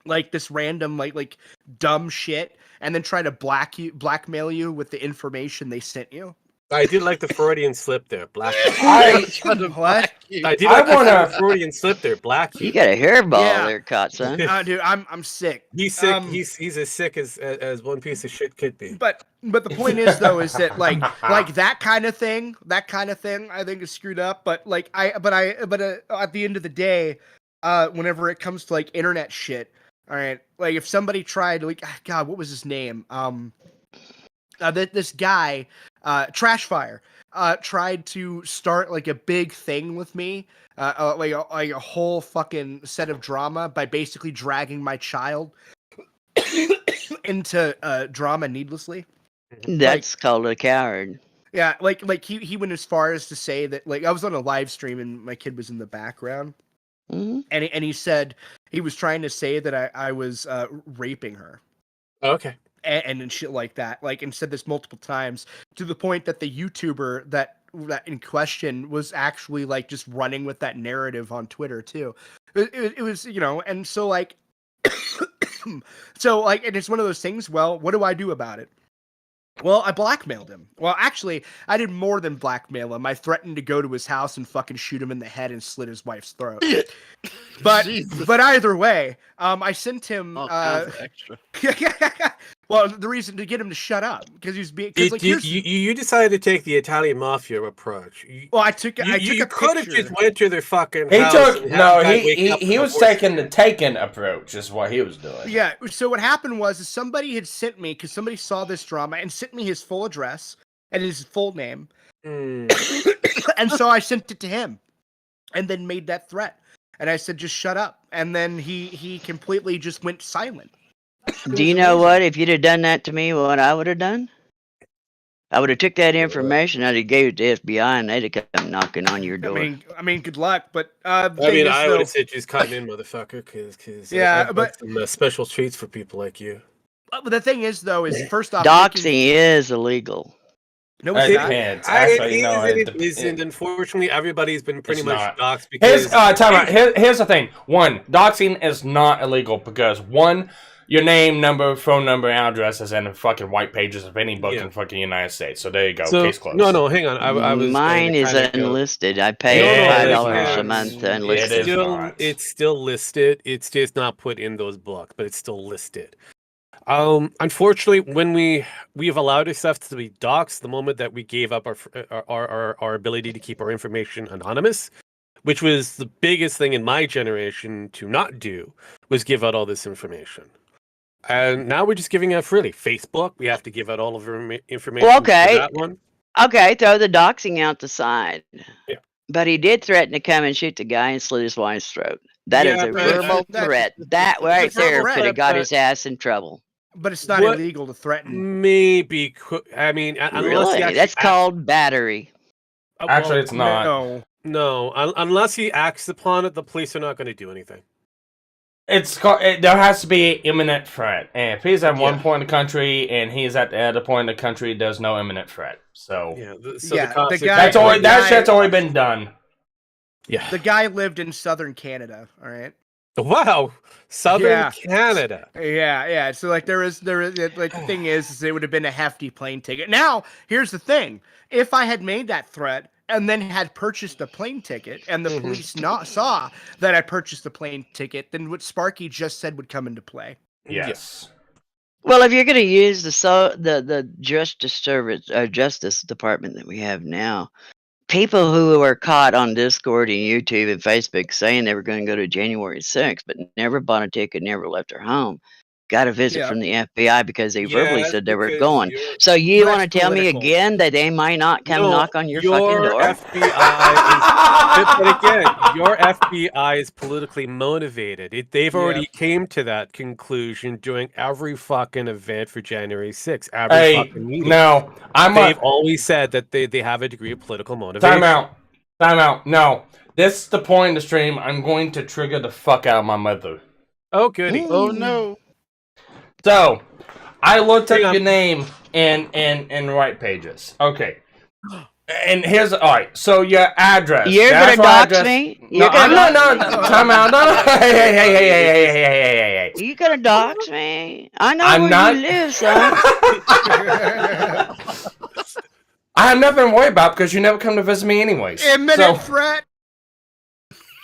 like this random like dumb shit, and then try to blackmail you with the information they sent you. I did like the Freudian slip there, black. What? I did like the Freudian slip there, black. You got a hairball there, caught son. Dude, I'm sick. He's sick. He's as sick as one piece of shit could be. But the point is, though, is that like that kind of thing, I think is screwed up. But at the end of the day, whenever it comes to like internet shit, all right, like if somebody tried, like, God, what was his name? This guy, Trashfire, tried to start like a big thing with me, like a whole fucking set of drama by basically dragging my child into drama needlessly. That's called a coward. Yeah, like he went as far as to say that, like, I was on a live stream and my kid was in the background, and he said he was trying to say that I was raping her. Okay. And shit like that, like, and said this multiple times to the point that the YouTuber that in question was actually like just running with that narrative on Twitter too. It was, and so like, and it's one of those things. Well, what do I do about it? Well, I blackmailed him. Well, actually, I did more than blackmail him. I threatened to go to his house and fucking shoot him in the head and slit his wife's throat. But either way, I sent him extra. Well, the reason to get him to shut up because he's being. You decided to take the Italian mafia approach. I took a You picture. could have just went to their fucking house. He was taking the taken approach. Is what he was doing. Yeah. So what happened was somebody had sent me, because somebody saw this drama and sent me his full address and his full name, and so I sent it to him, and then made that threat, and I said, just shut up, and then he completely just went silent. Do you know what? If you'd have done that to me, what I would have done? I would have took that information, I'd have gave it to FBI, and they'd have come knocking on your door. I mean, good luck, but I would have said just cut in, motherfucker, because I've got some special treats for people like you. But the thing is, though, is first off, doxing is illegal. No, it's not. It isn't. Unfortunately, everybody's been pretty much doxed because. Here's the thing. One, doxing is not illegal because one, your name, number, phone number, address is in the fucking white pages of any book in fucking United States. So there you go. Case closed. No, hang on. I was mine is unlisted. I pay $5 a month to enlist it. It's still listed. It's just not put in those books, but it's still listed. Unfortunately, when we have allowed ourselves to be doxxed the moment that we gave up our ability to keep our information anonymous, which was the biggest thing in my generation to not do, was give out all this information. And now we're just giving out freely. Facebook, we have to give out all of our information. Well, okay. For that one. Okay, throw the doxing out the side. Yeah. But he did threaten to come and shoot the guy and slit his wife's throat. That is a verbal threat. That right there could have got his ass in trouble. But it's not illegal to threaten. Maybe. I mean, really? That's called battery. Actually, it's not. No, unless he acts upon it, the police are not going to do anything. There has to be an imminent threat. And if he's at one point in the country and he's at the other point in the country, there's no imminent threat. So, that shit's already been done. Yeah. The guy lived in southern Canada, all right? Wow, southern Canada. Yeah. So like there is the thing is it would have been a hefty plane ticket. Now, here's the thing. If I had made that threat and then had purchased a plane ticket and the police saw that I purchased a plane ticket, then what Sparky just said would come into play. Yes. Well, if you're going to use the Justice Department that we have now, people who are caught on Discord and YouTube and Facebook saying they were going to go to January 6th, but never bought a ticket, never left their home, got a visit from the FBI because they verbally said they were going. So you want to tell me again that they might not come knock on your fucking door? Your FBI is politically motivated. They've already came to that conclusion during every fucking event for January 6th. Every fucking meeting. No, they've always said that they have a degree of political motivation. Time out. No, this is the point in the stream. I'm going to trigger the fuck out of my mother. Oh, goody. Oh, no. So, I looked up your name in right pages. Okay. And here's alright, so your address. You're gonna dox me? No, I'm not. Time out. No. Hey. You gonna dox me? I know where you live, son. I have nothing to worry about because you never come to visit me anyways. Imminent threat.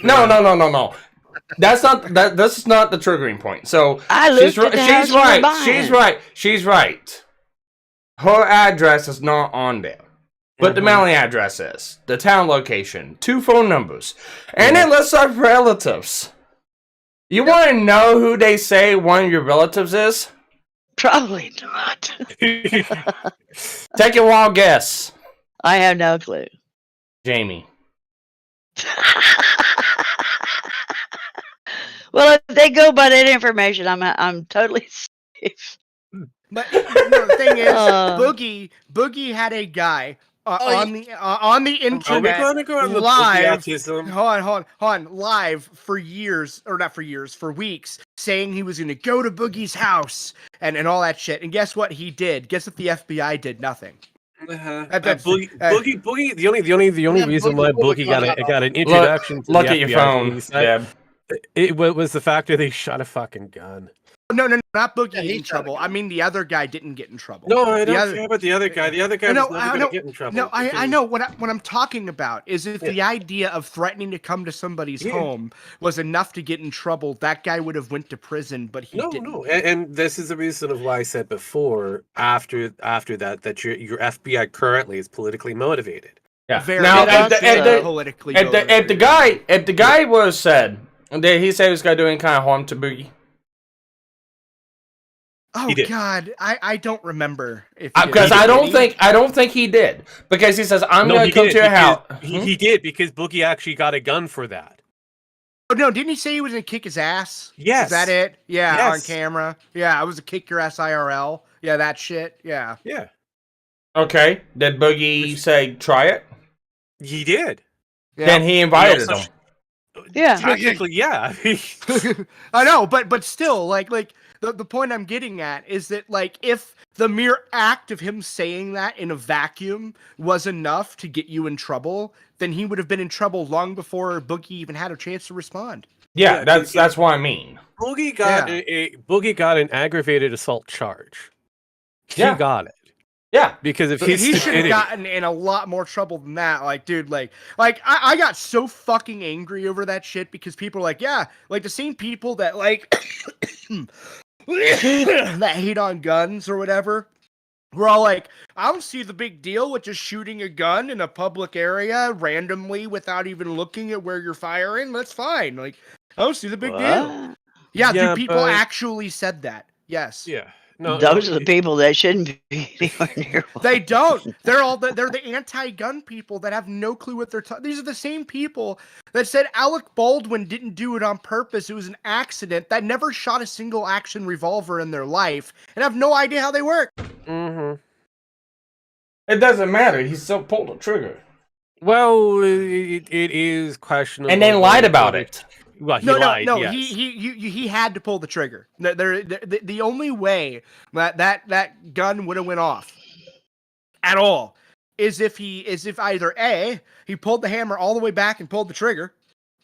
No. That's not that. This is not the triggering point. So she's right. Her address is not on there, but the mailing address is, the town location, 2 phone numbers, and it lists our relatives. You want to know who they say one of your relatives is? Probably not. Take a wild guess. I have no clue. Jamie. Well, if they go by that information, I'm totally safe. But the thing is, Boogie had a guy on the internet live. Hold on, live for years, or not for years, for weeks, saying he was going to go to Boogie's house and all that shit. And guess what he did? Guess what the FBI did? Nothing. Boogie. The only reason why Boogie got an introduction. Look at your phone. It was the fact that they shot a fucking gun. No, not Boogie in trouble. I mean, the other guy didn't get in trouble. No, I don't care about the other guy. The other guy was never going to get in trouble. No, I know. What I'm talking about is if the idea of threatening to come to somebody's home was enough to get in trouble, that guy would have went to prison, but he didn't. No. And this is the reason of why I said before, after that your FBI currently is politically motivated. Yeah. Very politically motivated. If the guy was said, did he say he was going to do any kind of harm to Boogie? Oh God, I don't remember because I don't think he did, because he says I'm going to come to your house. He did, because Boogie actually got a gun for that. Oh no, didn't he say he was going to kick his ass? Yes. Is that it? Yeah, on camera. Yeah, I was a kick your ass IRL. Yeah, that shit. Yeah. Yeah. Okay. Did Boogie say try it? He did. Yeah. Then he invited also- them. Yeah. Technically, yeah. I know, but still, like the point I'm getting at is that like if the mere act of him saying that in a vacuum was enough to get you in trouble, then he would have been in trouble long before Boogie even had a chance to respond. Yeah, that's what I mean. Boogie got Boogie got an aggravated assault charge. He got it. Yeah, because if he should have gotten in a lot more trouble than that. Like, dude, like I got so fucking angry over that shit because people are like, yeah, like the same people that like that hate on guns or whatever. We're all like, I don't see the big deal with just shooting a gun in a public area randomly without even looking at where you're firing. That's fine. Like, I don't see the big deal. Yeah, dude, people actually said that. Yes. Yeah. No, those are the people that shouldn't be anywhere near one. They don't. They're the anti-gun people that have no clue what they're talking. These are the same people that said Alec Baldwin didn't do it on purpose. It was an accident. That never shot a single action revolver in their life and have no idea how they work. Mm-hmm. It doesn't matter. He still pulled the trigger. Well, it is questionable. And then lied about it. Well, he lied. No. Yes. He had to pull the trigger. The only way that gun would have went off at all is if either A, he pulled the hammer all the way back and pulled the trigger,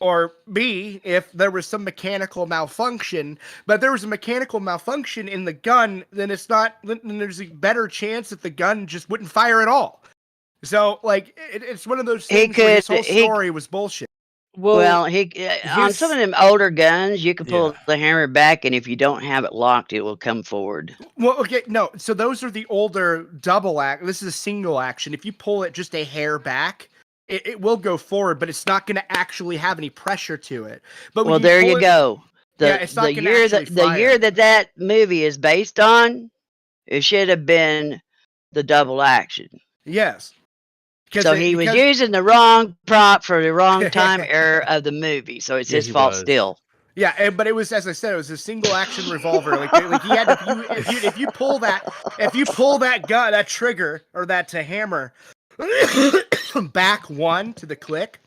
or B, if there was some mechanical malfunction. But if there was a mechanical malfunction in the gun, then there's a better chance that the gun just wouldn't fire at all. So like it's one of those things where his whole story was bullshit. Well, on some of them older guns, you can pull the hammer back, and if you don't have it locked, it will come forward. Well, okay, no. So those are the older double act. This is a single action. If you pull it just a hair back, it will go forward, but it's not going to actually have any pressure to it. But well, there you go. It's not the year that movie is based on, it should have been the double action. Yes. So he was using the wrong prop for the wrong time era of the movie. So it's his fault still. Yeah, but it was, as I said, it was a single action revolver. Like he had to, if you pull that gun, that trigger or that hammer back one to the click.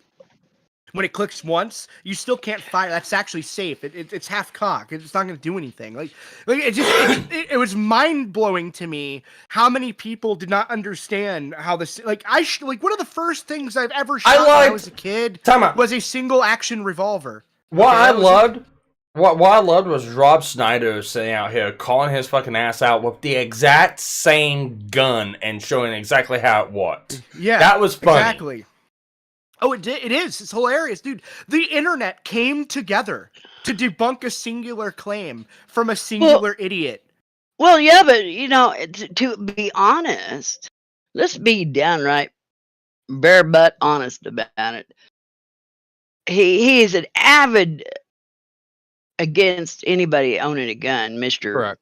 When it clicks once, you still can't fire. That's actually safe. It's half cock. It's not going to do anything. Like it was mind blowing to me how many people did not understand how this. Like one of the first things I've ever shot when I was a kid was a single action revolver. What I loved was Rob Snyder sitting out here calling his fucking ass out with the exact same gun and showing exactly how it was. Yeah, that was funny. Exactly. Oh, it is. It's hilarious, dude. The internet came together to debunk a singular claim from a singular idiot. Well, yeah, but, to be honest, let's be downright bare butt honest about it. He is an avid against anybody owning a gun, Mr.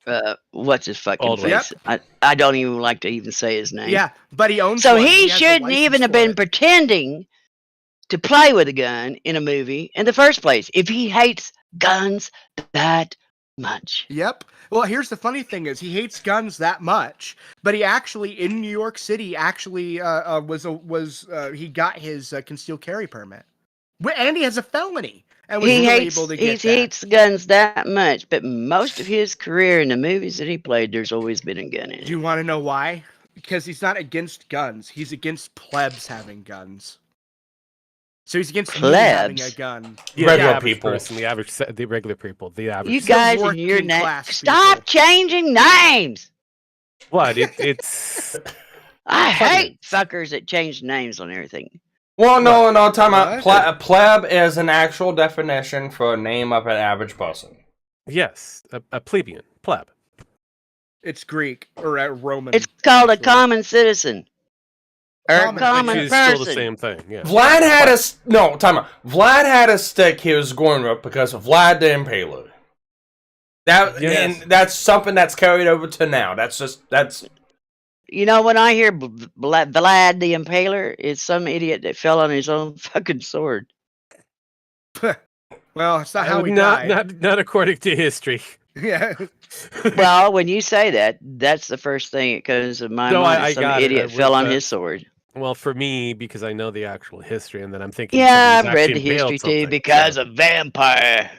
What's his fucking face? Yep. I don't even like to even say his name. Yeah, but he owns so one. He shouldn't even have been pretending to play with a gun in a movie in the first place if he hates guns that much. Yep. Well, here's the funny thing is he hates guns that much, but he actually in New York City he got his concealed carry permit, and he has a felony. And was able to get he hates guns that much, but most of his career in the movies that he played, there's always been a gun in it. Do you want to know why? Because he's not against guns. He's against plebs having guns. So he's against having a gun. Regular people. The regular people. The average. You guys and your name. Stop changing names. What? It's. I hate fuckers that change names on everything. Well, no, time out. Pleb is an actual definition for a name of an average person. Yes, a plebeian. Pleb. It's Greek or Roman. It's called a common citizen. Or a common person. Still the same thing. Yeah. Vlad had time out. Vlad had a stick he was going with because of Vlad the Impaler. And that's something that's carried over to now. That's. When I hear Vlad the Impaler, it's some idiot that fell on his own fucking sword. Well, it's not how he died. Not according to history. Yeah. Well, when you say that, that's the first thing that comes to my mind. Some idiot fell on his sword. Well, for me, because I know the actual history, and then I'm thinking, yeah, I've read the history too because of vampire.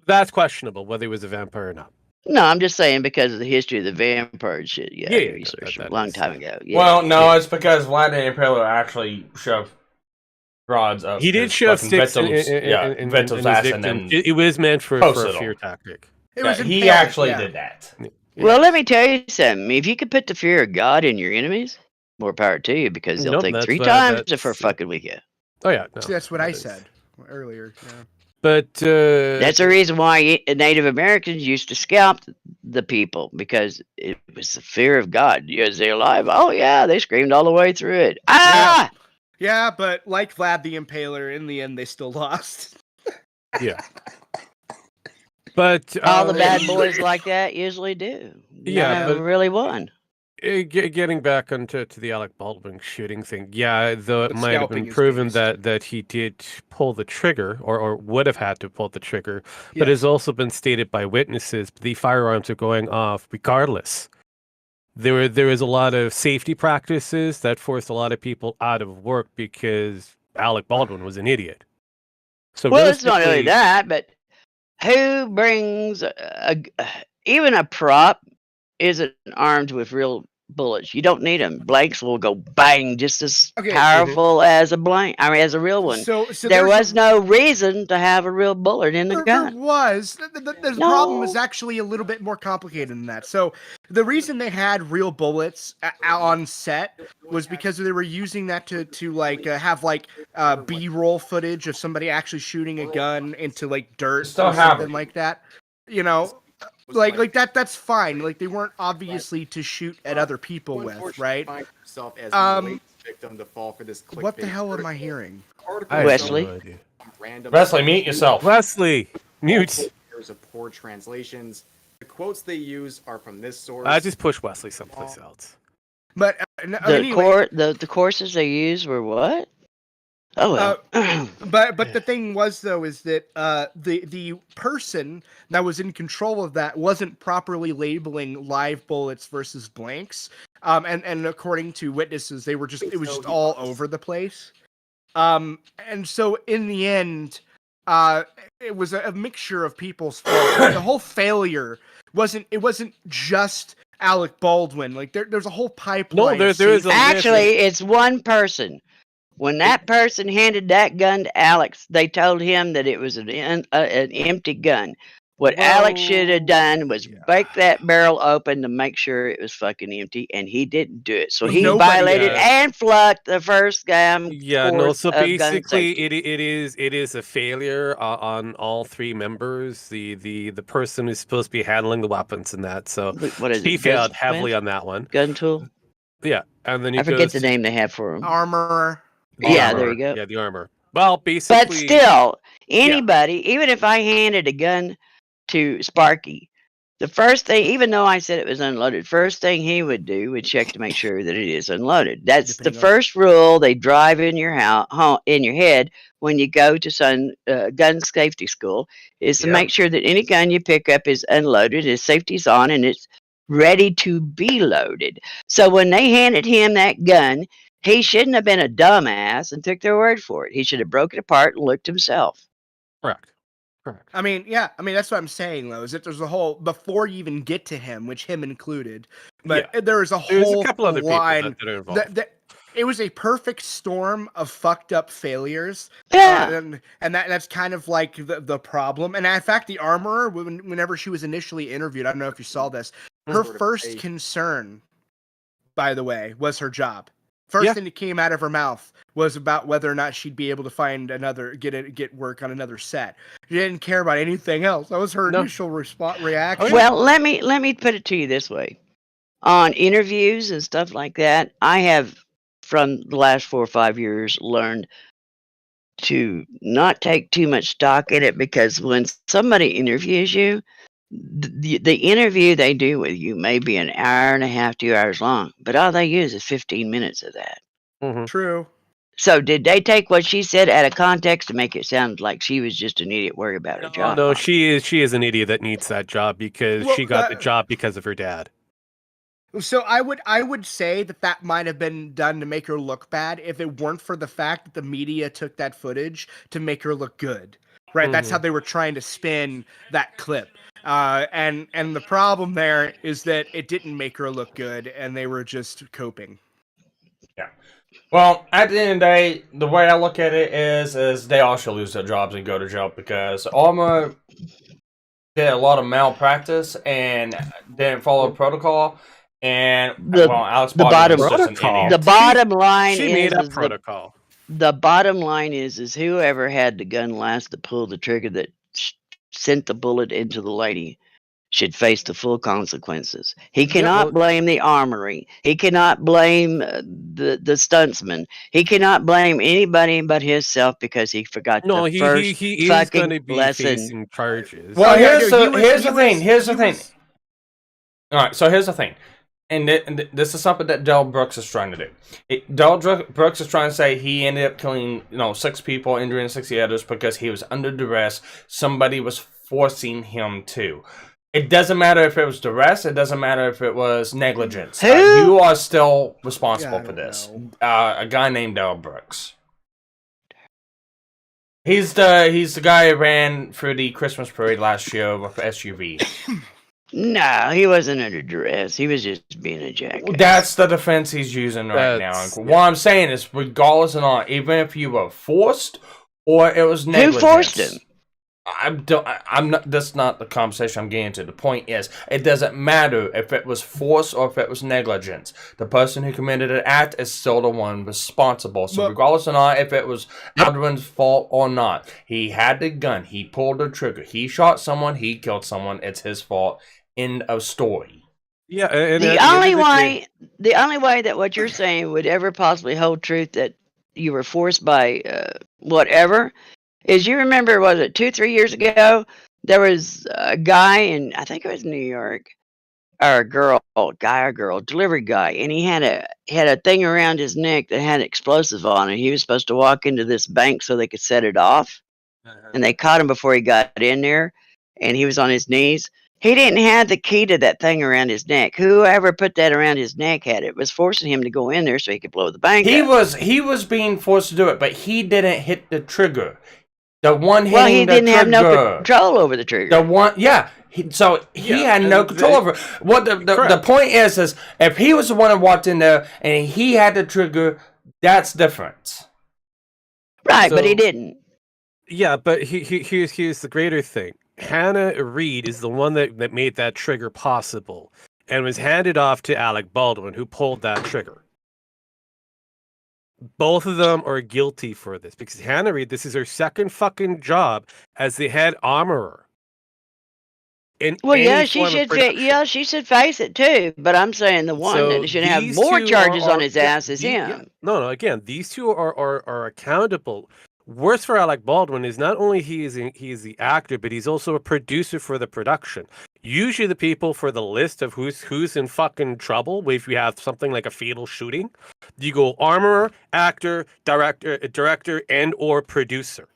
That's questionable whether he was a vampire or not. No, I'm just saying because of the history of the vampire shit. Yeah, I researched a long time ago. Yeah. Well, no, it's because Vlad the Impaler actually shoved rods up. He did shove sticks in victim's ass, and then it was meant for a fear tactic. He actually did that. Yeah. Well, let me tell you something. If you could put the fear of God in your enemies, more power to you, because they'll think 3 times if we're fucking with you. Oh yeah, no, see, that's what I said earlier. Yeah. But that's the reason why Native Americans used to scalp the people, because it was the fear of God. Is they alive? Oh yeah, they screamed all the way through it. Ah! Yeah, but like Vlad the Impaler, in the end they still lost. Yeah. But all the bad boys like that usually do. Yeah, but really won. Getting back onto the Alec Baldwin shooting thing, yeah, though it might have been proven that he did pull the trigger, or would have had to pull the trigger, but it's also been stated by witnesses the firearms are going off regardless. There is a lot of safety practices that forced a lot of people out of work because Alec Baldwin was an idiot. So well, it's not only that, but who brings even a prop isn't armed with real bullets. You don't need them. Blanks will go bang just as powerful as a blank. I mean, as a real one. So there was no reason to have a real bullet in the gun. There was. The problem is actually a little bit more complicated than that. So the reason they had real bullets on set was because they were using that to have B-roll footage of somebody actually shooting a gun into like dirt or something like that. You know. Like that's fine. Like they weren't obviously to shoot at other people with, right? Victim to fall for this what the hell am I hearing? Wesley. Wesley, mute yourself. Wesley, mute. There's a poor translations. The quotes they use are from this source. I just push Wesley someplace else. But the courses they used were what? Oh well. But the thing was though is that the person that was in control of that wasn't properly labeling live bullets versus blanks. And according to witnesses, it was just all over the place. And so in the end, it was a mixture of people's fault. The whole failure wasn't just Alec Baldwin. Like there's a whole pipeline. No, there is actually it's one person. When that person handed that gun to Alex, they told him that it was an empty gun. What Alex should have done was break that barrel open to make sure it was fucking empty, and he didn't do it. So he violated and flunked the first guy. Yeah, no. So basically, it is a failure on all 3 members. The person who's supposed to be handling the weapons and that. So he failed heavily on that one. Gun tool. Yeah, and then I forget the name they have for him. Armor. There you go. Yeah, the armor. Well, basically, but still, anybody, even if I handed a gun to Sparky, the first thing, even though I said it was unloaded, first thing he would do would check to make sure that it is unloaded. That's the first rule they drive in your in your head when you go to gun safety school, is to make sure that any gun you pick up is unloaded, his safety's on, and it's ready to be loaded. So when they handed him that gun, he shouldn't have been a dumbass and took their word for it. He should have broken it apart and looked himself. Correct. I mean, that's what I'm saying, though, is that there's a whole, before you even get to him, which him included, but there's a couple other line people that are involved. It was a perfect storm of fucked up failures. Yeah. And that's kind of like the problem. And in fact, the armorer, whenever she was initially interviewed, I don't know if you saw this, her first concern, by the way, was her job. First thing that came out of her mouth was about whether or not she'd be able to find get work on another set. She didn't care about anything else. That was her initial reaction. Well, let me put it to you this way: on interviews and stuff like that, I have, from the last 4 or 5 years, learned to not take too much stock in it, because when somebody interviews you, the interview they do with you may be an hour and a half, 2 hours long, but all they use is 15 minutes of that. True. So did they take what she said out of context to make it sound like she was just an idiot worried about her job? No, she is an idiot that needs that job because she got the job because of her dad. So I would say that might have been done to make her look bad if it weren't for the fact that the media took that footage to make her look good. Right? That's how they were trying to spin that clip. And the problem there is that it didn't make her look good, and they were just coping. Yeah. Well, at the end of the day, the way I look at it is they all should lose their jobs and go to jail because Alma did a lot of malpractice and didn't follow protocol. And Alex Baldwin was just an idiot. The bottom line she made up protocol. The bottom line is whoever had the gun last to pull the trigger that sent the bullet into the lady should face the full consequences. He cannot blame the armory. He cannot blame the stuntsman. He cannot blame anybody but himself because he forgot the first he is going to be facing charges. Well, here's the thing. All right, so here's the thing. And this is something that Del Brooks is trying to do. Del Brooks is trying to say he ended up killing 6 people, injuring 60 others because he was under duress. Somebody was forcing him to. It doesn't matter if it was duress. It doesn't matter if it was negligence. You are still responsible for this. A guy named Del Brooks. He's the guy who ran through the Christmas parade last year with SUV. No, he wasn't under duress. He was just being a jackass. That's the defense he's using right now. What I'm saying is, regardless or not, even if you were forced or it was negligence. Who forced him? I'm not. That's not the conversation I'm getting to. The point is, it doesn't matter if it was force or if it was negligence. The person who committed an act is still the one responsible. So, regardless or not, if it was Aldrin's fault or not, he had the gun. He pulled the trigger. He shot someone. He killed someone. It's his fault. End of story. Yeah, and the only way that what you're saying would ever possibly hold truth that you were forced by whatever is you remember, was it 2-3 years ago, there was a guy in, I think it was New York, or a girl, delivery guy, and he had a thing around his neck that had explosive on it. He was supposed to walk into this bank so they could set it off, and they caught him before he got in there, and he was on his knees. He didn't have the key to that thing around his neck. Whoever put that around his neck had it. It was forcing him to go in there so he could blow the bank up. He was being forced to do it, but he didn't hit the trigger. The one hitting well, he the didn't trigger. have no control over the trigger. The one, yeah. He had no control over it. What the point is if he was the one that walked in there and he had the trigger, that's different. Right, but he didn't. Yeah, but here's the greater thing. Hannah Reed is the one that made that trigger possible and was handed off to Alec Baldwin, who pulled that trigger. Both of them are guilty for this because Hannah Reed, this is her second fucking job as the head armorer. She should face it too. But I'm saying the one that should have more charges on his ass is him. Yeah. No. Again, these two are accountable. Worse for Alec Baldwin is not only he is the actor, but he's also a producer for the production. Usually the people for the list of who's in fucking trouble, if you have something like a fatal shooting, you go armorer, actor, director, and or producer.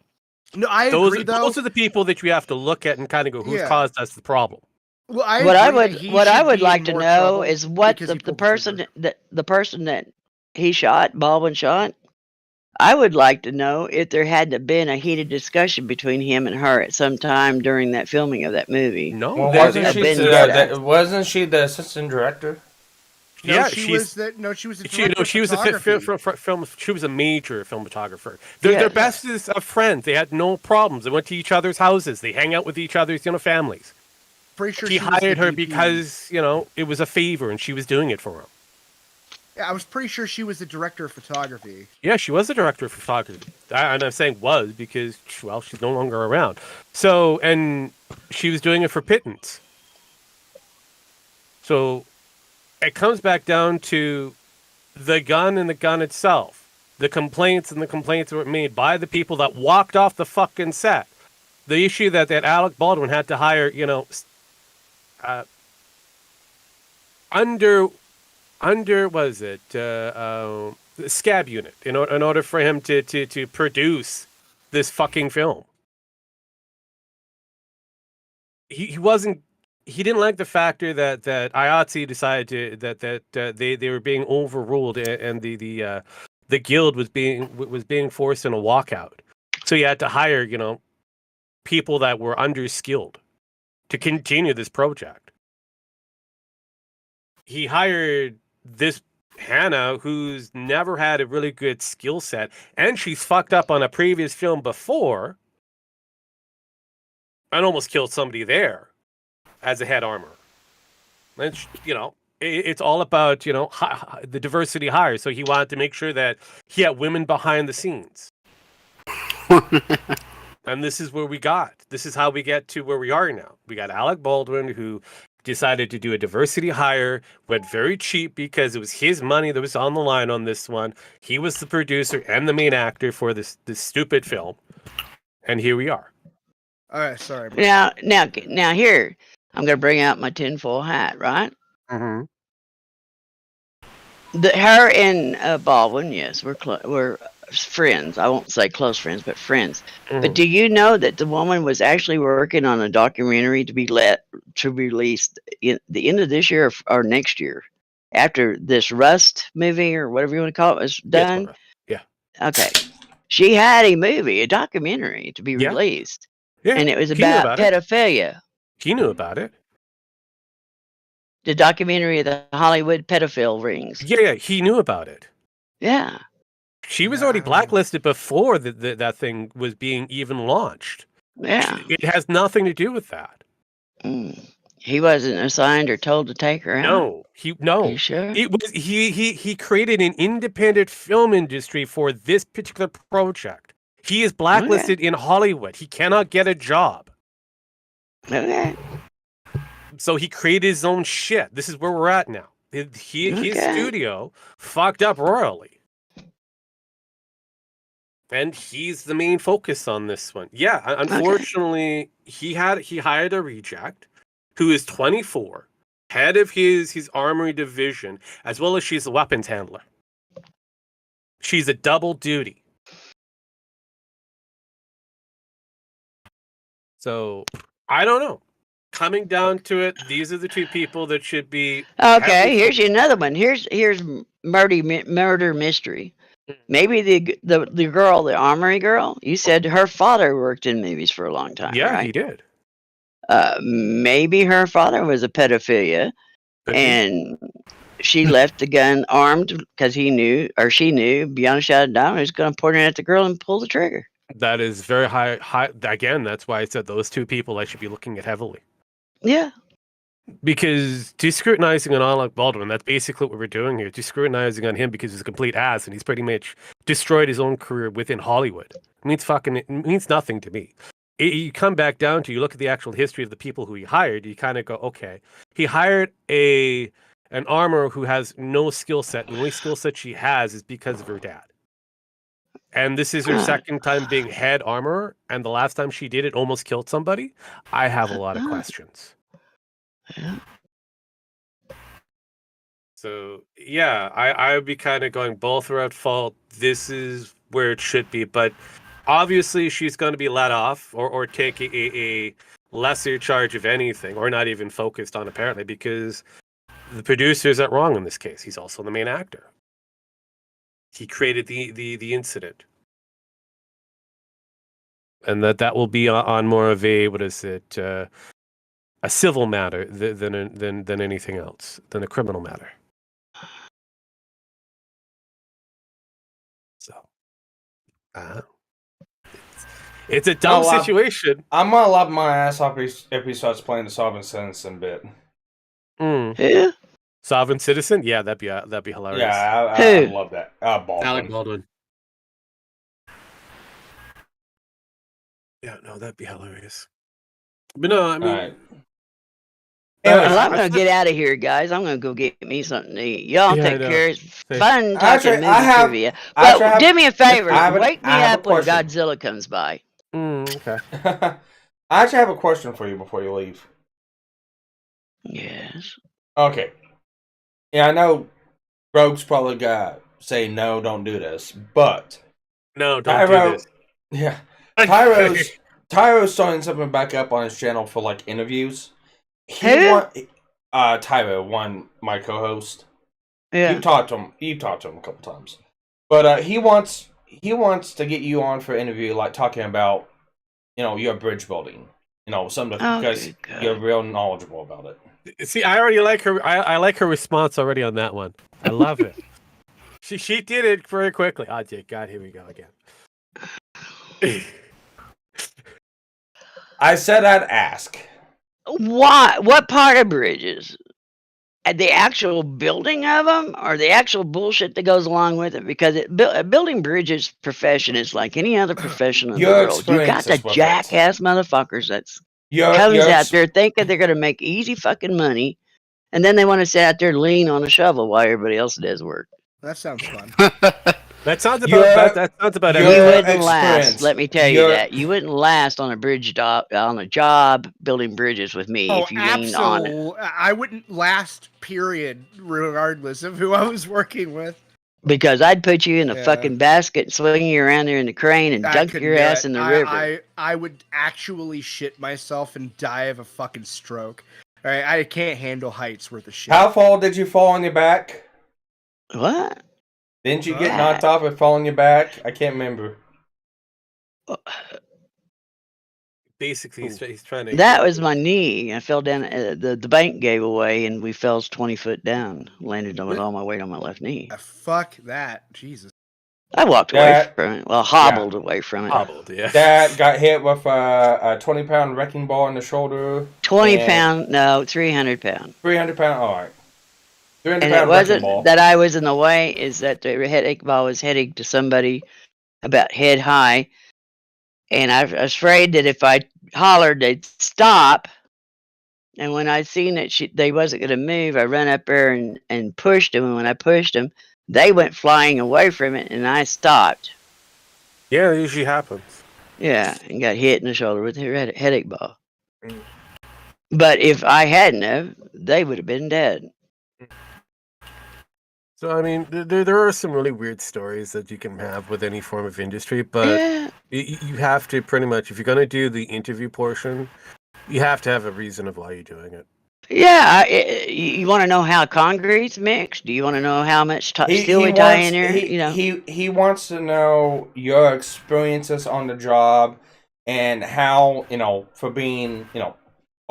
No, I agree, though. Those are the people that you have to look at and kind of go, who's caused us the problem? Well, what I would like to know is what the person that he shot, Baldwin shot. I would like to know if there had been a heated discussion between him and her at some time during that filming of that movie. No, wasn't she the assistant director? No, she was the She was a major cinematographer. They're bestest of friends. They had no problems. They went to each other's houses. They hang out with each other's families. Pretty sure he hired her because it was a favor and she was doing it for him. Yeah, I was pretty sure she was the director of photography. Yeah, she was the director of photography. And I'm saying was because, well, she's no longer around. So, and she was doing it for pittance. So, it comes back down to the gun and the gun itself. The complaints and the complaints were made by the people that walked off the fucking set. The issue that Alec Baldwin had to hire, scab unit in order for him to produce this fucking film. He wasn't. He didn't like the factor that IATSE decided that they were being overruled and the guild was being forced in a walkout. So he had to hire people that were underskilled to continue this project. He hired this Hannah, who's never had a really good skill set, and she's fucked up on a previous film before and almost killed somebody there as a head armor. And, it's all about, the diversity hire. So he wanted to make sure that he had women behind the scenes. And this is where we got. This is how we get to where we are now. We got Alec Baldwin, who decided to do a diversity hire, went very cheap because it was his money that was on the line on this one. He was the producer and the main actor for this stupid film. And here we are. All right, sorry. Now here, I'm going to bring out my tinfoil hat, right? Mm-hmm. Her and Baldwin, yes, we're friends. I won't say close friends, but friends. Mm-hmm. But do you know that the woman was actually working on a documentary to be released in the end of this year or next year, after this Rust movie or whatever you want to call it was done? Yeah. Okay. She had a documentary to be released. Yeah. And it was about pedophilia. He knew about it. The documentary of the Hollywood pedophile rings. Yeah, he knew about it. Yeah. She was already blacklisted before that thing was being even launched. Yeah. It has nothing to do with that. He wasn't assigned or told to take her out? No. You sure? It was he created an independent film industry for this particular project. He is blacklisted in Hollywood. He cannot get a job. Okay. So he created his own shit. This is where we're at now. His studio fucked up royally. And he's the main focus on this one. Yeah, unfortunately, he hired a reject who is 24, head of his armory division, as well as she's a weapons handler. She's a double duty. So, I don't know. Coming down to it, these are the two people that should be... Okay, here's another one. Here's murder mystery. Maybe the girl, the armory girl, you said her father worked in movies for a long time, right? He did. Maybe her father was a pedophilia, and she left the gun armed because she knew beyond a shadow of a doubt he was going to point it at the girl and pull the trigger. That is very high. Again, that's why I said those two people I should be looking at heavily. Yeah. Because scrutinizing on Alec Baldwin, that's basically what we're doing here. Scrutinizing on him because he's a complete ass and he's pretty much destroyed his own career within Hollywood. It means nothing to me. You come back down to, you look at the actual history of the people who he hired, you kind of go, okay, he hired an armorer who has no skill set. And the only skill set she has is because of her dad. And this is her second time being head armorer, and the last time she did it almost killed somebody. I have a lot of questions. So, yeah, I would be kind of going, both are at fault. This is where it should be. But obviously, she's going to be let off or take a lesser charge of anything, or not even focused on, apparently, because the producer is wrong in this case. He's also the main actor. He created the incident. And that will be on more of a, a civil matter than anything else, than a criminal matter. So, it's a dumb situation. I'm gonna laugh my ass off if he starts playing the Sovereign Citizen bit. Yeah. Sovereign Citizen? Yeah, that'd be hilarious. Yeah, I love that. Baldwin. Alec Baldwin. Yeah, no, that'd be hilarious. But no, I mean... Right. Well, I'm going to get out of here, guys. I'm going to go get me something to eat. Y'all take care. It's fun talking movie trivia. Well, do me a favor. Wake me up when Godzilla comes by. Okay. I actually have a question for you before you leave. Yes. Okay. Yeah, I know Rogue's probably got say no, don't do this, but no, don't do this. Yeah, Tyro's starting something back up on his channel for like interviews. Tyro, my co-host. Yeah. You talked to him a couple times, but he wants to get you on for an interview, like talking about your bridge building, something because you're real knowledgeable about it. See, I already like her. I like her response already on that one. I love it. She did it very quickly. Oh dear God, here we go again. I said I'd ask. Why? What part of bridges? The actual building of them, or the actual bullshit that goes along with it? Because building bridges profession is like any other profession in the world. You got the jackass motherfuckers that's comes out there thinking they're going to make easy fucking money, and then they want to sit out there and lean on a shovel while everybody else does work. That sounds fun. That sounds about You wouldn't last. Let me tell you that you wouldn't last on a job building bridges with me if you leaned on it. I wouldn't last. Period. Regardless of who I was working with. Because I'd put you in a fucking basket and swing you around there in the crane and dunk your ass in the river. I would actually shit myself and die of a fucking stroke. All right, I can't handle heights worth of shit. How far did you fall on your back? What? Didn't you get knocked off and fall on your back? I can't remember. Basically, he's trying to... That was my knee. I fell down. The bank gave away, and we fell 20 foot down. Landed with all my weight on my left knee. Fuck that. Jesus. I walked away from it. Well, hobbled away from it. Hobbled, yeah. Dad got hit with a 20-pound wrecking ball in the shoulder. 20 pound? No, 300 pound. 300 pound? All right. 300 and pound it wasn't ball. that I was in the way, is that the headache ball was heading to somebody about head high. And I was afraid that if I hollered, they'd stop. And when I seen that they wasn't going to move, I ran up there and pushed them. And when I pushed them, they went flying away from it, and I stopped. Yeah, it usually happens. Yeah, and got hit in the shoulder with a headache ball. But if I hadn't have, they would have been dead. So, I mean, there are some really weird stories that you can have with any form of industry, but you have to pretty much, if you're going to do the interview portion, you have to have a reason of why you're doing it. Yeah, you want to know how concrete's mixed? Do you want to know how much steel we tie in there? He wants to know your experiences on the job and how, for being,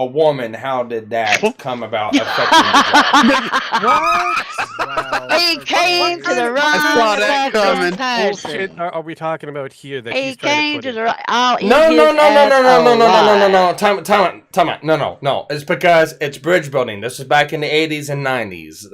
a woman, how did that come about affecting the job? What? Wow. He came to the wrong Bullshit are we talking about here? That he came to the right. No. Time out. No. It's because it's bridge building. This is back in the 80s and 90s.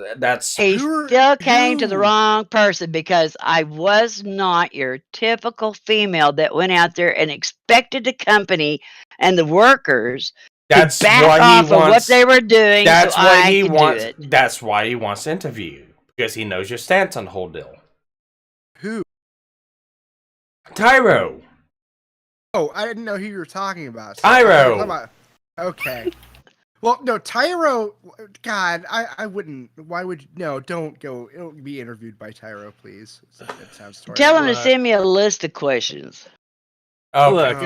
He still came to the wrong person, because I was not your typical female that went out there and expected the company and the workers to back off of what they were doing. That's why he wants. That's why he wants to interview, because he knows your stance on the whole deal. Who? Tyro. Oh, I didn't know who you were talking about. Tyro. Okay. Well, no, Tyro. God, I wouldn't. Why would you? No, don't go. Don't be interviewed by Tyro, please. That sounds horrible. Tell him to send me a list of questions. Oh, look.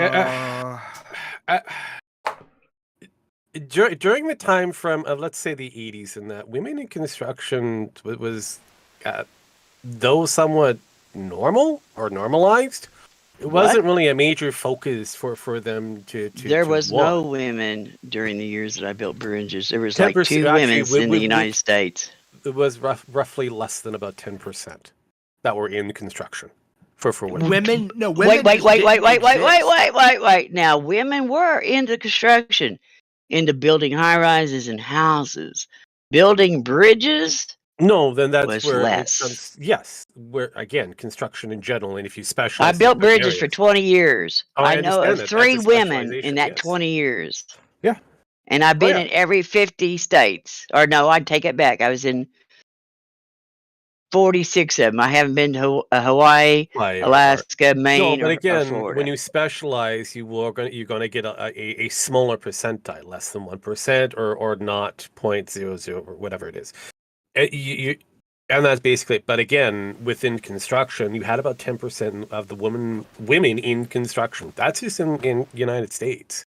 During the time from, let's say, the 80s, and that women in construction was, though somewhat normal or normalized, it wasn't really a major focus for them to There was no women during the years that I built bridges. There was like 2 women in the United States. It was roughly less than about 10% that were in construction for women. Women? No, women. Wait. Now, women were into construction, into building high-rises and houses. Building bridges? No, then that's was where less. Yes, where again, construction in general, and if you specialize. I built bridges for 20 years. Oh, I know of 3 women in that 20 years. Yeah. And I've been in every 50 states. Or no, I'd take it back. I was in 46 of them. I haven't been to Hawaii, Alaska, Maine, but again, or Florida. when you specialize, you're going to get a smaller percentile, less than 1%, or not 0.00 or whatever it is. And that's basically, but again, within construction, you had about 10% of the women in construction. That's just in United States.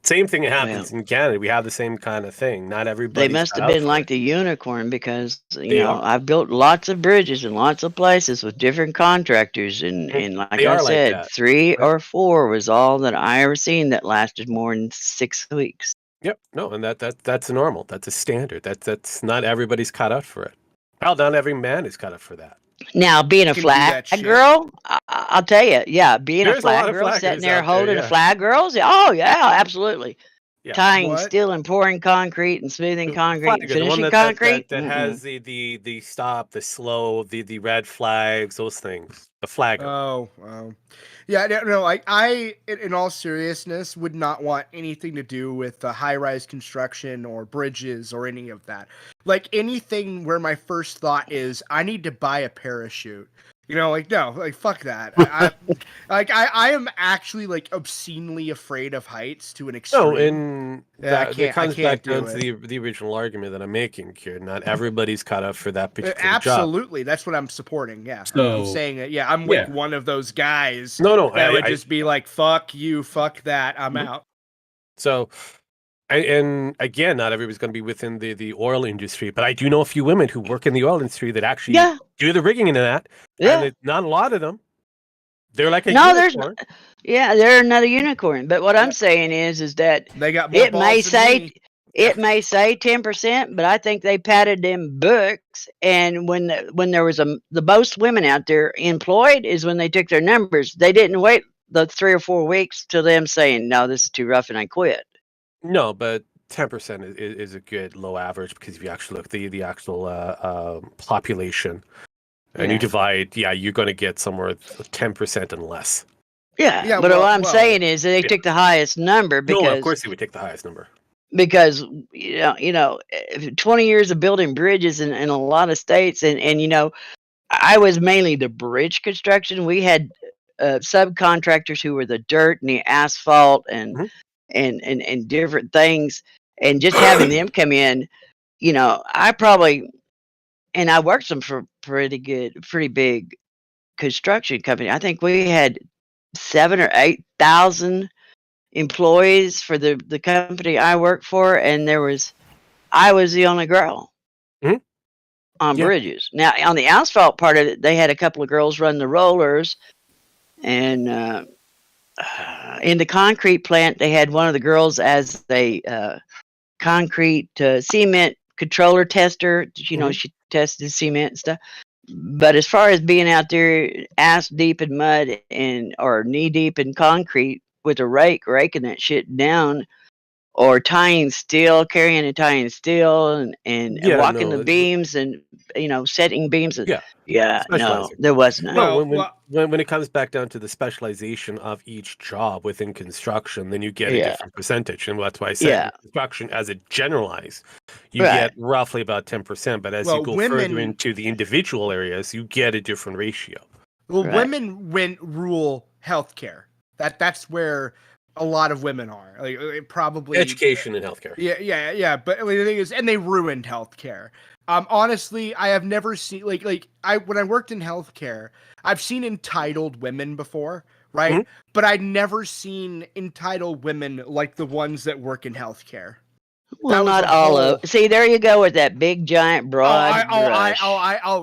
Same thing happens in Canada. We have the same kind of thing. Not everybody. They must have been like the unicorn because I've built lots of bridges in lots of places with different contractors, and like I said, like 3 or 4 was all that I ever seen that lasted more than 6 weeks. Yep. No, and that's normal. That's a standard. That's not everybody's cut out for it. Well, not every man is cut out for that. Now, being a flag girl, I'll tell you, being a flag girl, sitting there holding a flag girls, absolutely. Yeah. Tying steel and pouring concrete and smoothing concrete and finishing concrete. That has the stop, the slow, the red flags, those things. The flag. Oh. Yeah, no, I, in all seriousness, would not want anything to do with high-rise construction or bridges or any of that. Like, anything where my first thought is, I need to buy a parachute. No, fuck that. I am actually, like, obscenely afraid of heights to an extreme. No, and that comes back down to the original argument that I'm making here. Not everybody's cut out for that particular job. Absolutely. That's what I'm supporting, yeah. So, I'm saying that, I'm like one of those guys that would just be like, fuck you, fuck that, I'm out. So... And again, not everybody's going to be within the oil industry, but I do know a few women who work in the oil industry that actually do the rigging into that. Yeah. And not a lot of them. They're like a unicorn. They're another unicorn. But what I'm saying is that they got more it may say 10%, but I think they padded them books. And when there was the most women out there employed is when they took their numbers. They didn't wait the 3 or 4 weeks till them saying, no, this is too rough and I quit. No, but 10% is a good low average because if you actually look the actual population and you divide, you're going to get somewhere 10% and less. Yeah, but what I'm saying is that they took the highest number because. No, of course they would take the highest number. Because 20 years of building bridges in a lot of states, and I was mainly the bridge construction. We had subcontractors who were the dirt and the asphalt and different things, and just having them come in, I worked some for pretty big construction company. I think we had 7,000 or 8,000 employees for the company I worked for, and I was the only girl on bridges. Now on the asphalt part of it, they had a couple of girls run the rollers, and in the concrete plant, they had one of the girls as a concrete cement controller tester. She tested cement and stuff. But as far as being out there ass deep in mud or knee deep in concrete with a rake, raking that shit down, or tying steel, carrying and tying steel, and walking the beams and setting beams. No, there was none. No, when it comes back down to the specialization of each job within construction, then you get a different percentage, and that's why I said construction as it generalized, you get roughly about 10%, but as you go further into the individual areas, you get a different ratio. Well, women rule healthcare. That's where a lot of women are probably education and healthcare. Yeah. But the thing is, and they ruined healthcare. Honestly, I have never seen when I worked in healthcare, I've seen entitled women before, right? Mm-hmm. But I'd never seen entitled women like the ones that work in healthcare. Well, not all of. See, there you go with that big giant broad brush.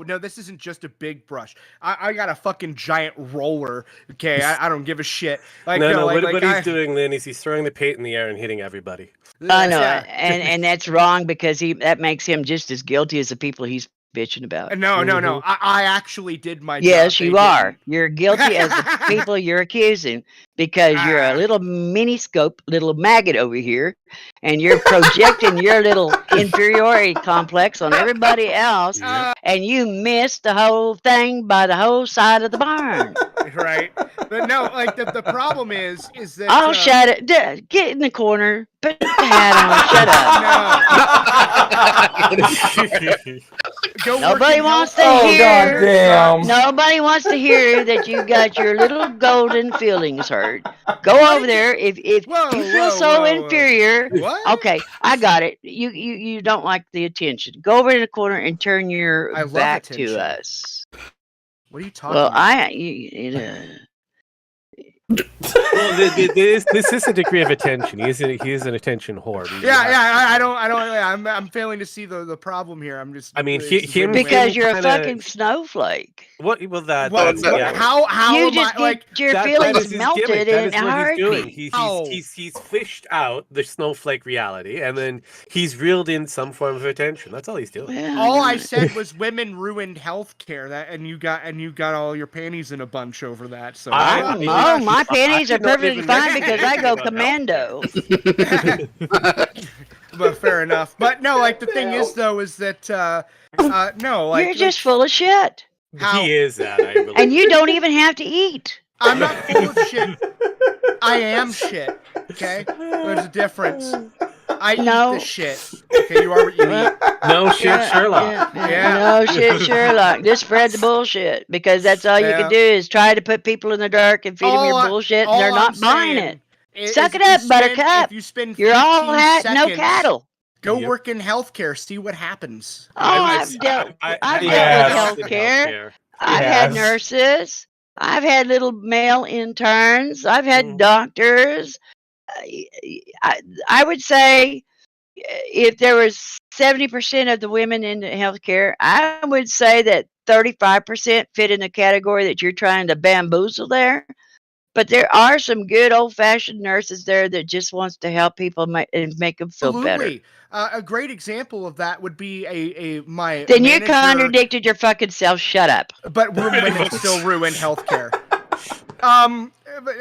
No, this isn't just a big brush. I got a fucking giant roller. Okay, I don't give a shit. What he's doing then is he's throwing the paint in the air and hitting everybody. I know, and that's wrong because that makes him just as guilty as the people he's bitching about. No. I actually did my job. Yes, you are. You're guilty as the people you're accusing because you're a little mini-scope, little maggot over here, and you're projecting your little inferiority complex on everybody else, and you missed the whole thing by the whole side of the barn. Right. But no, the problem is that... Shut it. Get in the corner. Put the hat on. Shut up. Nobody wants to hear. Nobody wants to hear that you got your little golden feelings hurt. Go over there. If you feel so inferior, okay, I got it. You don't like the attention. Go over in the corner and turn your back to us. What are you talking about? Well, this is a degree of attention. He is an attention whore. I'm failing to see the problem here. I'm just. I mean, because you're a fucking snowflake. What? Well, how you am just I, like your feelings melted in a heartbeat. He's fished out the snowflake reality, and then he's reeled in some form of attention. That's all he's doing. Yeah, all I said was women ruined healthcare. And you got all your panties in a bunch over that. So my panties are perfectly fine because I go commando. But fair enough. But no, like the thing is though, is that no, like you're just full of shit. He is that, I believe. And you don't even have to eat. I'm not full of shit. I am shit. Okay, there's a difference. I eat the shit. Okay, you are what you eat. No shit, Sherlock. No shit, Sherlock. Just spread the bullshit because that's all you can do is try to put people in the dark and feed them your bullshit, and they're not buying it. Suck it up, Buttercup. You're all hat, no cattle. Go work in healthcare. See what happens. Oh, I've dealt with healthcare. I've had nurses. I've had little male interns. I've had doctors. I would say if there was 70% of the women in healthcare, I would say that 35% fit in the category that you're trying to bamboozle there. But there are some good old-fashioned nurses there that just wants to help people and make them feel better. A great example of that would be my. Then you contradicted your fucking self. Shut up. But women still ruin healthcare.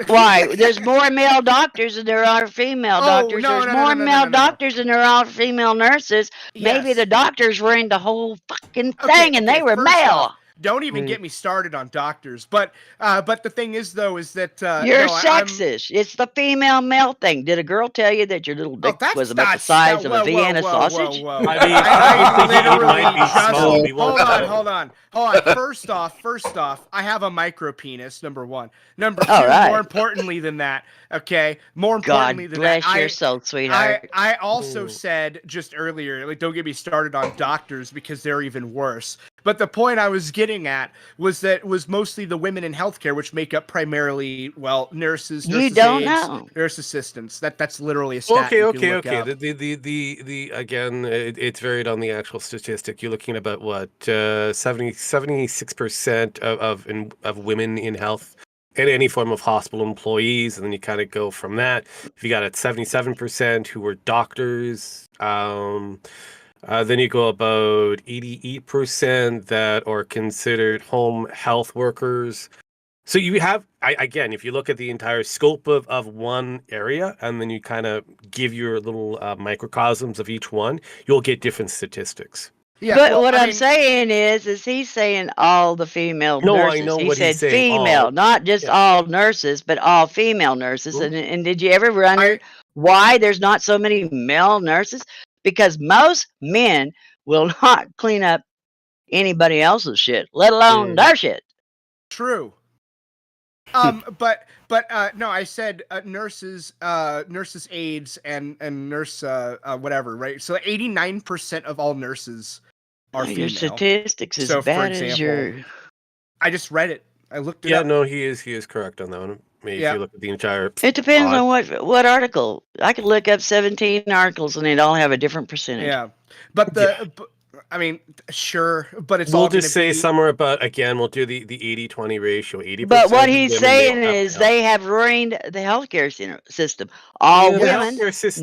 Why? There's more male doctors than there are female doctors. There's more male doctors than there are female nurses. Yes. Maybe the doctors were in the whole fucking thing and they were male. Don't even get me started on doctors. But the thing is, though, is that you're sexist. It's the female male thing. Did a girl tell you that your little dick was about the size of a Vienna sausage? I mean, hold on. First off, I have a micro penis. Number one. Number two. More importantly than that, okay. More importantly than that, God bless your soul, sweetheart. I also said just earlier, like, don't get me started on doctors because they're even worse. But the point I was getting at was that it was mostly the women in healthcare, which make up primarily, nurses, aides, nurse assistants. That's literally a stat. Okay. Again, it's varied on the actual statistic. You're looking at about what 76% of women in health and any form of hospital employees, and then you kind of go from that. If you got at 77% who were doctors. Then you go about 88% that are considered home health workers. So you have, again, if you look at the entire scope of one area, and then you kind of give your little microcosms of each one, you'll get different statistics. Yeah, but what I'm saying is he's saying all the female nurses. I know he what said he's saying. Female, not just all nurses, but all female nurses. And did you ever wonder why there's not so many male nurses? Because most men will not clean up anybody else's shit, let alone their shit. True. But no, I said nurses, aides, and nurse whatever, right? So 89% of all nurses are female. Your statistics is bad as your. I just read it. I looked it up. Yeah, no, he is correct on that one. If you look at the entire. It depends on what article. I could look up 17 articles and they'd all have a different percentage. Yeah, but I mean, sure, but it's we'll just say somewhere about, again, we'll do the 80-20 ratio. 80%. But what he's saying is they have ruined the healthcare system. All women nurses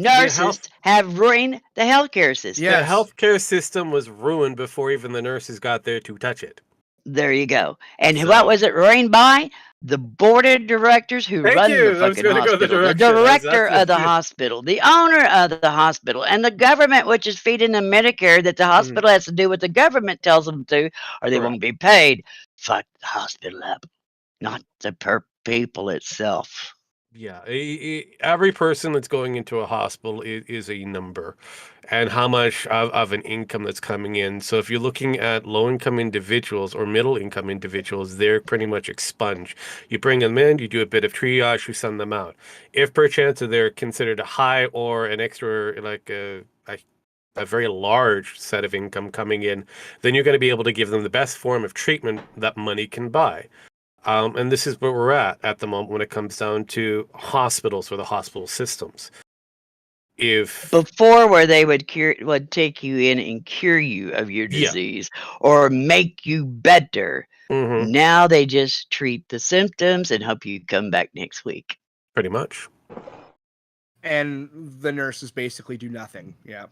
have ruined the healthcare system. Yeah, the healthcare system was ruined before even the nurses got there to touch it. There you go. And what was it ruined by? The board of directors who run the fucking hospital, the director of the hospital, the owner of the hospital, and the government, which is feeding them Medicare that the hospital has to do what the government tells them to, or they won't be paid. Fuck the hospital up, not the people itself. Yeah, every person that's going into a hospital is a number, and how much of an income that's coming in. So if you're looking at low-income individuals or middle-income individuals, they're pretty much expunged. You bring them in, you do a bit of triage, you send them out. If perchance they're considered a high or an extra, like a very large set of income coming in, then you're going to be able to give them the best form of treatment that money can buy. And this is where we're at the moment when it comes down to hospitals or the hospital systems. If before, where they would take you in and cure you of your disease or make you better, now they just treat the symptoms and hope you come back next week. Pretty much. And the nurses basically do nothing. Yeah.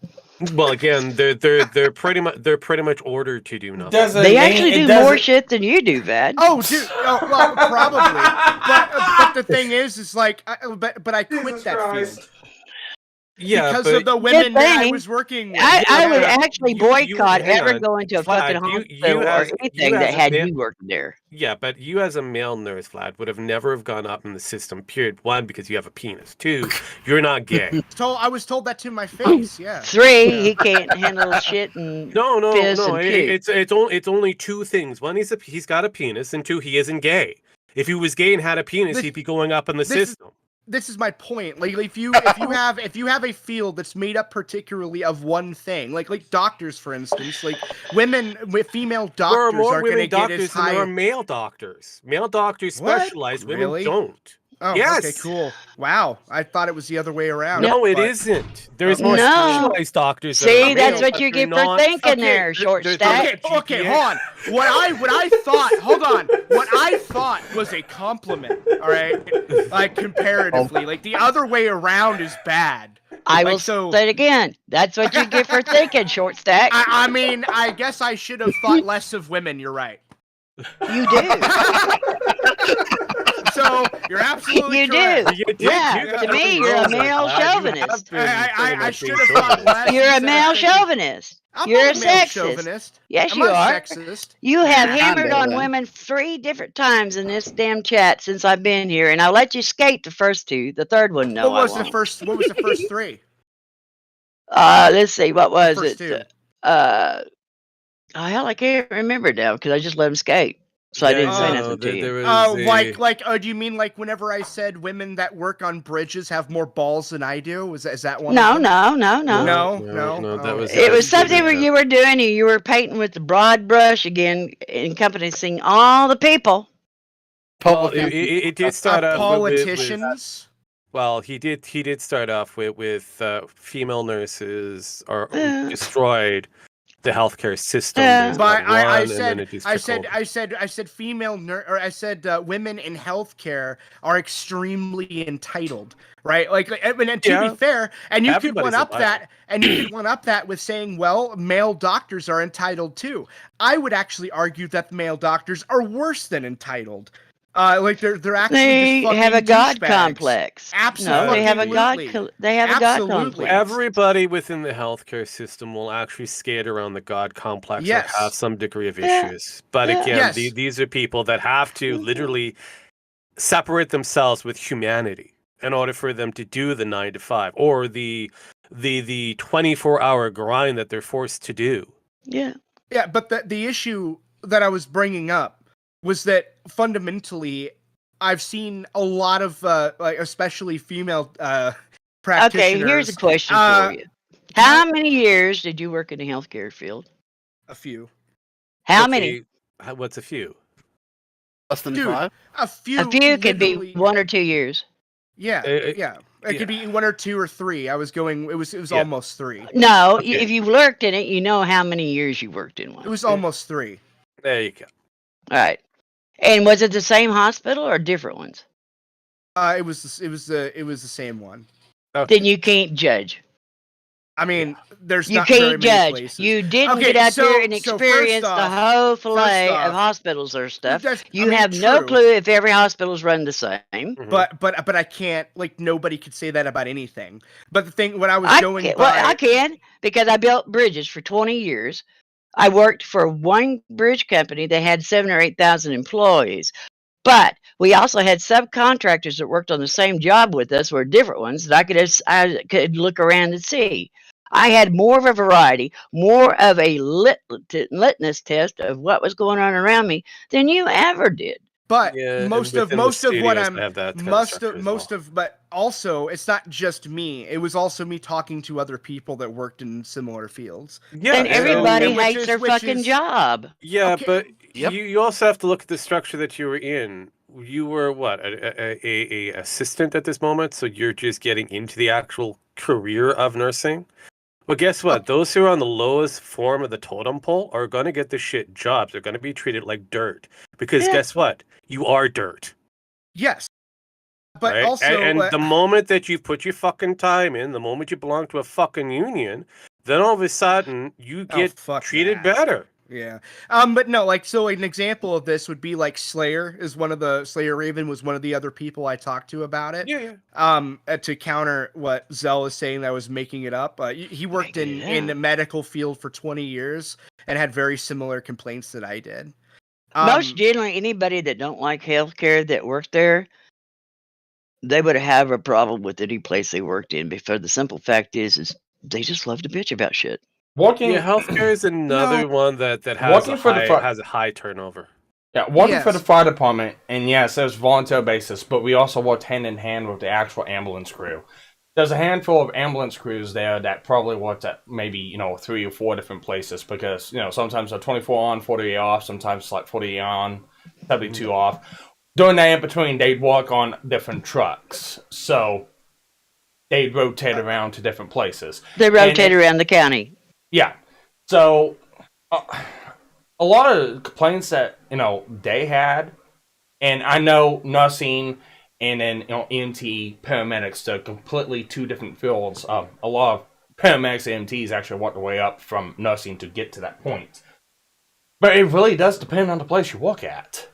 Well, again, they're pretty much ordered to do nothing. They actually do more shit than you do, Vad. Oh, dude. Oh, well, probably. But the thing is like, but I quit that field. Yeah, because of the women that I was working with. I would actually boycott ever going to a fucking hospital or anything that had you working there. Yeah, but you as a male nurse, Vlad, would have never have gone up in the system, period. 1, because you have a penis. 2, you're not gay. I was told that to my face, yeah. 3, he can't handle shit and piss and puke. It's only 2 things. 1, he's got a penis, and 2, he isn't gay. If he was gay and had a penis, he'd be going up in the system. This is my point. Like, if you have a field that's made up particularly of one thing, like doctors, for instance, like female doctors are going to get as high. There are male doctors. Male doctors specialize. Women don't. Oh, yes. Okay, cool. Wow, I thought it was the other way around. No, it isn't. There's more specialized doctors. See, that's what you get for thinking there, short stack. Okay, hold on. What I thought was a compliment. All right, like comparatively, like the other way around is bad. I will say it again. That's what you get for thinking, short stack. I mean, I guess I should have thought less of women. You're right. You do. So you're absolutely correct. You do. To me, you're a male chauvinist. I should have thought less. You're a male chauvinist. You're a sexist. Chauvinist. Yes, you are. Sexist. You have hammered on women 3 different times in this damn chat since I've been here, and I'll let you skate the first 2. The third one, no. What was the first 3? Let's see. What was it? 2. Hell, I can't remember now because I just let him skate. So I didn't say nothing to you. Do you mean like whenever I said women that work on bridges have more balls than I do? Is that one? No. That was. It was something where you were doing. You were painting with the broad brush again, encompassing all the people. It did start off politicians. Well, he did start off with female nurses are destroyed the healthcare system. But I said female women in healthcare are extremely entitled, right? Like, and to be fair, and you could one up that, with saying, well, male doctors are entitled too. I would actually argue that male doctors are worse than entitled. Like they're actually they have a god complex. Absolutely, no, they have a god. They have a god complex. Everybody within the healthcare system will actually skate around the god complex or have some degree of issues. But again, these are people that have to literally separate themselves with humanity in order for them to do the 9 to 5 or the 24-hour grind that they're forced to do. Yeah. But the issue that I was bringing up was that fundamentally, I've seen a lot of, especially female practitioners. Okay, here's a question for you. How many years did you work in the healthcare field? A few. How many? What's a few? Less than 5? A few could be 1 or 2 years. Yeah, It could be 1 or 2 or 3. I was going. It was almost 3. No, if you worked in it, you know how many years you worked in one. It was almost 3. There you go. All right. And was it the same hospital or different ones? It was the same one. Okay. Then you can't judge. I mean, there's you not can't very many judge. places. You didn't get out there and experience the whole fillet of hospitals or stuff. You have no clue if every hospital is run the same. Mm-hmm. But I can't, like, nobody could say that about anything. But the thing, when I was I can, because I built bridges for 20 years. I worked for one bridge company that had 7,000 or 8,000 employees. But we also had subcontractors that worked on the same job with us, were different ones that I could look around and see. I had more of a variety, more of a litmus test of what was going on around me than you ever did. But Yeah, most and of within the what studios, I'm they have that kind of most structure of as most well. of but also it's not just me. It was also me talking to other people that worked in similar fields. Yeah, And everybody which hates is- their which fucking is- job. Yeah, Okay, but Yep. you also have to look at the structure that you were in. You were what, a assistant at this moment, so you're just getting into the actual career of nursing. Well, guess what? Those who are on the lowest form of the totem pole are going to get the shit jobs. They're going to be treated like dirt because Yeah. guess what? You are dirt. Yes. But Right? also and the moment that you've put your fucking time in, the moment you belong to a fucking union, then all of a sudden you get fuck treated that. better. Yeah. But no, like, so an example of this would be like Slayer Raven was one of the other people I talked to about it. Yeah. To counter what Zell is saying, that I was making it up. He worked in the medical field for 20 years and had very similar complaints that I did. Most generally, anybody that don't like healthcare that worked there, they would have a problem with any place they worked in. Because the simple fact is they just love to bitch about shit. Yeah, healthcare is another one that has a high turnover. Yeah, working for the fire department, and yes, there's volunteer basis, but we also worked hand in hand with the actual ambulance crew. There's a handful of ambulance crews there that probably worked at maybe 3 or 4 different places because sometimes they're 24 on, 48 off, sometimes it's like 48 on, 72 off. During that in between, they'd work on different trucks, so they'd rotate around to different places. They rotate around the county. Yeah, so a lot of complaints that they had, and I know nursing and then EMT paramedics, they're completely 2 different fields. A lot of paramedics and EMTs actually work their way up from nursing to get to that point. But it really does depend on the place you work at.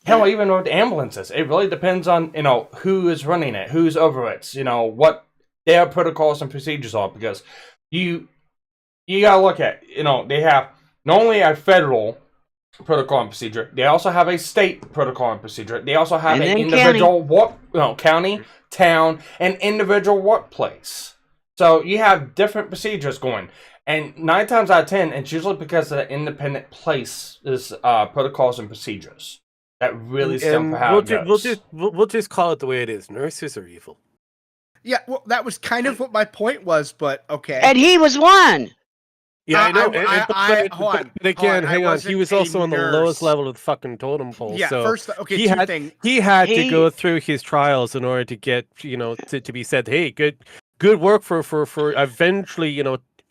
Hell, even with ambulances, it really depends on who is running it, who's over it, what their protocols and procedures are, because you gotta look at they have not only a federal protocol and procedure, they also have a state protocol and procedure. They also have an individual county, town, and individual workplace. So you have different procedures going, and 9 times out of 10, it's usually because of the independent place's protocols and procedures that really stem for how it goes. We'll just call it the way it is. Nurses are evil. Yeah, well, that was kind of what my point was, but okay. And he was one. Yeah, I know. But again, hang on. He was also on the lowest level of the fucking totem pole. Yeah, so first, okay, he had to go through his trials in order to get, to be said, hey, good work for eventually,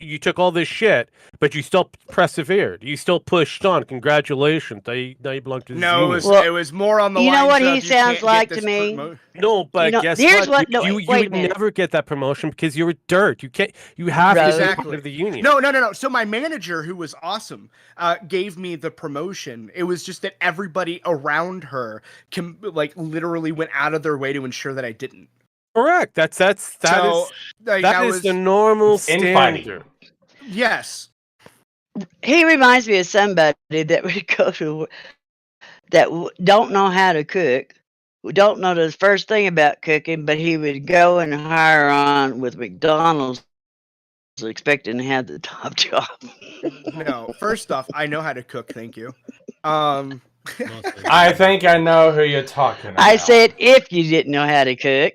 you took all this shit, but you still persevered. You still pushed on. Congratulations. Now you belong to the union. It was more on the you know lines what of he sounds like to me? No, but guess what? You would never get that promotion because you were dirt. You have to be part of the union. No. So my manager, who was awesome, gave me the promotion. It was just that everybody around her literally went out of their way to ensure that I didn't. Correct. That is the normal standard. Yes. He reminds me of somebody that would go to that don't know how to cook, don't know the first thing about cooking, but he would go and hire on with McDonald's expecting to have the top job. No, first off, I know how to cook, thank you. I think I know who you're talking about. I said if you didn't know how to cook.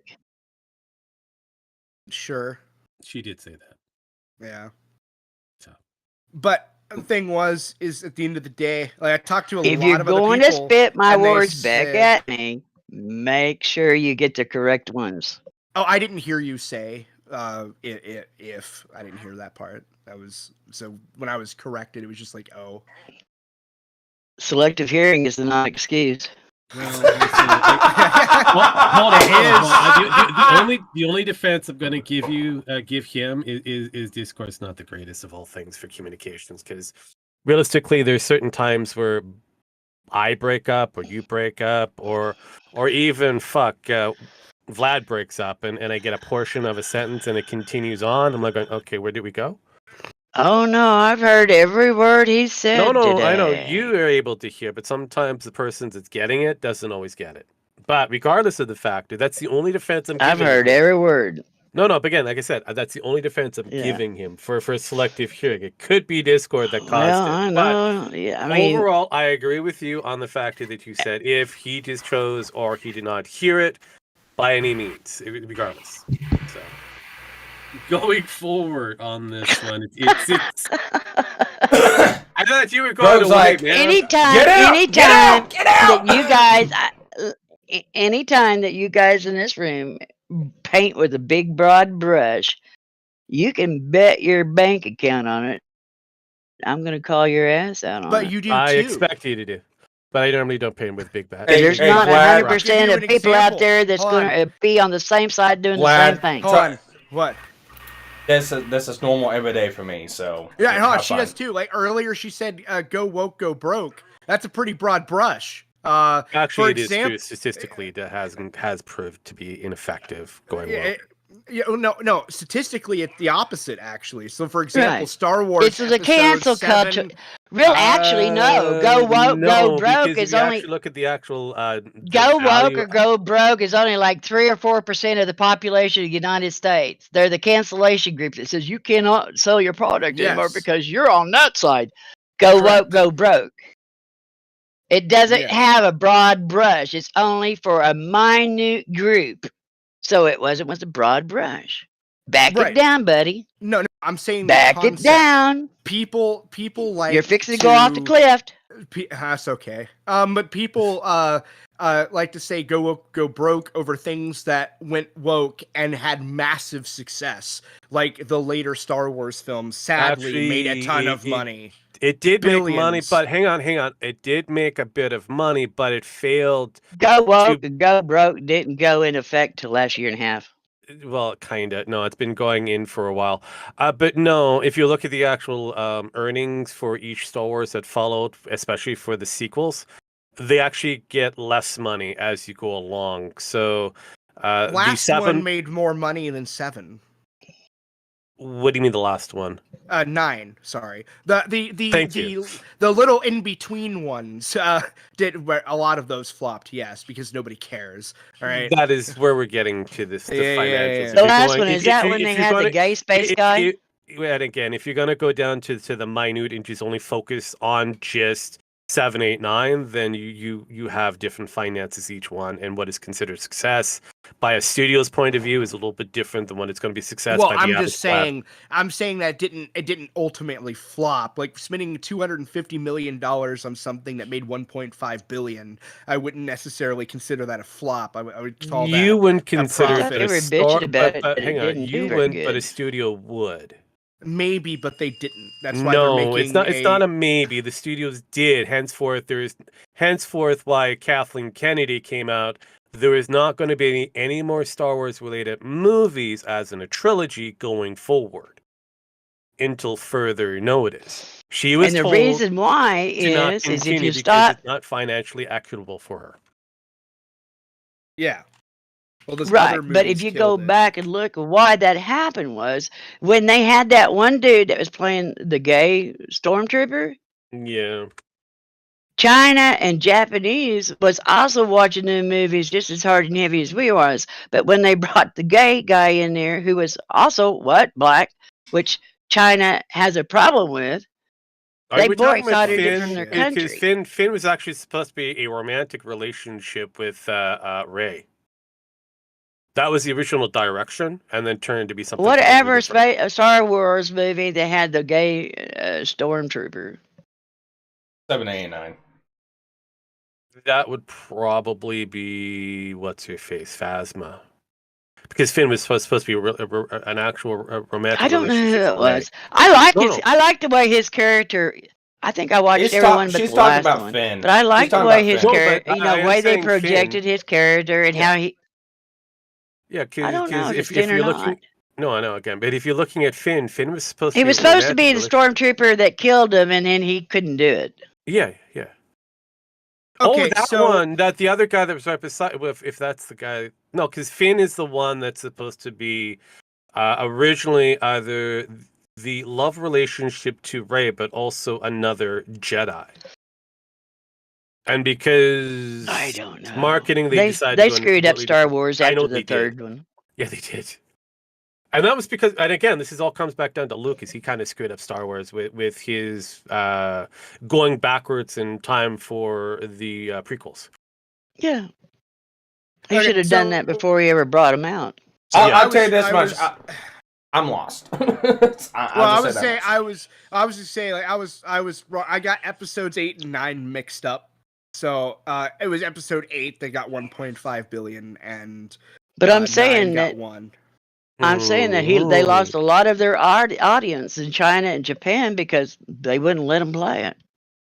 Sure. She did say that. Yeah. So. But the thing is at the end of the day, I talked to a lot of other people. If you're going to spit my words back at me, make sure you get the correct ones. Oh, I didn't hear you say if I didn't hear that part. That was so when I was corrected, it was just like, oh. Selective hearing is not an excuse. Well, hold on. The only defense I'm going to give him is Discord's not the greatest of all things for communications, because realistically, there's certain times where I break up, or you break up, or even Vlad breaks up, and I get a portion of a sentence, and it continues on. I'm like, okay, where did we go? Oh no, I've heard every word he said No, today. I know you are able to hear, but sometimes the person that's getting it doesn't always get it. But regardless of the factor, that's the only defense I'm I've giving heard him. every word. No, but again, like I said, that's the only defense I'm giving him for selective hearing. It could be Discord that caused Well, it. I know. Yeah, I But mean, overall, I agree with you on the factor that you said if he just chose or he did not hear it by any means, regardless. So going forward on this one, it's I thought you were going Bro's away, like, man. anytime get that out! you guys, anytime that you guys in this room paint with a big broad brush, you can bet your bank account on it. I'm gonna call your ass out on But it. you do I too. expect you to do. But I normally don't paint with big bats. Hey, There's hey, not Vlad, 100% I'll of give you an people out example. there that's Hold going to be on the same side doing the same Vlad, thing. Hold on. What? This is normal every day for me. So Yeah, hold on. have She fun. does too. Like earlier, she said, "Go woke, go broke." That's a pretty broad brush. Actually, for it is true example, statistically that has proved to be ineffective going well. no. Statistically, it's the opposite actually. So, for example, Right. Star Wars. It's the episode cancel 7, culture. Real, actually, no. Go woke, go No, broke because if is you only actually look at the actual go woke value, or go broke is only like 3 or 4% of the population of the United States. They're the cancellation group that says you cannot sell your product anymore Yes. because you're on that side. Go woke, Correct. go broke. It doesn't Yes. have a broad brush. It's only for a minute group. So it was a broad brush. Back Right. it down, buddy. No, I'm saying Back the it concept. down. People like You're fixing to go off the cliff. That's okay. But people like to say go woke, go broke over things that went woke and had massive success, like the later Star Wars films. Sadly, actually made a ton of money. It did make money, Billions. but hang on. It did make a bit of money, but it failed. Go woke and go broke didn't go in effect till last year and a half. Well, kind of. No, it's been going in for a while. But no, if you look at the actual earnings for each Star Wars that followed, especially for the sequels, they actually get less money as you go along. So Last one made more money than 7. What do you mean the last one? 9. Sorry. The little in between ones did where a lot of those flopped. Yes, because nobody cares. All right. That is where we're getting to this. The financials. The last one, is that when they had the gay space guy? And again, if you're gonna go down to the minute and just only focus on just 7, 8, 9, then you have different finances each one, and what is considered success by a studio's point of view is a little bit different than what it's going to be success. Well, by the I'm average just saying. I'm saying that it didn't ultimately flop. Like spending $250 million on something that made 1.5 billion, I wouldn't necessarily consider that a flop. I would call that. You wouldn't consider it, they were bitching about it, but hang it on, didn't you do very wouldn't, but a good. studio would. Maybe, but they didn't. That's why they're making. No, it's not a maybe. The studios did. Henceforth why Kathleen Kennedy came out. There is not going to be any more Star Wars related movies as in a trilogy going forward until further notice. She was and the told reason why is if you stop, it's not financially equitable for her. Yeah. Well, right, but if you go back and look at why that happened was when they had that one dude that was playing the gay stormtrooper. Yeah. China and Japanese was also watching the movies just as hard and heavy as we was. But when they brought the gay guy in there, who was also black, which China has a problem with, they boycotted it from their country. Because Finn was actually supposed to be a romantic relationship with Rey. That was the original direction, and then turned to be something. Whatever Star Wars movie that had the gay stormtrooper. 7, 8, 9. That would probably be what's her face, Phasma, because Finn was supposed to be an actual romantic. I don't know who it was. I liked the way his character. I think I watched everyone but the last one. Finn. But I liked the way his character, the way they projected Finn. his character and how he. Yeah, I don't know if you're looking. No, I know again, but if you're looking at Finn was supposed to. He was supposed to be the stormtrooper that killed him, and then he couldn't do it. Yeah. Okay, that the other guy that was right beside. If that's the guy, no, because Finn is the one that's supposed to be originally either the love relationship to Rey, but also another Jedi. And because I don't know. marketing, They decided to go in a screwed up completely Star different- Wars I know after the they did. third one. Yeah, they did. And that was because, and again, this is all comes back down to Lucas. He kind of screwed up Star Wars with his going backwards in time for the prequels. Yeah. He Okay, should have done so- that before he ever brought them out. I'll tell you this I much. was- I'm lost. I was just saying, like, I was wrong. I got episodes 8 and 9 mixed up. So it was episode 8 that got 1.5 billion, and But I'm 9 saying got that 1. I'm saying that they lost a lot of their audience in China and Japan because they wouldn't let them play it.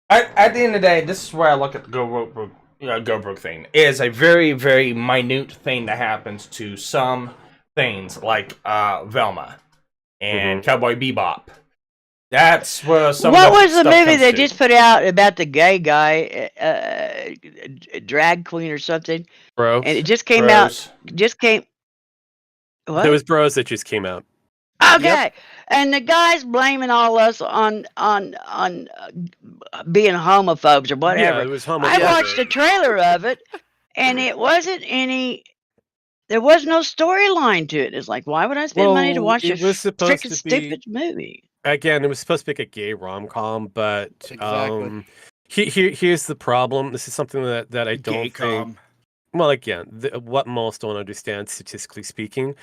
At the end of the day, this is where I look at the Go Broke thing. It is a very, very minute thing that happens to some things, like Velma and Cowboy Bebop. That's where some. What of was the stuff movie comes they to. just put out about the gay guy, drag queen or something? Bro. And it just came out. Just came. What? There was Bros that just came out. Okay, and the guy's blaming all us on being homophobes or whatever. Yeah, it was I homophobic. watched a trailer of it, and it wasn't any. There was no storyline to it. It's like, why would I spend money to watch a it was supposed freaking to be stupid movie? again. It was supposed to be like a gay rom-com, but Exactly. here's the problem. This is something that I don't think. Gay-com. Well, again, what most don't understand, statistically speaking,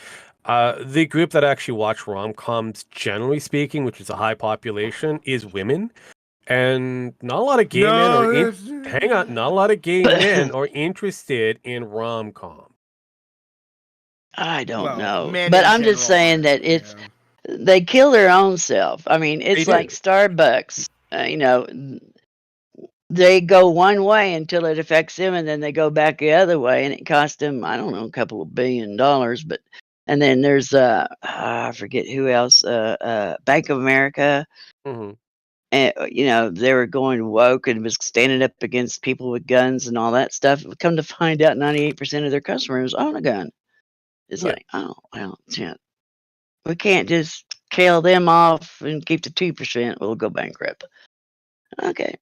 the group that actually watch rom-coms, generally speaking, which is a high population, is women, and not a lot of gay men. Not a lot of gay men are interested in rom-com. I don't Well, know, men but in I'm just general saying are, that it's yeah. they kill their own self. I mean, it's They like do. Starbucks. They go one way until it affects them, and then they go back the other way, and it costs them, I don't know, a couple of $1 billion. But and then there's I forget who else, Bank of America. Mm-hmm. And they were going woke and was standing up against people with guns and all that stuff. Come to find out, 98% of their customers own a gun. It's Yeah. like, oh well, shit. We can't just kill them off and keep the 2%. We'll go bankrupt. Okay.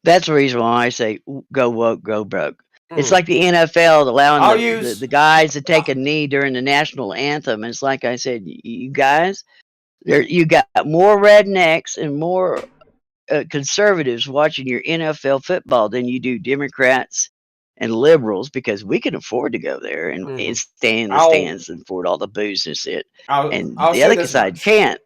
That's the reason why I say go woke, go broke. It's like the NFL allowing the guys to take a knee during the national anthem. And it's like I said, you guys, you got more rednecks and more conservatives watching your NFL football than you do Democrats and liberals, because we can afford to go there and stay in the stands and afford all the booze and shit. And the other side can't,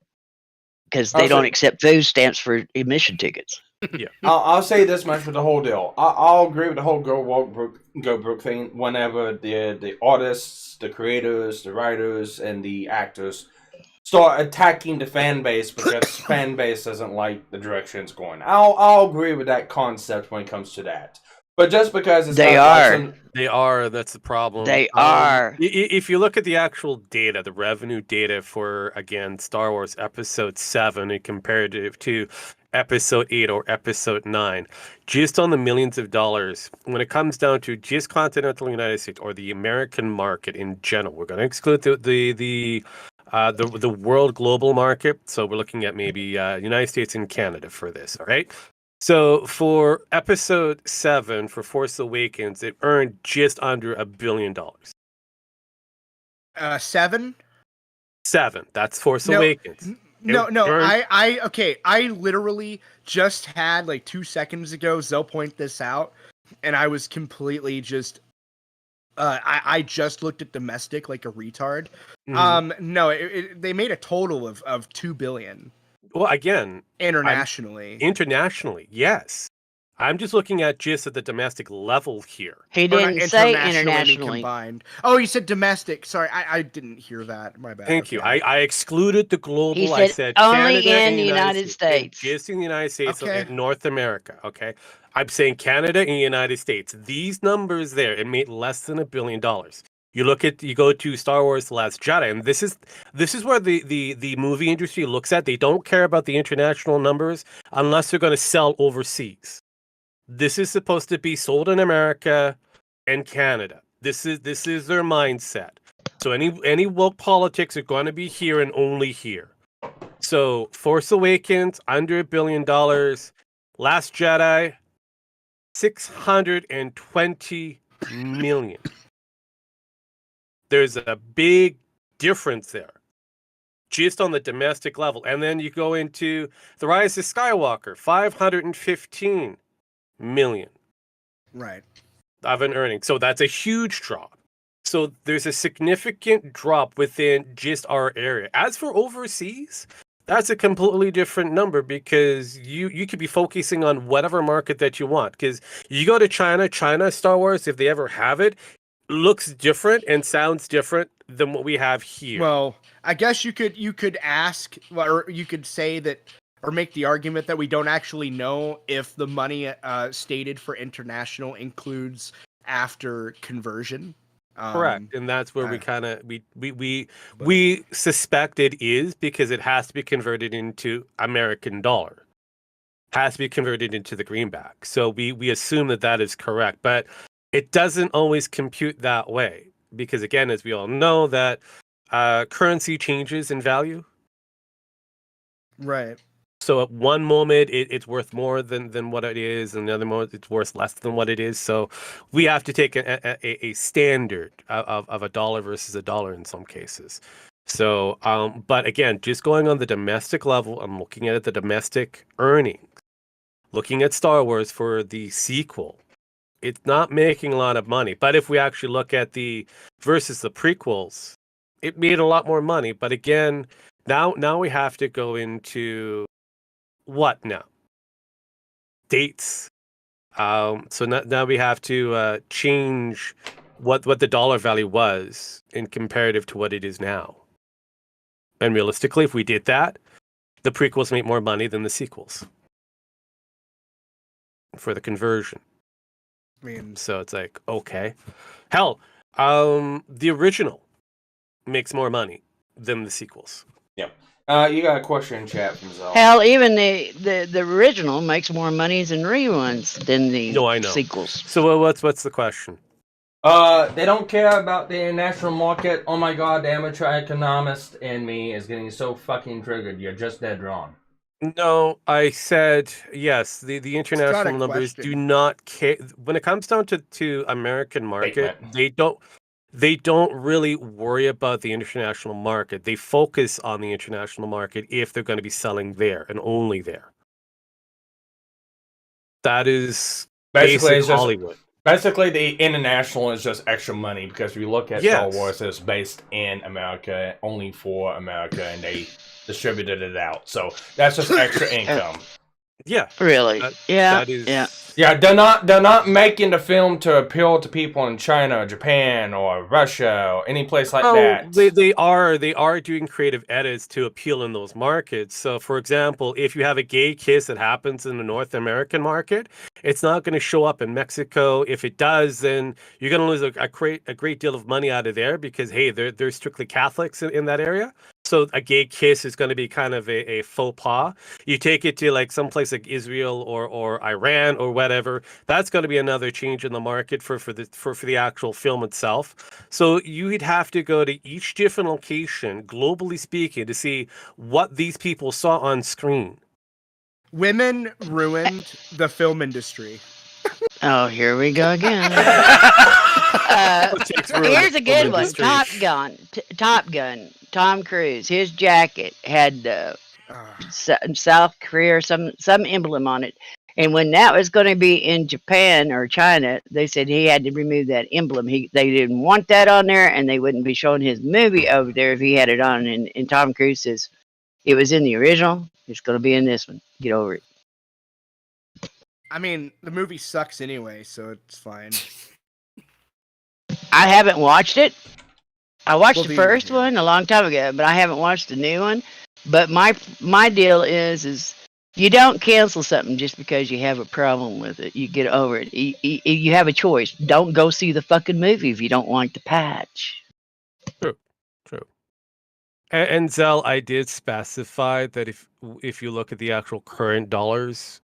because they don't accept food stamps for admission tickets. Yeah, I'll say this much with the whole deal. I'll agree with the whole go woke, go broke thing. Whenever the artists, the creators, the writers, and the actors start attacking the fan base because fan base doesn't like the direction it's going. I'll agree with that concept when it comes to that. But just because it's they are, that's the problem. They are. If you look at the actual data, the revenue data for, again, Star Wars Episode 7 and comparative to Episode 8 or Episode 9, just on the millions of dollars, when it comes down to just continental United States or the American market in general, we're going to exclude the world global market. So we're looking at maybe United States and Canada for this, all right? So for Episode 7, for Force Awakens, it earned just under $1 billion. 7? 7. That's Force Awakens. No. I literally just had, like, 2 seconds ago, Zell point this out, and I was completely just... I just looked at domestic like a retard. No, they made a total of $2 billion. Well, again, internationally, yes. I'm just looking at just at the domestic level here. He didn't say internationally combined. Oh, you said domestic. Sorry, I didn't hear that. My bad. Thank you. I excluded the global. He said I said only Canada in the United States. Just in the United States and North America. Okay. I'm saying Canada and the United States. These numbers there, it made less than $1 billion. You go to Star Wars: The Last Jedi, and this is where the movie industry looks at. They don't care about the international numbers unless they're going to sell overseas. This is supposed to be sold in America and Canada. This is their mindset. So any woke politics are going to be here and only here. So Force Awakens, under $1 billion. Last Jedi, 620 million. There's a big difference there, just on the domestic level. And then you go into The Rise of Skywalker, 515 million. Right. Of an earning. So that's a huge drop. So there's a significant drop within just our area. As for overseas, that's a completely different number, because you could be focusing on whatever market that you want. Because you go to China Star Wars, if they ever have it, looks different and sounds different than what we have here. Well, I guess you could ask, or you could say that, or make the argument that we don't actually know if the money stated for international includes after conversion. Correct, and that's where we kind of we suspect it is, because it has to be converted into American dollar, has to be converted into the greenback. So we assume that is correct, but it doesn't always compute that way, because again, as we all know, that currency changes in value. Right. So at one moment it's worth more than what it is, and the other moment it's worth less than what it is. So we have to take a standard of a dollar versus a dollar in some cases. So, but again, just going on the domestic level, I'm looking at the domestic earnings, looking at Star Wars for the sequel. It's not making a lot of money. But if we actually look at the versus the prequels, it made a lot more money. But again, now we have to go into what now? Dates. So now we have to change what the dollar value was in comparative to what it is now. And realistically, if we did that, the prequels make more money than the sequels for the conversion. I mean, so it's like, okay. Hell, the original makes more money than the sequels. Yep. You got a question in chat from Zell. Hell, even the original makes more money than reruns than the sequels. So what's the question? They don't care about the international market. Oh my god, the amateur economist in me is getting so fucking triggered. You're just dead wrong. No, I said yes. The international numbers do not care when it comes down to American market. They don't really worry about the international market. They focus on the international market if they're going to be selling there and only there. That is basically Hollywood. Basically, the international is just extra money, because if you look at Star Wars, it's based in America, only for America, and they distributed it out. So that's just extra income. Yeah. Really? That is... Yeah, they're not making the film to appeal to people in China or Japan or Russia or any place like that. They are doing creative edits to appeal in those markets. So, for example, if you have a gay kiss that happens in the North American market, it's not going to show up in Mexico. If it does, then you're going to lose a great deal of money out of there, because hey, they're strictly Catholics in that area. So a gay kiss is going to be kind of a faux pas. You take it to like someplace like Israel or Iran or whatever, that's going to be another change in the market for the actual film itself. So you'd have to go to each different location, globally speaking, to see what these people saw on screen. Women ruined the film industry. Oh, here we go again. Here's a good one. Top Gun. Tom Cruise. His jacket had South Korea or some emblem on it. And when that was going to be in Japan or China, they said he had to remove that emblem. They didn't want that on there, and they wouldn't be showing his movie over there if he had it on. And Tom Cruise says, it was in the original. It's going to be in this one. Get over it. I mean, the movie sucks anyway, so it's fine. I haven't watched it. I watched the first one a long time ago, but I haven't watched the new one. But my deal is you don't cancel something just because you have a problem with it. You get over it. You have a choice. Don't go see the fucking movie if you don't like the patch. True. And Zell, I did specify that if you look at the actual current dollars,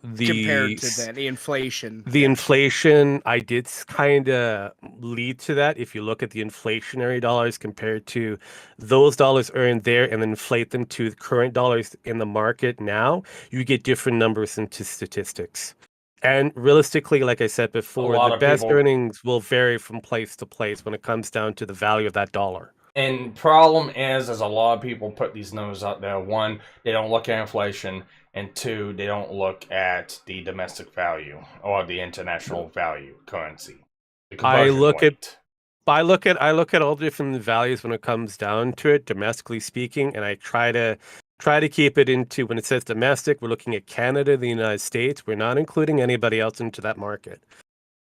compared to the inflation. The inflation, I did kind of lead to that. If you look at the inflationary dollars compared to those dollars earned there and then inflate them to the current dollars in the market now, you get different numbers into statistics. And realistically, like I said before, the best earnings will vary from place to place when it comes down to the value of that dollar. And problem is a lot of people put these numbers out there. One, they don't look at inflation, and two, they don't look at the domestic value or the international value currency. I look at all different values when it comes down to it, domestically speaking, and I try to keep it into, when it says domestic, we're looking at Canada, the United States. We're not including anybody else into that market.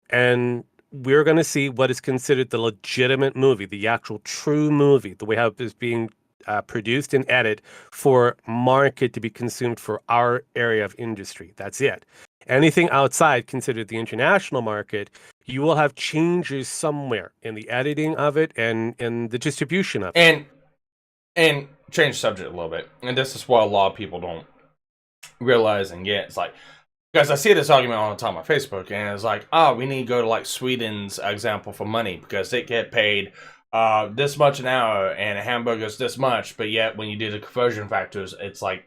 And we're going to see what is considered the legitimate movie, the actual true movie, the way how it is being produced and edited for market to be consumed for our area of industry. That's it. Anything outside, considered the international market, you will have changes somewhere in the editing of it and in the distribution of it. And change subject a little bit. And this is what a lot of people don't realize and get. It's like, because I see this argument all the time on Facebook, and it's like, we need to go to like Sweden's example for money because they get paid this much an hour and a hamburger's this much, but yet when you do the conversion factors, it's like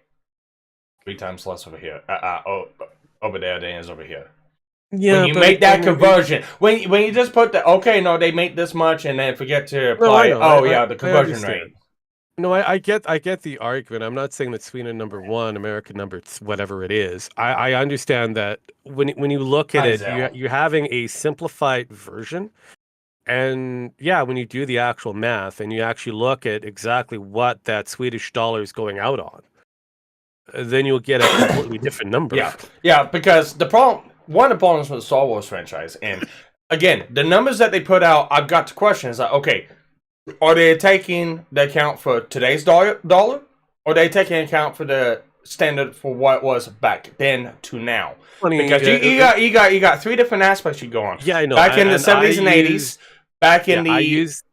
3 times less over here, over there than it is over here. Yeah, when you make that conversion, when you just put the they make this much and then forget to apply. The conversion rate. No, I get the argument. I'm not saying that Sweden number 1, America number whatever it is. I understand that when you look at it, you're having a simplified version. And yeah, when you do the actual math and you actually look at exactly what that Swedish dollar is going out on, then you'll get a completely different number. Yeah, because one of the problems with the Star Wars franchise, and again, the numbers that they put out, I've got to question. Is like, okay, are they taking the account for today's dollar, or are they taking account for the standard for what it was back then to now? Because you got 3 different aspects you go on. Yeah, I know. Back in the 70s and 80s, back in the 90s,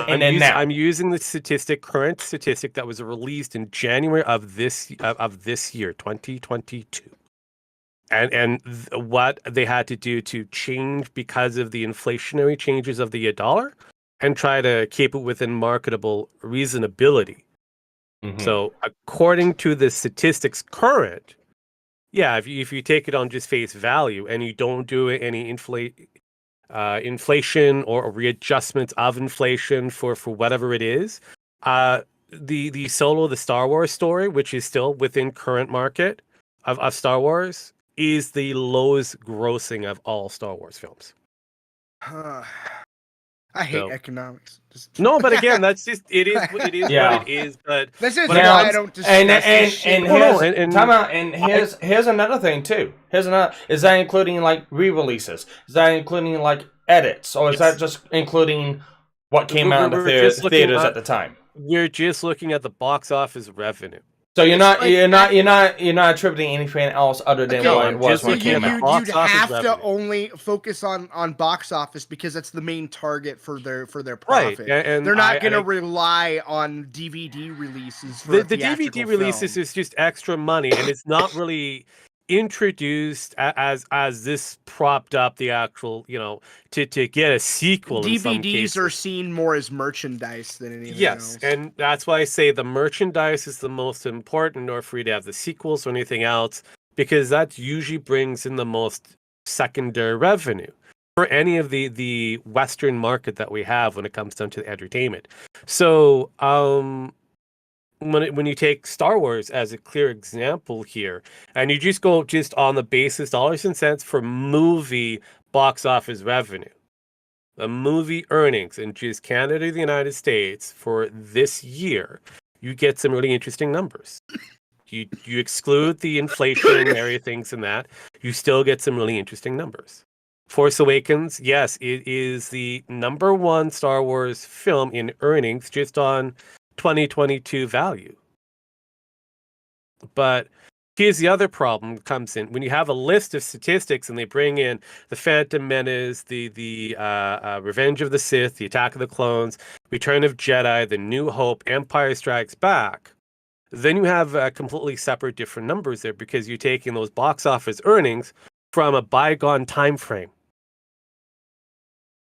and then now. I'm using the current statistic that was released in January of this year, 2022. And what they had to do to change because of the inflationary changes of the dollar and try to keep it within marketable reasonability. Mm-hmm. So according to the statistics current, if you take it on just face value and you don't do any inflation or readjustments of inflation for whatever it is, the Solo, the Star Wars story, which is still within current market of Star Wars, is the lowest grossing of all Star Wars films. I hate economics. No, but again, that's just it is what it is. But this is why I don't discuss time out. And here's another thing too. Is that including like re-releases? Is that including like edits, or is that just including what came out of the theaters at the time? We're just looking at the box office revenue. So you're not attributing anything else other than what it was when it came out. You'd have to only focus on box office because that's the main target for their profit. Right. And they're not going to rely on DVD releases. For the DVD releases is just extra money, and it's not really introduced as this propped up the actual, to get a sequel. DVDs are seen more as merchandise than anything else. And that's why I say the merchandise is the most important in order for you to have the sequels or anything else, because that usually brings in the most secondary revenue for any of the Western market that we have when it comes down to entertainment. So when you take Star Wars as a clear example here, and you just go on the basis dollars and cents for movie box office revenue, the movie earnings in just Canada, the United States for this year, you get some really interesting numbers. You exclude the inflationary things in that, you still get some really interesting numbers. Force Awakens, yes, it is the number 1 Star Wars film in earnings just on 2022 value. But here's the other problem comes in when you have a list of statistics and they bring in the Phantom Menace, the Revenge of the Sith, the Attack of the Clones, Return of Jedi, the New Hope, Empire Strikes Back. then you have completely separate different numbers there because you're taking those box office earnings from a bygone time frame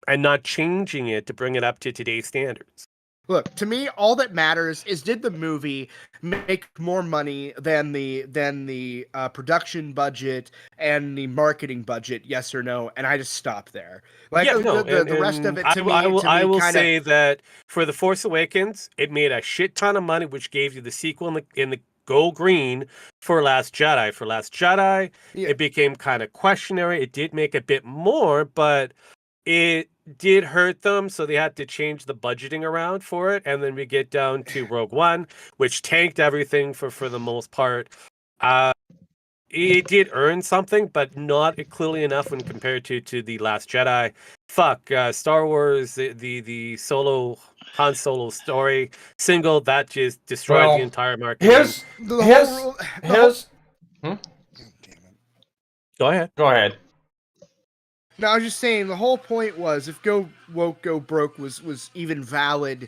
and not changing it to bring it up to today's standards. Look, to me, all that matters is did the movie make more money than the production budget and the marketing budget? Yes or no? And I just stop there. Like the rest of it, I will say that for The Force Awakens, it made a shit ton of money, which gave you the sequel in the go green for Last Jedi. For Last Jedi, it became kind of questionary. It did make a bit more, but it did hurt them, so they had to change the budgeting around for it. And then we get down to Rogue One, which tanked everything for the most part. It did earn something, but not clearly enough when compared to The Last Jedi. Star Wars, the Han Solo story single, that just destroyed the entire market. Go ahead. No, I was just saying the whole point was if Go Woke, Go Broke was even valid.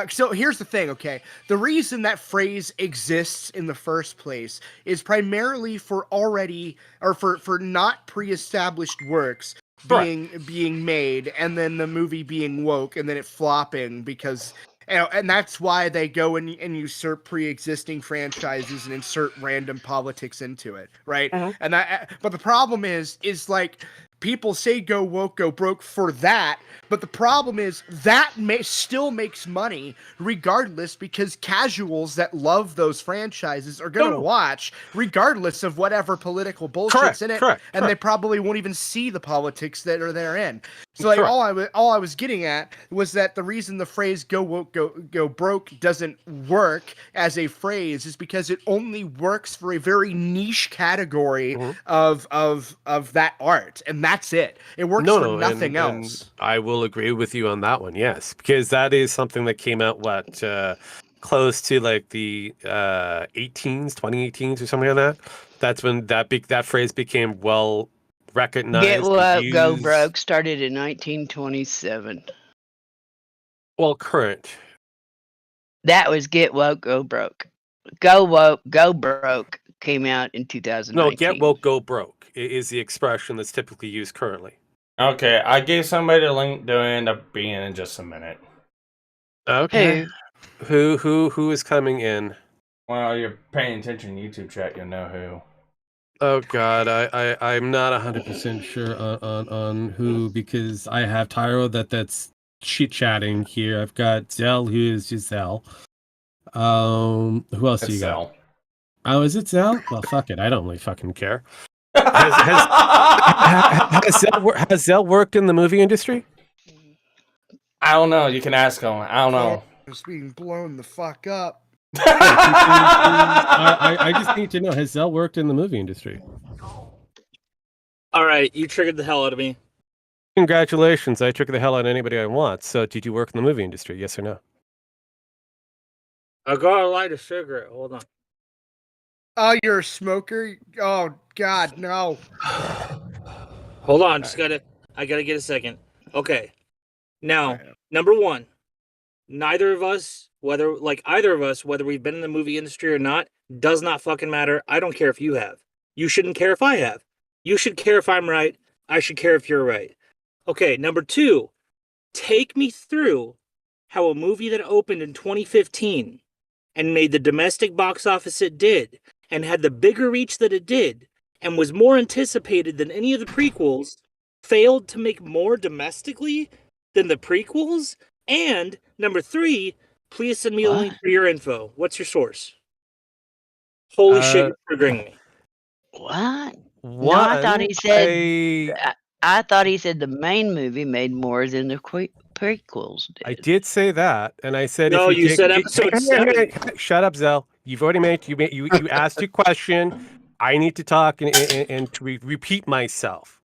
So here's the thing, okay? The reason that phrase exists in the first place is primarily for not pre-established works being made and then the movie being woke and then it flopping because... And that's why they go and usurp pre-existing franchises and insert random politics into it, right? But the problem is like people say go woke, go broke for that, but the problem is that still makes money regardless because casuals that love those franchises are going to watch regardless of whatever political bullshit's in it, and they probably won't even see the politics that are therein. So like all I was getting at was that the reason the phrase go woke, go broke doesn't work as a phrase is because it only works for a very niche category of that art, and that's it. It works for nothing else. And I will agree with you on that one, yes, because that is something that came out close to like the 2018s or something like that. That's when that phrase became well recognized. Get Woke, Go Broke started in 1927. Well, current. That was Get Woke, Go Broke. Go Woke, Go Broke came out in 2019. No, Get Woke, Go Broke is the expression that's typically used currently. Okay, I gave somebody the link to end up being in just a minute. Okay. Who is coming in? Well, you're paying attention to YouTube chat, you'll know who. Oh God, I'm not 100% sure on who, because I have Tyro that's chit chatting here. I've got Zell, who is Giselle. Who else do you got? Oh, is it Zell? Well, fuck it. I don't really fucking care. Has Zell worked in the movie industry? I don't know. You can ask him. I don't know. It's being blown the fuck up. I just need to know, has Zell worked in the movie industry? All right, you triggered the hell out of me. Congratulations. I trigger the hell out of anybody I want. So did you work in the movie industry? Yes or no? I gotta light a cigarette. Hold on. Oh, you're a smoker? Oh, God, no. Hold on. I gotta get a second. Okay. Now, number one, either of us, whether we've been in the movie industry or not, does not fucking matter. I don't care if you have. You shouldn't care if I have. You should care if I'm right. I should care if you're right. Okay, number two, take me through how a movie that opened in 2015 and made the domestic box office it did and had the bigger reach that it did and was more anticipated than any of the prequels failed to make more domestically than the prequels? And number three, please send me a link for your info. What's your source? Holy shit, you're triggering me. What? No, I thought he said. I thought he said the main movie made more than the prequels did. I did say that, and I said no. You said episode 7. Shut up, Zell. You've already you asked your question. I need to talk and to repeat myself.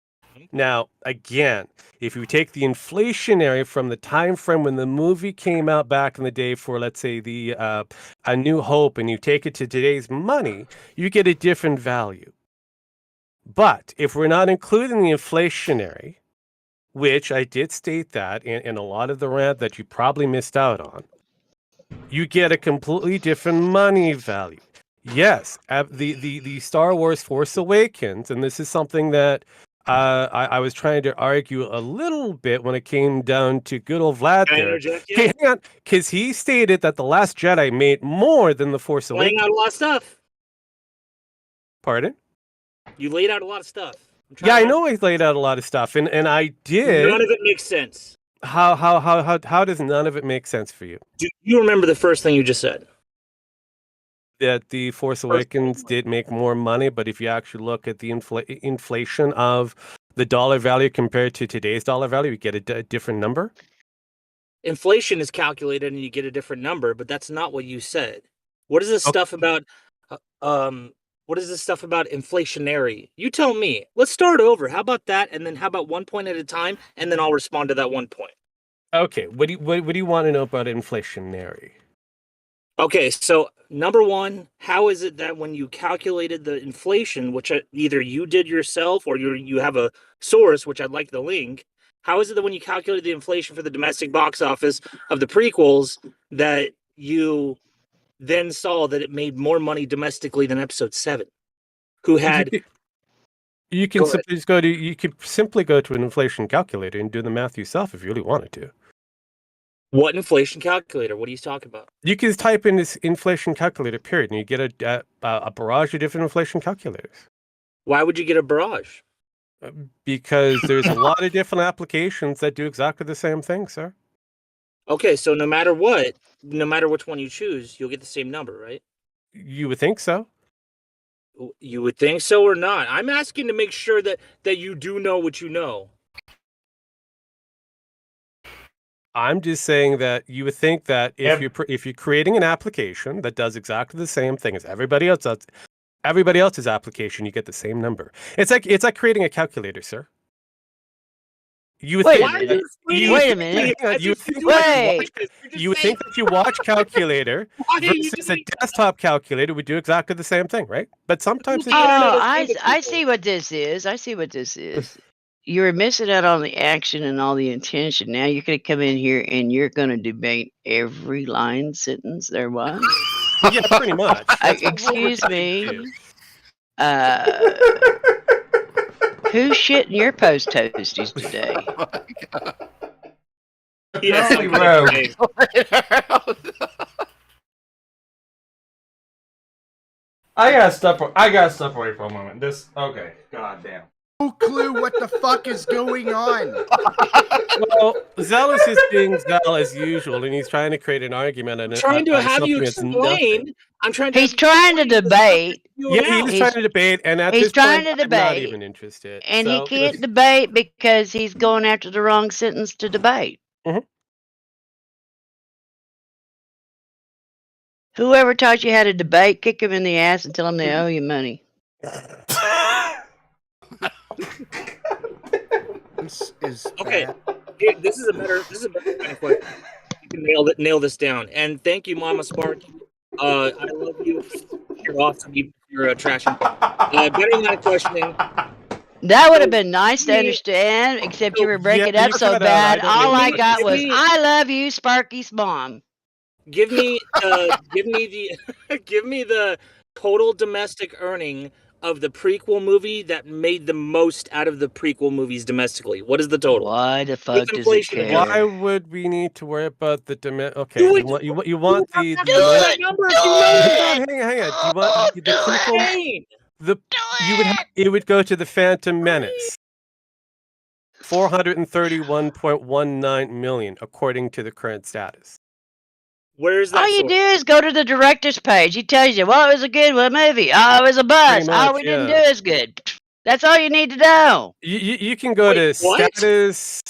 Now, again, if you take the inflationary from the time frame when the movie came out back in the day for, let's say, the A New Hope, and you take it to today's money, you get a different value. But if we're not including the inflationary, which I did state that in a lot of the rant that you probably missed out on, you get a completely different money value. Yes, the Star Wars Force Awakens, and this is something that I was trying to argue a little bit when it came down to good old Vlad Can I there. interject Okay, yet? hang on, because he stated that The Last Jedi made more than The Force Laying Awakens. out a lot of stuff. Pardon? You laid out a lot of stuff. Yeah, I know I laid out a lot of stuff, and I did. None of it makes sense. How does none of it make sense for you? Do you remember the first thing you just said? That The Force Awakens did make more money, but if you actually look at the inflation of the dollar value compared to today's dollar value, you get a different number. Inflation is calculated and you get a different number, but that's not what you said. What is this stuff about? What is this stuff about inflationary? You tell me. Let's start over. How about that? And then how about 1 point at a time? And then I'll respond to that 1 point. Okay. What do you want to know about inflationary? Okay, so number one, how is it that when you calculated the inflation, which either you did yourself or you have a source, which I'd like the link, how is it that when you calculated the inflation for the domestic box office of the prequels that you then saw that it made more money domestically than Episode 7? Who had... You could simply go to an inflation calculator and do the math yourself if you really wanted to. What inflation calculator? What are you talking about? You can type in this inflation calculator, period, and you get a barrage of different inflation calculators. Why would you get a barrage? Because there's a lot of different applications that do exactly the same thing, sir. Okay, so no matter what, no matter which one you choose, you'll get the same number, right? You would think so. You would think so or not? I'm asking to make sure that you do know what you know. I'm just saying that you would think that if you're creating an application that does exactly the same thing as everybody else's application, you get the same number. It's like creating a calculator, sir. You would Wait think a minute. Wait a minute. You would think that you watch calculator versus a desktop calculator would do exactly the same thing, right? But sometimes it I see what this is. I see what this is. You were missing out on the action and all the intention. Now you're going to come in here and you're going to debate every line sentence there was. Yeah, pretty much. Excuse me. Who's shitting your post toasties today? Yes, I gotta step away for a moment. Okay, goddamn. No clue what the fuck is going on. Well, Zell is just being Zell as usual, and he's trying to create an argument. And trying to have you explain. He's trying to debate. Yeah, he's trying to debate, and at this point, I'm not even interested. And he can't debate because he's going after the wrong sentence to debate. Mm-hmm. Whoever taught you how to debate, kick him in the ass and tell him they owe you money. Okay, this is a better kind of question. You can nail this down. And thank you, Mama Sparky. I love you. You're awesome. You're a trash. Better line of questioning. That would have been nice to understand, except you were breaking up so bad. All I got was, "I love you, Sparky's mom." Give me the total domestic earning of the prequel movie that made the most out of the prequel movies domestically. What is the total? Why the fuck does it care? Why would we need to worry about the Okay, you want the number? Hang on. You want the prequel? It would go to the Phantom Menace. 431.19 million, according to the current status. Where is that? All you do is go to the director's page. He tells you, well, it was a good movie. Oh, it was a buzz. We didn't do as good. That's all you need to know. You can go to status.com.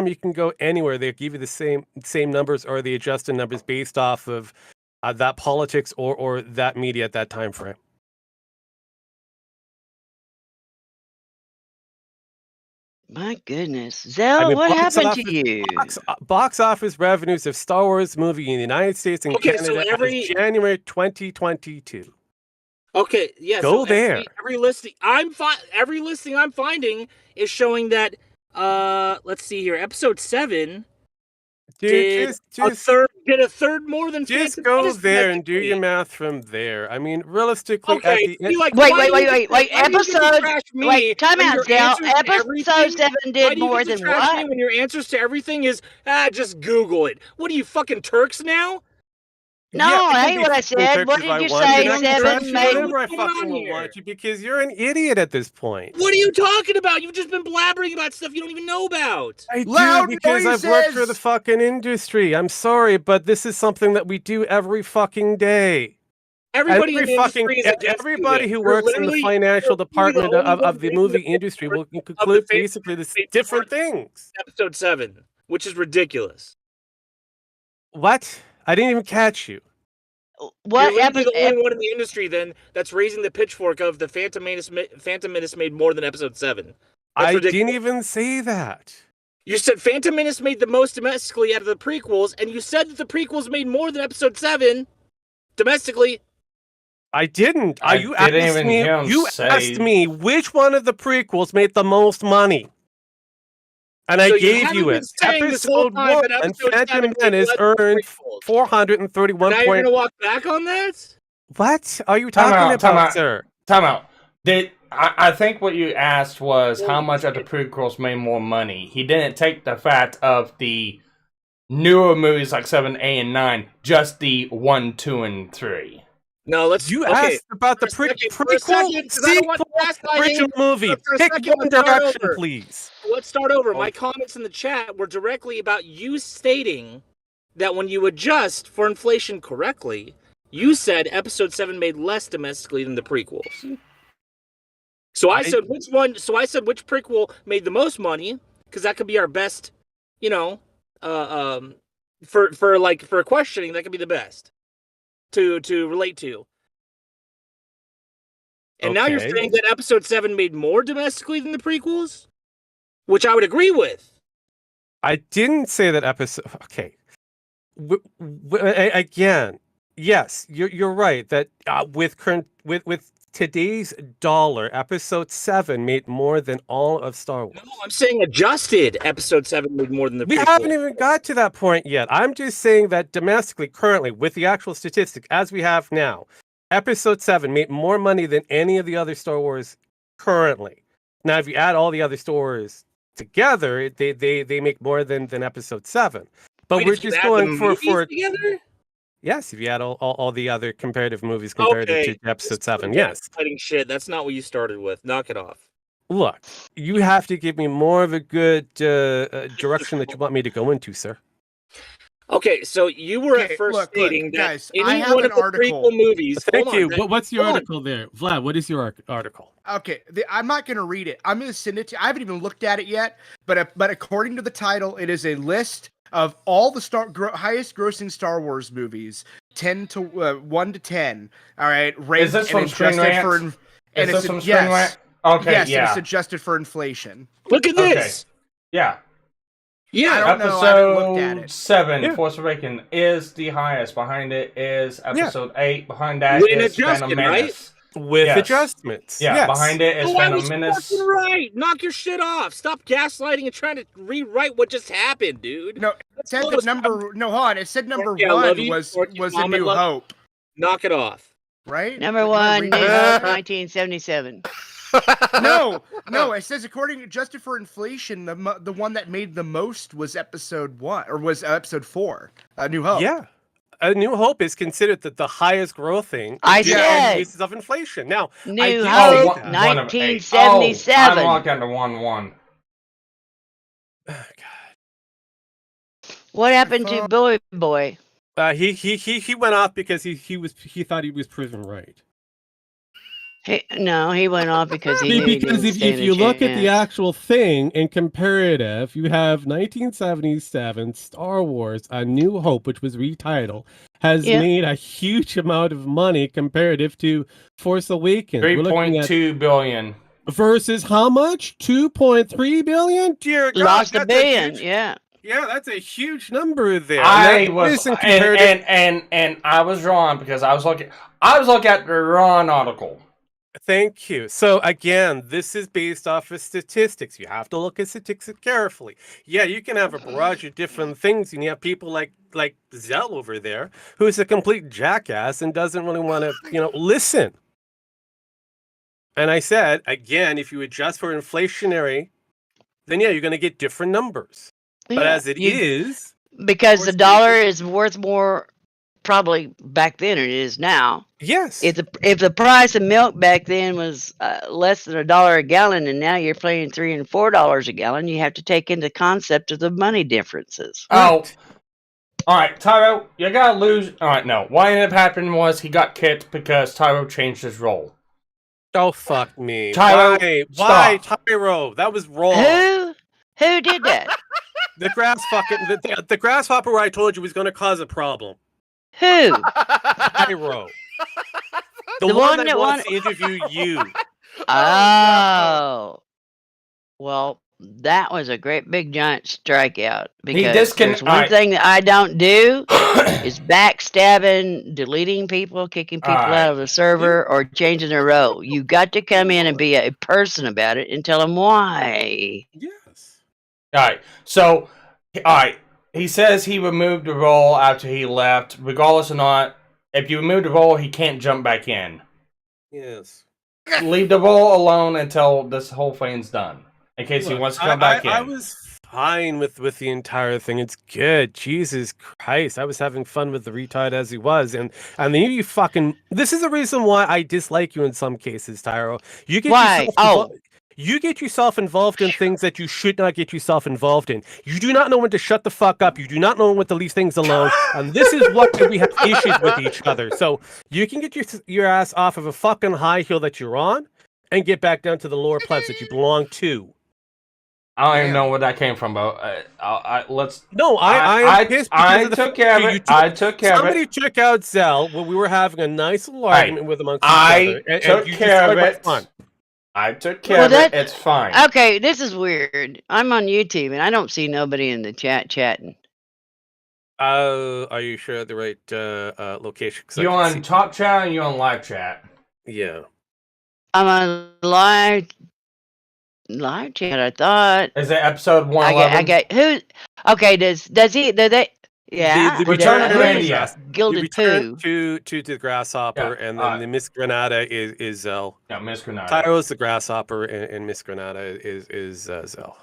You can go anywhere. They give you the same numbers, or the adjusted numbers based off of that politics or that media at that time frame. My goodness. Zell, what happened to you? Box office revenues of Star Wars movie in the United States and Canada so January 2022. Okay, yeah. Go there. Every listing I'm finding is showing that let's see here, episode 7 Dude, did a third more than just Phantom go Menace there and do domestically. your math from there. I mean, realistically, at Okay, the end, like, Wait, why do you wait. why do you get to Episode. trash me Wait, time when out, your Zell. answers to Episode everything- 7 why did do you more get to than trash me what? when your answers to everything is just Google it? What are you fucking Turks now? No, yeah, I can ain't be what I fucking said. Turks What if did I you want say? to. I can trash 7 you made. whenever I What's going fucking on here? want to because you're an idiot at this point. What are you talking about? You've just been blabbering about stuff you don't even know about. I do Loud because I've worked for the noises! fucking industry. I'm sorry, but this is something that we do every fucking day. Everybody in the industry is against everybody you. who You're works in the literally- financial you're literally department the only one of the making movie the industry will pitchfork of the conclude Phantom basically this Menace different more than things. Episode 7, which is ridiculous. What? I didn't even catch you. What You're literally episode? the only one in the industry then that's raising the pitchfork of the Phantom Menace made more than Episode 7. I ridiculous. didn't even say that. You said Phantom Menace made the most domestically out of the prequels, and you said that the prequels made more than Episode 7 domestically. I didn't. I You didn't asked even me. hear him You say- asked me which one of the prequels made the most money, and I So you gave haven't you been it. saying this whole Episode time 1 that and Episode 7 Phantom made Menace less than earned prequels. 431 Now you're point. going to walk back on that? What are you Time talking out, time about, out. sir? Time out. I think what you asked was how much of the prequels made more money. He didn't take the fact of the newer movies like 7, 8, and 9, just the 1, 2, and 3. No, let's. You okay, asked about the for a second, prequel, 'cause I don't want sequel, gaslighting. original movie. For a Pick second, one let's start direction, over. please. Let's start over. My comments in the chat were directly about you stating that when you adjust for inflation correctly, you said Episode 7 made less domestically than the prequels. So I said which one? So I said which prequel made the most money because that could be our best, for questioning that could be the best to relate to. And now you're Okay. saying that Episode 7 made more domestically than the prequels, which I would agree with. I didn't say that episode. Okay. Again, yes, you're right that with today's dollar, Episode 7 made more than all of Star Wars. No, I'm saying adjusted Episode 7 made more than the We prequel. haven't even got to that point yet. I'm just saying that domestically, currently, with the actual statistic as we have now, Episode 7 made more money than any of the other Star Wars currently. Now, if you add all the other Star Wars together, they make more than Episode 7. But Wait, we're if you just add the going for movies together? yes, if you add all the other comparative movies compared to Episode 7, yes. Fighting shit. That's not what you started with. Knock it off. Look, you have to give me more of a good direction that you want me to go into, sir. Okay, so you were at first look, stating that guys, any I have one an of the article. prequel movies. Thank hold on, you. Zach, But what's your hold on. article there? Vlad, what is your article? Okay, I'm not going to read it. I'm going to send it to you. I haven't even looked at it yet, but according to the title, it is a list of all the highest grossing Star Wars movies, 1 to 10. All right, ranked Is this and from Screen adjusted Rant? for Is this from Screen yes, Rant? Okay, yes, yeah. and it's adjusted for inflation. Look at this. Yeah. Yeah, I don't know. I haven't looked at Episode it. 7, Yeah. Force Awakens, is the highest. Behind it is Episode 8. Behind that With is adjusted, Phantom Menace. With Yes. adjustments. Yeah, yes. behind it is Oh, I Phantom was Menace. fucking right. Knock your shit off. Stop gaslighting and trying to rewrite what just happened, dude. No, it said that hold on. It said number Okay, I love 1 you. was Or your A mom, I New love- Hope, Knock it off. right? Number Am I 1, reading New it? Hope, 1977. No. It says according adjusted for inflation, the one that made the most was Episode 1 or was Episode 4, A New Hope. Yeah. A New Hope is considered the highest growing I due to said. cases of inflation. Now, New I did Hope, say that. one of 8. 1977. I'm looking at the 1-1. God. What happened to Boy Boy? He went off because he thought he was proven right. He went off because he knew he Because didn't if stand a you look at the chance. actual thing in comparative, you have 1977 Star Wars: A New Hope, which was retitled, has Yeah. made a huge amount of money comparative to Force Awakens. We're looking at 3.2 billion. versus how much? 2.3 billion? Dear God, Lost a that's billion, huge- yeah. Yeah, that's a huge number there. I And that was isn't comparative- and I was wrong because I was looking at the wrong article. Thank you. So again, this is based off of statistics. You have to look at statistics carefully. Yeah, you can have a barrage of different things, and you have people like Zell over there, who's a complete jackass and doesn't really want to, listen. And I said, again, if you adjust for inflationary, then yeah, you're going to get different numbers. But as it is, because the dollar is worth more probably back then than it is now. Yes. If the price of milk back then was less than $1 a gallon, and now you're paying $3 and $4 a gallon, you have to take into concept of the money differences. Oh, all right, Tyro, you gotta lose. All right, no. What ended up happening was he got kicked because Tyro changed his role. Oh fuck me! Tyro, why Tyro? That was wrong. Who did that? The the grasshopper where I told you was going to cause a problem. Who? Tyro. The one that wants to interview you. Oh. Well, that was a great big giant strikeout. Because there's one thing that I don't do is backstabbing, deleting people, kicking people out of the server, or changing their role. You got to come in and be a person about it and tell them why. Yes. All right. So, all right. He says he removed the role after he left. Regardless or not, if you remove the role, he can't jump back in. Yes. Leave the role alone until this whole thing's done. In case he wants to come back in. I was fine with the entire thing. It's good. Jesus Christ. I was having fun with the retard as he was. And then you fucking... This is the reason why I dislike you in some cases, Tyro. You get yourself involved in things that you should not get yourself involved in. You do not know when to shut the fuck up. You do not know when to leave things alone. And this is what we have issues with each other. So you can get your ass off of a fucking high hill that you're on and get back down to the lower plebs that you belong to. I don't even know where that came from, but let's... No, I took care of it. I took care of it. Somebody took out Zell when we were having a nice little argument with amongst each other. I took care of it. I took care of it. It's fine. Okay, this is weird. I'm on YouTube and I don't see nobody in the chat chatting. Are you sure at the right location? You on top chat and you on live chat? Yeah. I'm on live chat. I thought. Is it episode 111? I got who? Okay, does they? Yeah. The return of Randy. Yes. Gilded poo. To the grasshopper, and then the Miss Granada is Zell. Yeah, Miss Granada. Tyro's the grasshopper, and Miss Granada is Zell.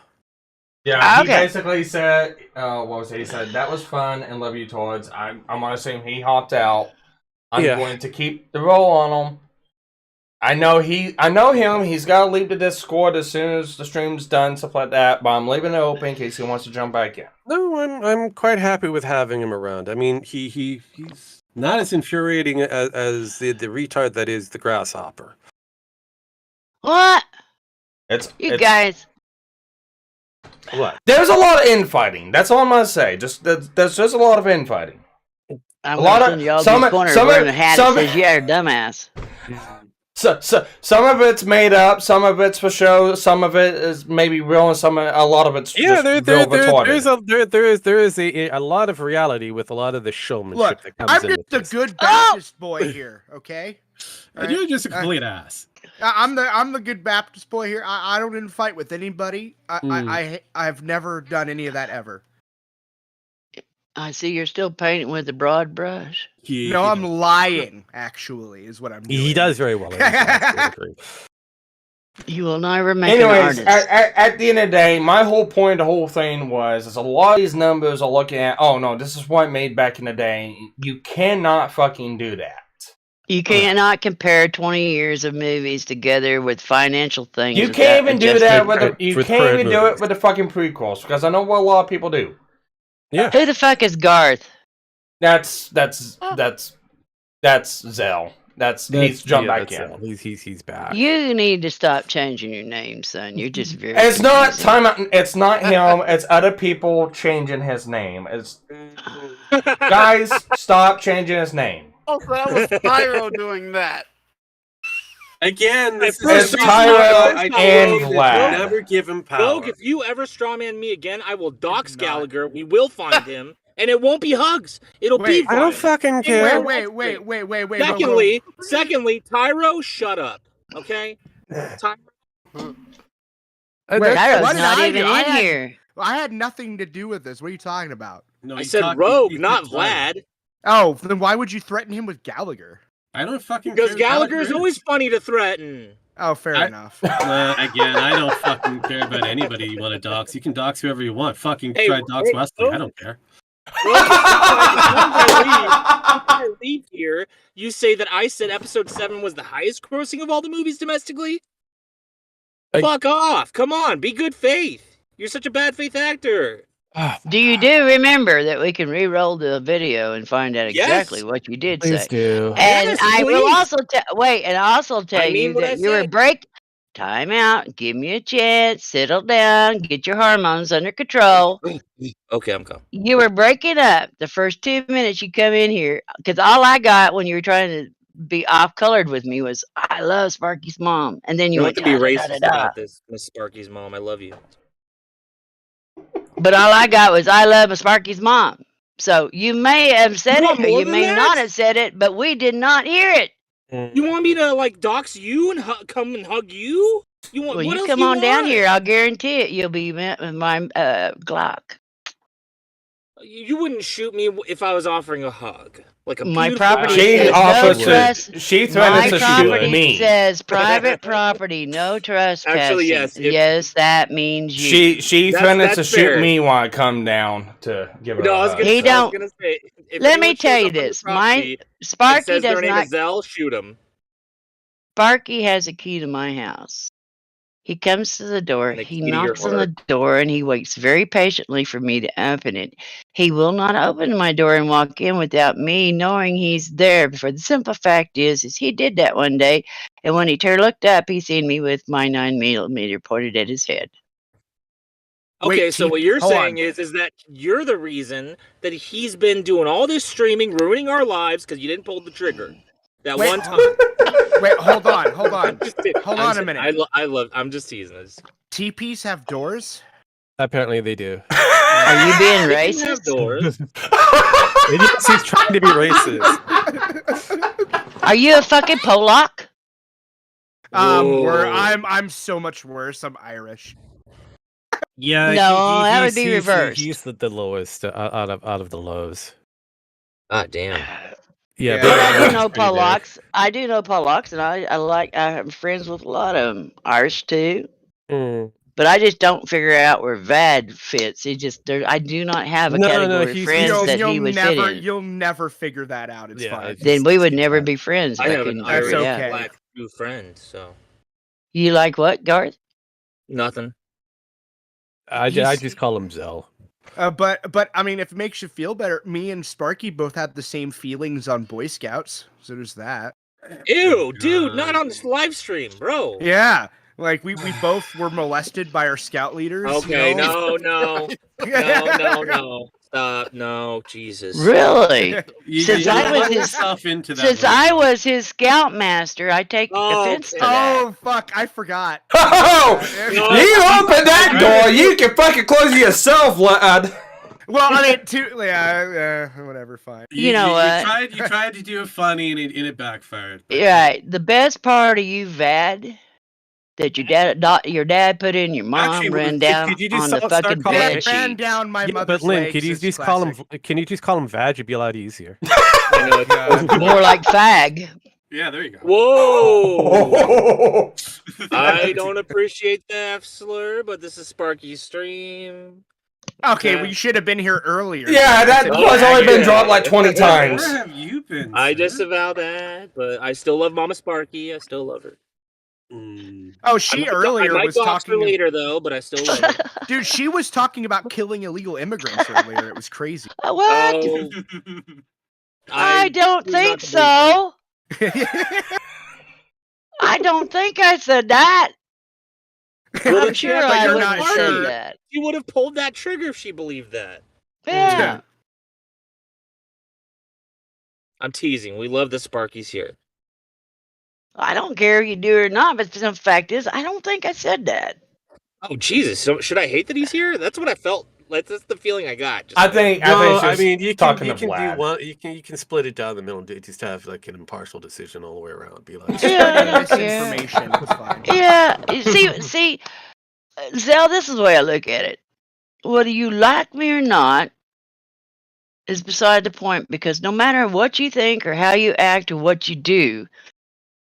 Yeah, he basically said, what was it? He said, that was fun and love you towards. I'm going to assume he hopped out. I'm going to keep the roll on him. I know him. He's got to leave the Discord as soon as the stream's done, stuff like that. But I'm leaving it open in case he wants to jump back in. No, I'm quite happy with having him around. I mean, he's not as infuriating as the retard that is the grasshopper. What? Guys. What? There's a lot of infighting. That's all I'm gonna say. There's just a lot of infighting. I'm a lot of y'all some wearing a hat that says "Yeah, dumbass." So some of it's made up, some of it's for show, some of it is maybe real, and a lot of it's just real retarded. There is a lot of reality with a lot of the showmanship that comes in. I'm just a good Baptist boy here, okay? Right? You're just a complete ass. I'm the good Baptist boy here. I don't fight with anybody. I've never done any of that ever. I see you're still painting with a broad brush. No, I'm lying, actually, is what I'm doing. He does very well. You will never make an artist. At the end of the day, my whole point of the whole thing was a lot of these numbers are looking at, oh no, this is what I made back in the day. You cannot fucking do that. You cannot compare 20 years of movies together with financial things. You can't even do that with the fucking prequels, because I know what a lot of people do. Yeah. Who the fuck is Garth? That's Zell. He's jumped back in. He's back. You need to stop changing your name, son. You're just very. It's not time. It's not him. It's other people changing his name. It's guys, stop changing his name. Oh, so that was Tyro doing that. Again, this is Tyro and Vlad. Never give him power. Rogue, if you ever strawman me again, I will dox Gallagher. We will find him, and it won't be hugs. It'll be. I don't fucking care. Wait. Secondly, Tyro, shut up. Okay. Time. Wait, Tyro's what did not I even do? in here. I had nothing to do with this. What are you talking about? No, I you said talk- Rogue, you not said Tyro. Vlad. Oh, then why would you threaten him with Gallagher? I don't fucking Because care. Gallagher is always funny to threaten. Oh, fair enough. Again, I don't fucking care about anybody you want to dox. You can dox whoever you want. Fucking Hey, try dox hey, Wesley. Rogue. I don't care. Rogue, as soon as I leave here, you say that I said episode 7 was the highest grossing of all the movies domestically? Fuck off. Come on, be good faith. You're such a bad faith actor. Do you remember that we can re-roll the video and find out exactly Yes. what you did Please say? do. And Yes, I will please. also tell I mean you what I that you were said. time out, give me a chance, settle down, get your hormones under control. Okay, I'm calm. You were breaking up the first 2 minutes you come in here because all I got when you were trying to be off-colored with me was I love Sparky's mom, and then You you don't went have to be da, da, da, racist da, da. about this, Miss Sparky's mom. I love you. But all I got was I love Sparky's mom. So you may have said You it want or more you than may that? not have said it, but we did not hear it. You want me to like dox you and come and hug you? You want? Well, what you else come do you on down want? here. I'll guarantee it. You'll be met with my Glock. You wouldn't shoot me if I was offering a hug, like a My beautiful property She says offers no to. trust. She My threatens to shoot property me. says private property, no trespassing. Actually, yes, Yes, that means you. She threatens to shoot me while I come down to give her. No, I was gonna, He I was don't. gonna say. If Let me anyone tell shows you up on your this. My property and Sparky says their does name not. is Zell, shoot him. Sparky has a key to my house. He comes to the door, And a he key to your knocks on the heart. door, and he waits very patiently for me to open it. He will not open my door and walk in without me knowing he's there. For the simple fact is he did that one day, and when he looked up, he seen me with my 9mm pointed at his head. Okay, Wait, so what you're saying is that you're the reason that he's been doing all this streaming, ruining our lives because you didn't pull the trigger that one time. Wait, hold on. Hold on a minute. I'm just teasing this. TPs have doors? Apparently they do. Are you being They can have racist? doors. He's trying to be racist. Are you a fucking Polak? I'm so much worse. I'm Irish. Yeah, No, that would be reversed. He's the lowest out of the lows. Ah, damn. Yeah, But I do know pretty bad. Polacks. I do know Polacks, and I have friends with a lot of them. Irish too. But I just don't figure out where VAD fits. I do not have a category of friends that he would fit in. You'll never figure that out. It's fine. Then we would never be friends. I have couldn't an figure Irish it out. black true friend, so You like what, Garth? nothing. I just call him Zell. But I mean, if it makes you feel better, me and Sparky both had the same feelings on Boy Scouts, so there's that. Ew, dude, not on this live stream, bro. Yeah, like we both were molested by our scout leaders. Okay, you know? no. Stop, no, Jesus. Really? Since I was was his scoutmaster, I take offense to that. Oh fuck, I forgot. Oh, you open that door, you can fucking close it yourself, lad. Well, I mean, whatever, fine. You know what? You tried to do it funny and it backfired. Right. The best part of you, VAD, that your dad put in your mom Actually, ran down could you on just the start fucking calling bed it- Ran sheet. down my mother's But Lynn, legs. could you It's just classic. Can you just call him Vag? It'd be a lot easier. More like fag. Yeah, there you go. Whoa! I don't appreciate the F slur, but this is Sparky's stream. Okay, well, you should have been here earlier. Yeah, that was only been dropped like 20 times. Where have you been? I sir? disavow that, but I still love Mama Sparky. I still love her. Oh, she earlier I was might dox her talking. later though, but I still love her. Dude, she was talking about killing illegal immigrants earlier. It was crazy. What? Oh, I don't choose think not to so. I don't think I said that. Well, I'm sure but I you're wouldn't not say sure. that. She would have pulled that trigger if she believed that. Yeah. I'm teasing. We love the Sparkies here. I don't care if you do or not, but the fact is, I don't think I said that. Oh Jesus! So should I hate that he's here? That's what I felt That's the feeling I got. I think you can talking to Vlad. do one. You can split it down the middle and just have like an impartial decision all the way around. Be like, misinformation. It's fine. Yeah. See, Zell, this is the way I look at it. Whether you like me or not is beside the point, because no matter what you think or how you act or what you do,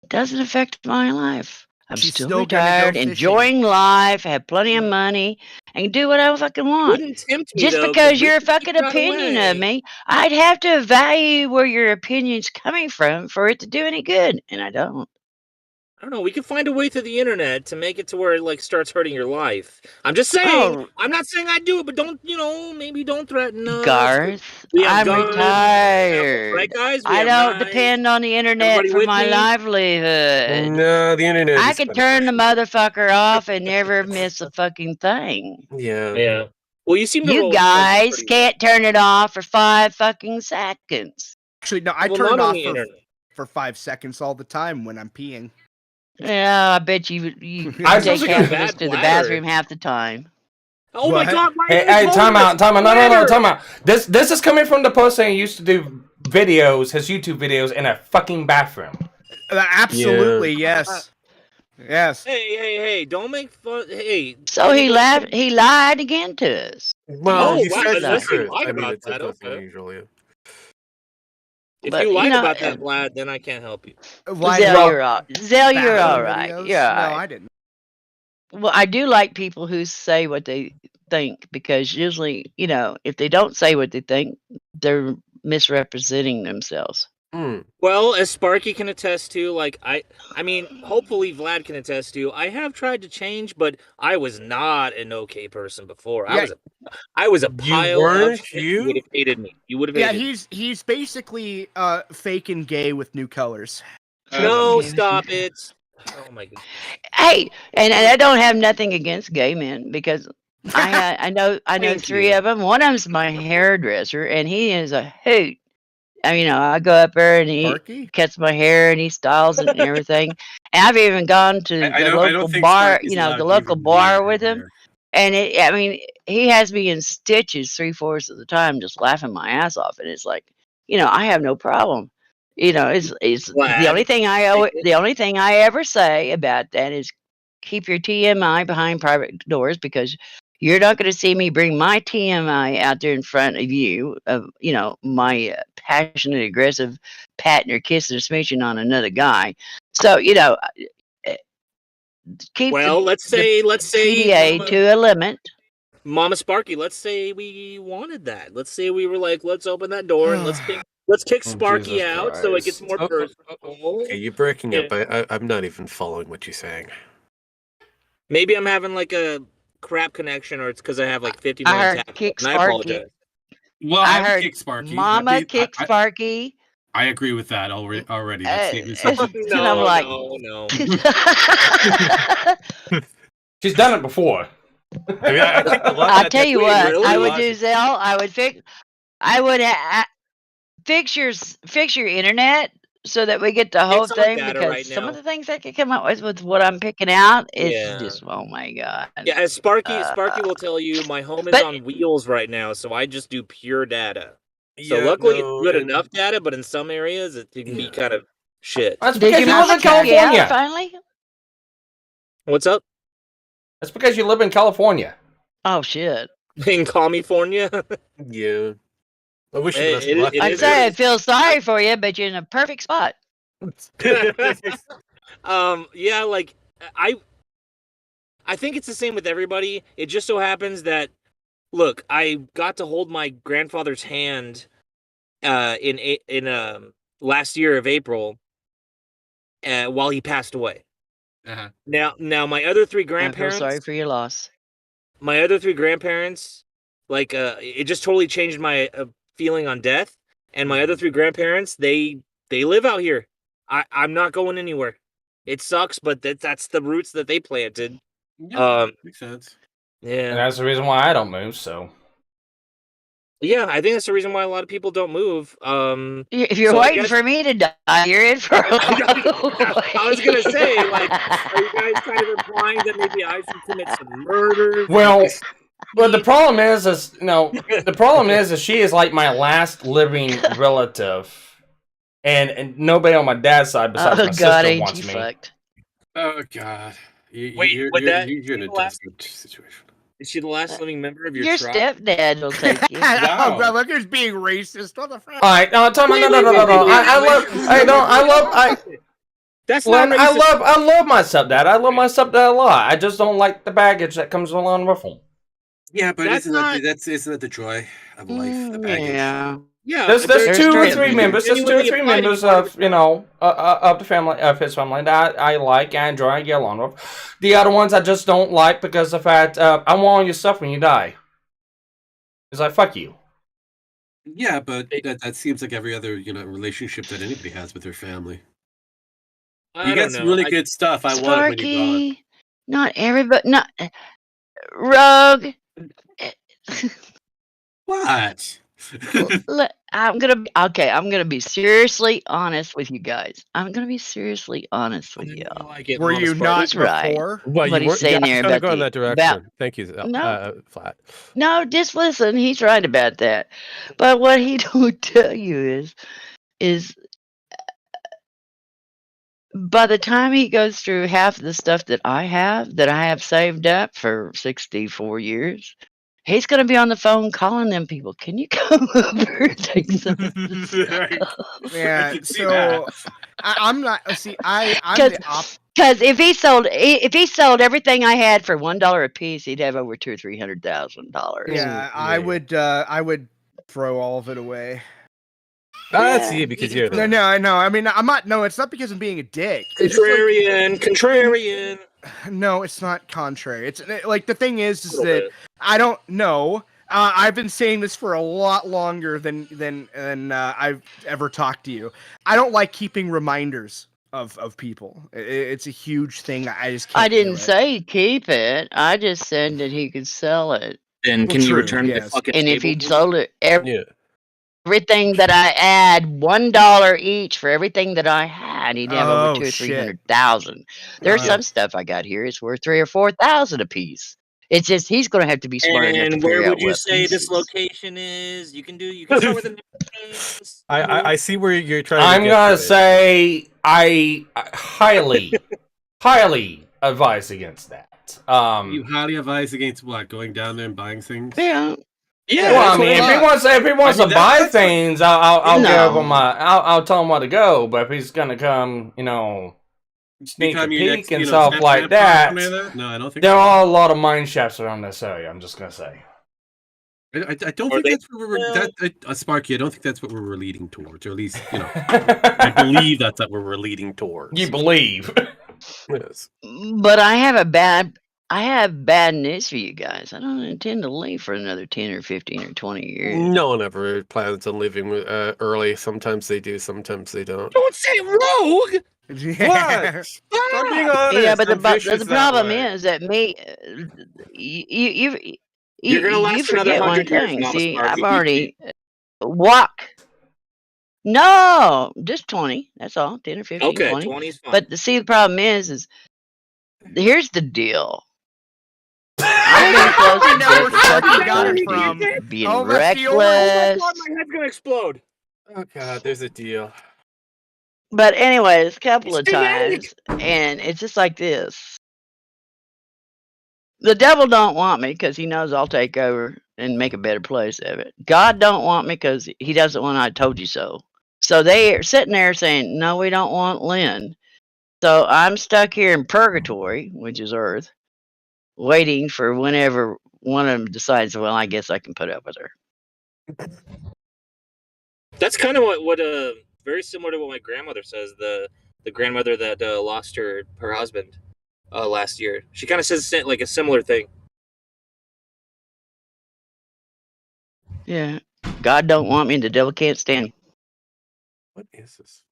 it doesn't affect my life. I'm She's still still gonna go retired, fishing. enjoying life, have plenty of money, and do what I fucking want. Wouldn't tempt me, Just though, because 'cause we your could keep fucking that opinion of away. me, I'd have to evaluate where your opinion's coming from for it to do any good, and I don't. I don't know. We could find a way through the internet to make it to where it like starts hurting your life. I'm just saying. Oh. I'm not saying I do it, but don't maybe don't threaten us. Garth, We have I'm guns, retired. right, guys? We I have don't knives. depend on the internet Everybody for with my me? livelihood. no, the internet. I is can kind of turn the motherfucker off and never miss a fucking thing. Yeah. Well, you seem to You roll guys pretty can't turn it off for 5 fucking seconds. Actually, no, I well, turn not it on off the internet. for 5 seconds all the time when I'm peeing. Yeah, I bet you I'm take supposed to half get of us bad to the bladder. bathroom half the time. Oh my What? God! Why Hey, are you time out. No, bladder? time out. This is coming from the person who used to do videos, his YouTube videos, in a fucking bathroom. Absolutely, yes. Yes. Hey! Don't make fun. Hey. So he lied again to us. Well, Oh, he wow, said unless the you truth. lied I mean, about it's that, nothing okay. unusual. Yeah. If But, you you lied know, about that, Vlad, then I can't help you. Zell, you're all bathroom right. videos? You're all No, right. I didn't. Well, I do like people who say what they think, because usually, if they don't say what they think, they're misrepresenting themselves. Well, as Sparky can attest to, like I mean, hopefully Vlad can attest to, I have tried to change, but I was not an okay person before. Yeah. I was a pile of shit. You would have hated me. You would have hated me. He's basically fake and gay with new colors. No, stop it. Oh my God. Hey, and I don't have nothing against gay men, because I know Thank 3 you. of them. One of them's my hairdresser, and he is a hoot. I go up there and he Sparky? cuts my hair and he styles it and everything. And I've even gone to the local bar, the local bar with him. And he has me in stitches 3/4 of the time, just laughing my ass off. And it's like, I have no problem. It's the only thing I ever say about that is keep your TMI behind private doors, because you're not going to see me bring my TMI out there in front of you, of my passionate, aggressive patting or kissing or smooching on another guy. So keep let's say PDA to a limit. Mama Sparky, let's say we wanted that. Let's say we were like, let's open that door and let's kick Sparky out so it gets more personal. Okay, you're breaking up. I'm not even following what you're saying. Maybe I'm having like a crap connection, or it's because I have like 59 I heard taps. kick And I Sparky. apologize. Well, I I heard kick Sparky. Mama kick Sparky. I agree with that already. And I'm like, no. She's done it before. I think I'll tell you what, really? I would do, Zell. I would fix your internet so that we get the whole It's on thing, data because right some now. of the things I could come up with what I'm picking out, it's Yeah. just, oh my God. Yeah, as Sparky will tell you, my home is on wheels right now, so I just do pure data. So luckily it's good enough data, but in some areas it can be kind of shit. That's because you live in kick you out California. finally? What's up? That's because you live in California. Oh shit. In California? Yeah. I wish Hey, you luck. I'd say I feel sorry for you, but you're in a perfect spot. Yeah, like I think it's the same with everybody. It just so happens that, look, I got to hold my grandfather's hand in last year of April while he passed away. Uh-huh. Now my other 3 grandparents. I feel sorry for your loss. My other 3 grandparents, like it just totally changed my feeling on death. And my other 3 grandparents, they live out here. I'm not going anywhere. It sucks, but that's the roots that they planted. Yeah, makes sense. Yeah, And that's the reason why I don't move, so. Yeah, I think that's the reason why a lot of people don't move. If you're waiting for me to die, you're in for a I was gonna say, like, are you guys kind of implying that maybe I should commit some murder? Well, Well, the problem is the problem is she is like my last living relative, and nobody on my dad's side besides my sister wants me. Fucked. Oh God! Wait, you're in a desperate situation. Is she the last living member of your Your tribe? stepdad will take you. Oh God, look who's being racist. What the fuck? All right, no, tell me, no. That's not racist. I love my stepdad. I love my stepdad a lot. I just don't like the baggage that comes along with him. Yeah, but isn't that the joy of life? The baggage. Yeah. There's two or three members. There's 2 or 3 members of of the family of his family that I like and enjoy and get along with. The other ones I just don't like because of the fact I want all your stuff when you die. It's like fuck you. Yeah, but that seems like every other relationship that anybody has with their family. You got some really good stuff. I want it when you're gone. Not everybody. Not Rogue. What? I'm gonna be seriously honest with you guys. I'm gonna be seriously honest with you. Were you not before? Well, what he's saying there about go in that direction. Thank you, Flat. No, just listen. He's right about that. But what he don't tell you is by the time he goes through half of the stuff that I have saved up for 64 years, he's going to be on the phone calling them people. Can you come over and take some of this stuff? Yeah, so I'm not. See, I'm because if he sold everything I had for $1 a piece, he'd have over $200,000 or $300,000. Yeah, I would throw all of it away. That's because you're there. No, I know. I mean, I'm not. No, it's not because I'm being a dick. Contrarian. No, it's not contrary. It's like the thing is that I don't know. I've been saying this for a lot longer than I've ever talked to you. I don't like keeping reminders of people. It's a huge thing. I just can't. I didn't say keep it. I just said that he could sell it. Then can you return the fucking And if table? he'd sold it everything that I add $1 each for everything that I had, he'd have over $200,000 or $300,000. There's some stuff I got here. It's worth $3,000 or $4,000 a piece. It's just he's going to have to be smart enough to figure out. And where would you say this location is? You can start with the names. I see where you're trying. I'm gonna say I highly advise against that. You highly advise against what? Going down there and buying things? Yeah. Yeah, well, I mean, if he wants to buy things, I'll give him I'll tell him where to go. But if he's gonna come, sneak a peek and stuff like that, no, I don't think there are a lot of mine shafts around this area. I'm just gonna say. I don't think that's what we're Sparky. I don't think that's what we're leading towards, or at least I believe that's what we're leading towards. You believe? Yes. But I have bad news for you guys. I don't intend to leave for another 10 or 15 or 20 years. No one ever plans on leaving early. Sometimes they do, sometimes they don't. Don't say rogue! Yeah. What? I'm being honest. Yeah, but the problem is that You're gonna last forget another 100 one thing. years. See, I've already No, just 20. That's all. 10 or 15, Okay, 20. 20 is fine. But the problem is here's the deal. I know where Sparky got it from. Being Oh, that's the reckless. my head's gonna explode. Oh God, there's a deal. But anyways, a couple of times, and it's just like this. The devil don't want me because he knows I'll take over and make a better place of it. God don't want me because he doesn't want I told you so. So they are sitting there saying, no, we don't want Lynn. So I'm stuck here in purgatory, which is Earth, waiting for whenever one of them decides, well, I guess I can put up with her. That's kind of what very similar to what my grandmother says. The grandmother that lost her husband last year. She kind of says like a similar thing. Yeah. God don't want me and the devil can't stand me. What is this?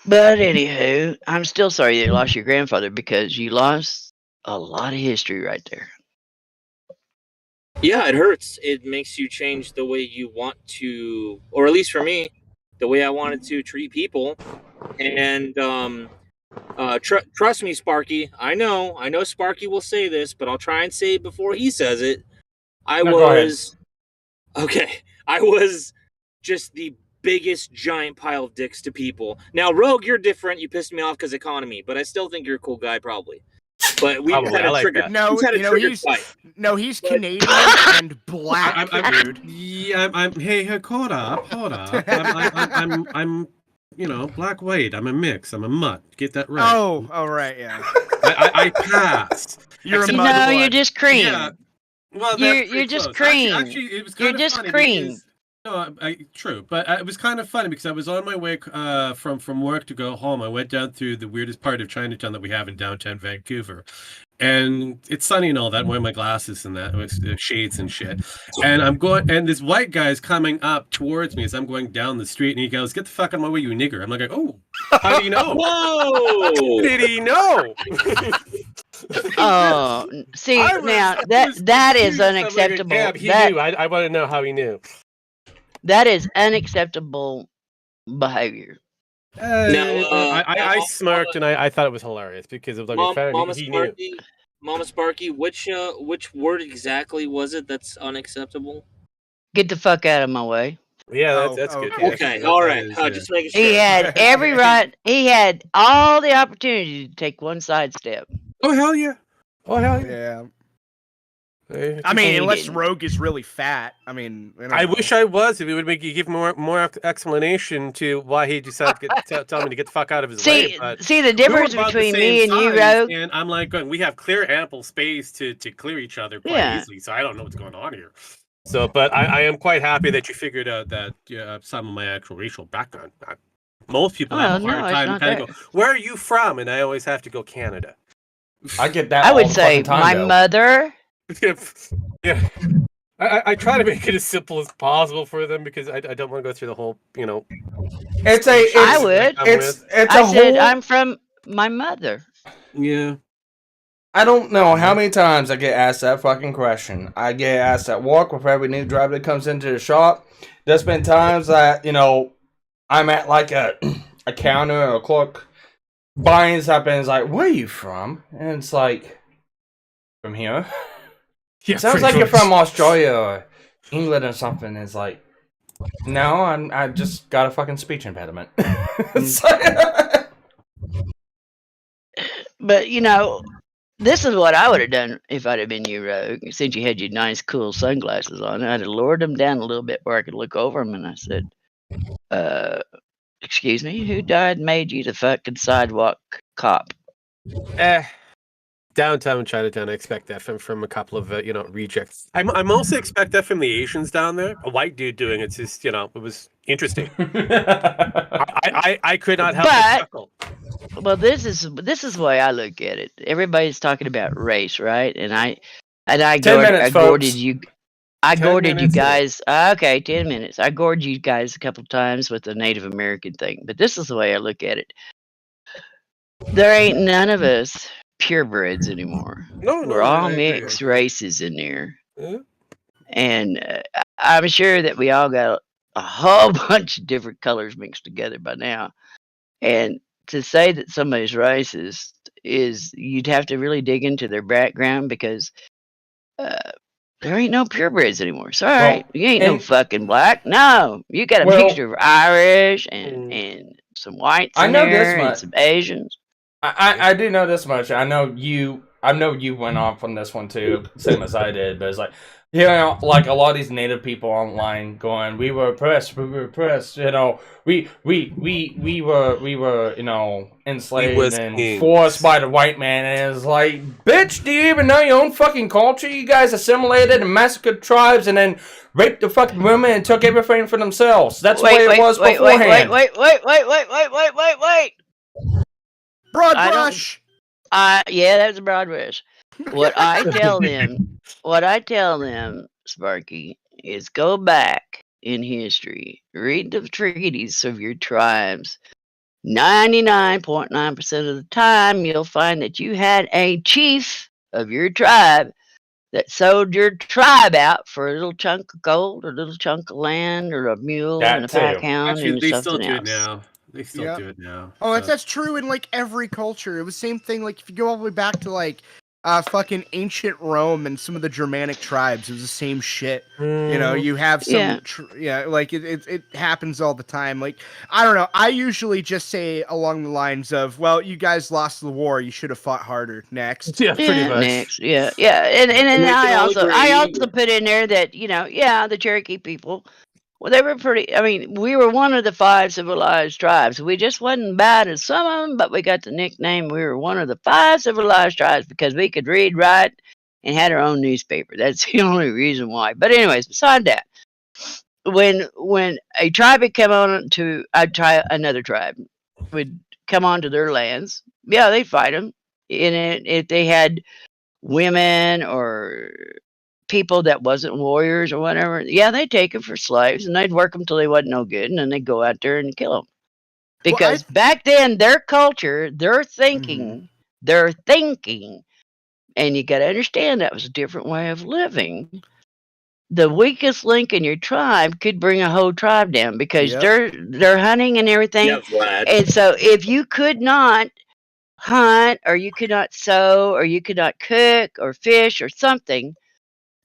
But anywho, I'm still sorry you lost your grandfather because you lost a lot of history right there. Yeah, it hurts. It makes you change the way you want to, or at least for me, the way I wanted to treat people. And Trust me, Sparky. I know Sparky will say this, but I'll try and say it before he says it. I was just the biggest giant pile of dicks to people. Now, Rogue, you're different. You pissed me off because economy, but I still think you're a cool guy, probably. But we had a trigger. No, he's Canadian and black, dude. Hey, hold up. I'm black white. I'm a mix. I'm a mutt. Get that right. Oh, right, yeah. I pass. You're a No, mudblood. you're just cream. Yeah. Well, you're just close. cream. Actually, it was You're kind of just funny cream. because, true, but it was kind of funny because I was on my way from work to go home. I went down through the weirdest part of Chinatown that we have in downtown Vancouver, and it's sunny and all that. I'm wearing my glasses and that with shades and shit. And I'm going, and this white guy is coming up towards me as I'm going down the street, and he goes, "Get the fuck out of my way, you nigger!" I'm like, "Oh, how do you know?" Whoa! Did he know? Oh, see now that is unacceptable. Like, he knew. I want to know how he knew. That is unacceptable behavior. I smirked and I thought it was hilarious because of he knew. Mama Sparky, which word exactly was it that's unacceptable? Get the fuck out of my way. Yeah, that's good. Okay, all right. Just making sure. He had every right. He had all the opportunity to take one sidestep. Oh hell yeah! Yeah. I mean, unless Rogue is really fat. I mean, I wish I was. If it would make you give more explanation to why he decided to tell me to get the fuck out of his way. But see the difference between me and you, Rogue. And I'm like, we have clear, ample space to clear each other quite easily. So I don't know what's going on here. So, but I am quite happy that you figured out that some of my actual racial background. Most people have a hard time kind of go, "Where are you from?" And I always have to go Canada. I get that. I would say my mother. Yeah. I try to make it as simple as possible for them because I don't want to go through the whole, I would. I said I'm from my mother. Yeah. I don't know how many times I get asked that fucking question. I get asked at work with every new driver that comes into the shop. There's been times that, I'm at like a counter or a clerk buying something and it's like, "Where are you from?" And it's like, "From here." Yeah, sounds like you're from Australia or England or something. It's like, no, I just got a fucking speech impediment. But this is what I would have done if I'd have been you, Rogue. Since you had your nice, cool sunglasses on, I'd have lowered them down a little bit where I could look over them, and I said, "Excuse me, who died and made you the fucking sidewalk cop?" Downtown Chinatown, I expect that from a couple of rejects. I mostly expect that from the Asians down there. A white dude doing it's just it was interesting. I could not help but chuckle. Well, this is the way I look at it. Everybody's talking about race, right? And I gourded you. I gourded you guys. Okay, 10 minutes. I gored you guys a couple times with the Native American thing, but this is the way I look at it. There ain't none of us purebreds anymore. We're all mixed races in there. Yeah. And I'm sure that we all got a whole bunch of different colors mixed together by now. And to say that somebody's racist is you'd have to really dig into their background because there ain't no purebreds anymore. Sorry, you ain't no fucking black. No, you got a mixture of Irish and some whites in there and some Asians. I do know this much. I know you went off on this one too, same as I did. But it's like, like a lot of these Native people online going, we were oppressed. We were, enslaved and forced by the white man. And it's like, bitch, do you even know your own fucking culture? You guys assimilated and massacred tribes and then raped the fucking women and took everything for themselves. That's the way it was beforehand. Wait. Broad brush. Yeah, that's a broad brush. What I tell them, Sparky, is go back in history, read the treaties of your tribes. 99.9% of the time, you'll find that you had a chief of your tribe that sold your tribe out for a little chunk of gold, or a little chunk of land, or a mule and a pack hound. Actually, and they something still do else. it now. They still do it now. Oh, that's true in like every culture. It was the same thing. Like if you go all the way back to like fucking ancient Rome and some of the Germanic tribes, it was the same shit. You know, you have some, like it happens all the time. Like I don't know. I usually just say along the lines of, "Well, you guys lost the war. You should have fought harder." Next, yeah, pretty much. Next, yeah, and I also put in there that the Cherokee people. Well, they were pretty. I mean, we were one of the 5 civilized tribes. We just wasn't bad as some of them, but we got the nickname. We were one of the 5 civilized tribes because we could read, write, and had our own newspaper. That's the only reason why. But anyways, beside that, when a tribe would come on to, another tribe would come onto their lands. Yeah, they'd fight them. And if they had women or people that wasn't warriors or whatever, they'd take them for slaves and they'd work them till they wasn't no good, and then they'd go out there and kill them. Because back then, their culture, their thinking, and you got to understand that was a different way of living. The weakest link in your tribe could bring a whole tribe down because they're hunting and everything. Yeah, Vlad. And so if you could not hunt, or you could not sew, or you could not cook or fish or something,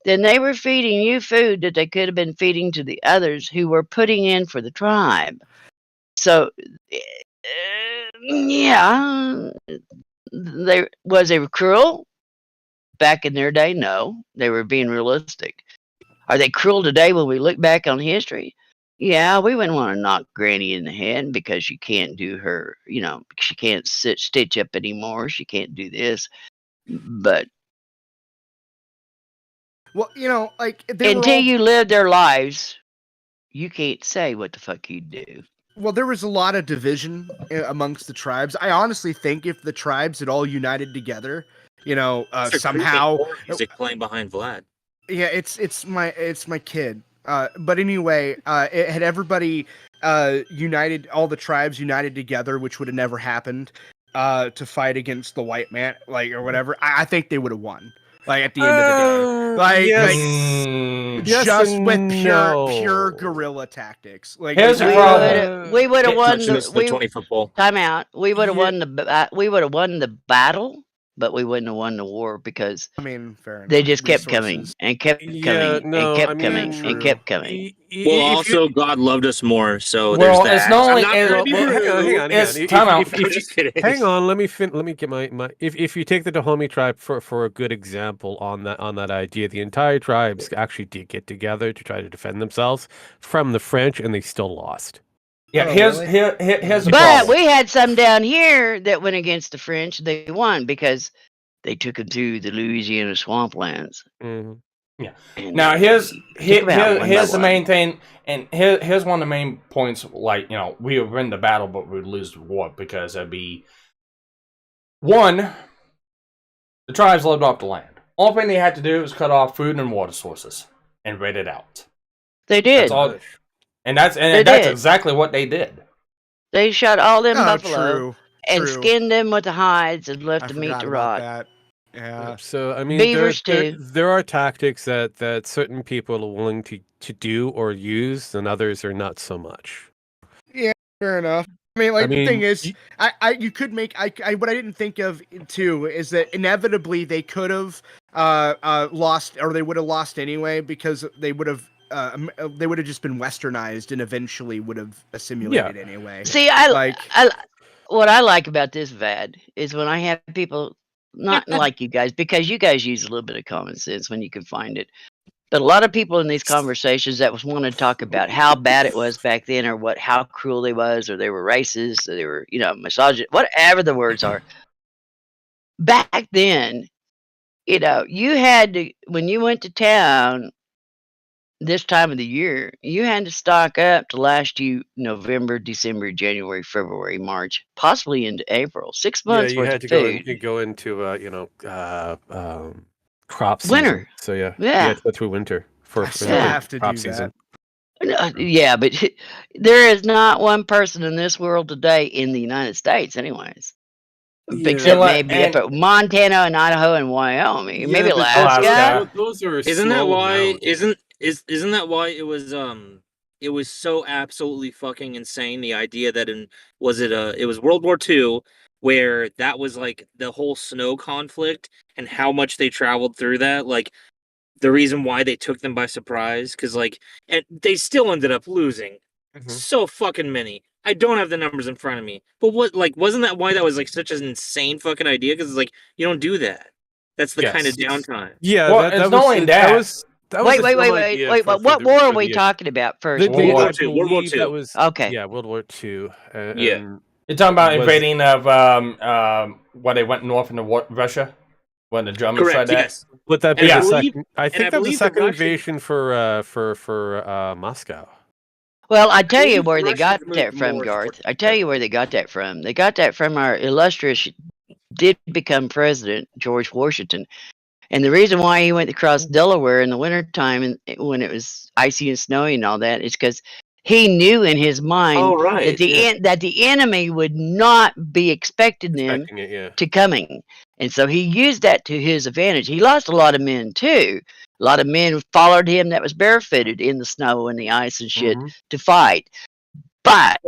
then they were feeding you food that they could have been feeding to the others who were putting in for the tribe. So, they were cruel back in their day? No, they were being realistic. Are they cruel today when we look back on history? Yeah, we wouldn't want to knock Granny in the head because she can't do her, she can't stitch up anymore. She can't do this. But like until you live their lives, you can't say what the fuck you do. Well, there was a lot of division amongst the tribes. I honestly think if the tribes had all united together, somehow music playing behind Vlad. Yeah, it's my kid. But anyway, it had everybody united, all the tribes united together, which would have never happened to fight against the white man, like or whatever. I think they would have won. Like at the end of the day, just with pure guerrilla tactics. Like here's the problem: we would have won the 20-foot pole. Time out. We would have won the battle, but we wouldn't have won the war because fair enough. They just kept coming and kept coming and kept coming and kept coming. Well, also God loved us more, so well, there's it's that. not only hang on. Let me get my. If you take the Dahomey tribe for a good example on that idea, the entire tribes actually did get together to try to defend themselves from the French, and they still lost. Yeah, here's the problem. We had some down here that went against the French. They won because they took them through the Louisiana swamplands. Mm-hmm. Yeah. Now here's the main thing, and here's one of the main points. Like we would win the battle, but we'd lose the war because it'd be one. The tribes lived off the land. All thing they had to do was cut off food and water sources and rid it out. They did. That's all. And that's exactly what they did. They shot all them buffalo true. Skinned them with the hides and left the meat to rot. That. Yeah. So I mean, beavers too. There are tactics that certain people are willing to do or use, and others are not so much. Yeah, fair enough. The thing is, you could make what I didn't think of too is that inevitably they could have lost, or they would have lost anyway because they would have just been westernized and eventually would have assimilated anyway. See, what I like about this VAD is when I have people not like you guys, because you guys use a little bit of common sense when you can find it. But a lot of people in these conversations that want to talk about how bad it was back then, or how cruel they was, or they were racist, or they were, misogynist, whatever the words are. Back then, you had to, when you went to town this time of the year, you had to stock up to last you November, December, January, February, March, possibly into April. 6 months worth of food. You go into crop season. Winter. So you yeah, have to go through winter for have to crop do season. Yeah, but there is not one person in this world today in the United States, anyways. Except maybe up at Montana and Idaho and Wyoming, maybe Alaska. Those are isn't that why? Isn't that why it was it was so absolutely fucking insane. The idea that it was World War II, where that was like the whole snow conflict and how much they traveled through that. Like the reason why they took them by surprise, because like, and they still ended up losing so fucking many. I don't have the numbers in front of me, but wasn't that why that was like such an insane fucking idea? Because it's like you don't do that. That's the kind of downtime. Yeah, well, it's not only that. Wait. What war are we talking about first? World War II. World War II. That was okay. Yeah, World War II. Yeah, you're talking about invading of where they went north into Russia when the Germans tried that. Yes. Would that be the second? I think that was the second invasion for Moscow. Well, I tell you where they got that from, Garth. I tell you where they got that from. They got that from our illustrious, did become president, George Washington. And the reason why he went across Delaware in the wintertime and when it was icy and snowy and all that is because he knew in his mind that the enemy would not be expecting them to coming. And so he used that to his advantage. He lost a lot of men too. A lot of men followed him that was barefooted in the snow and the ice and shit to fight. But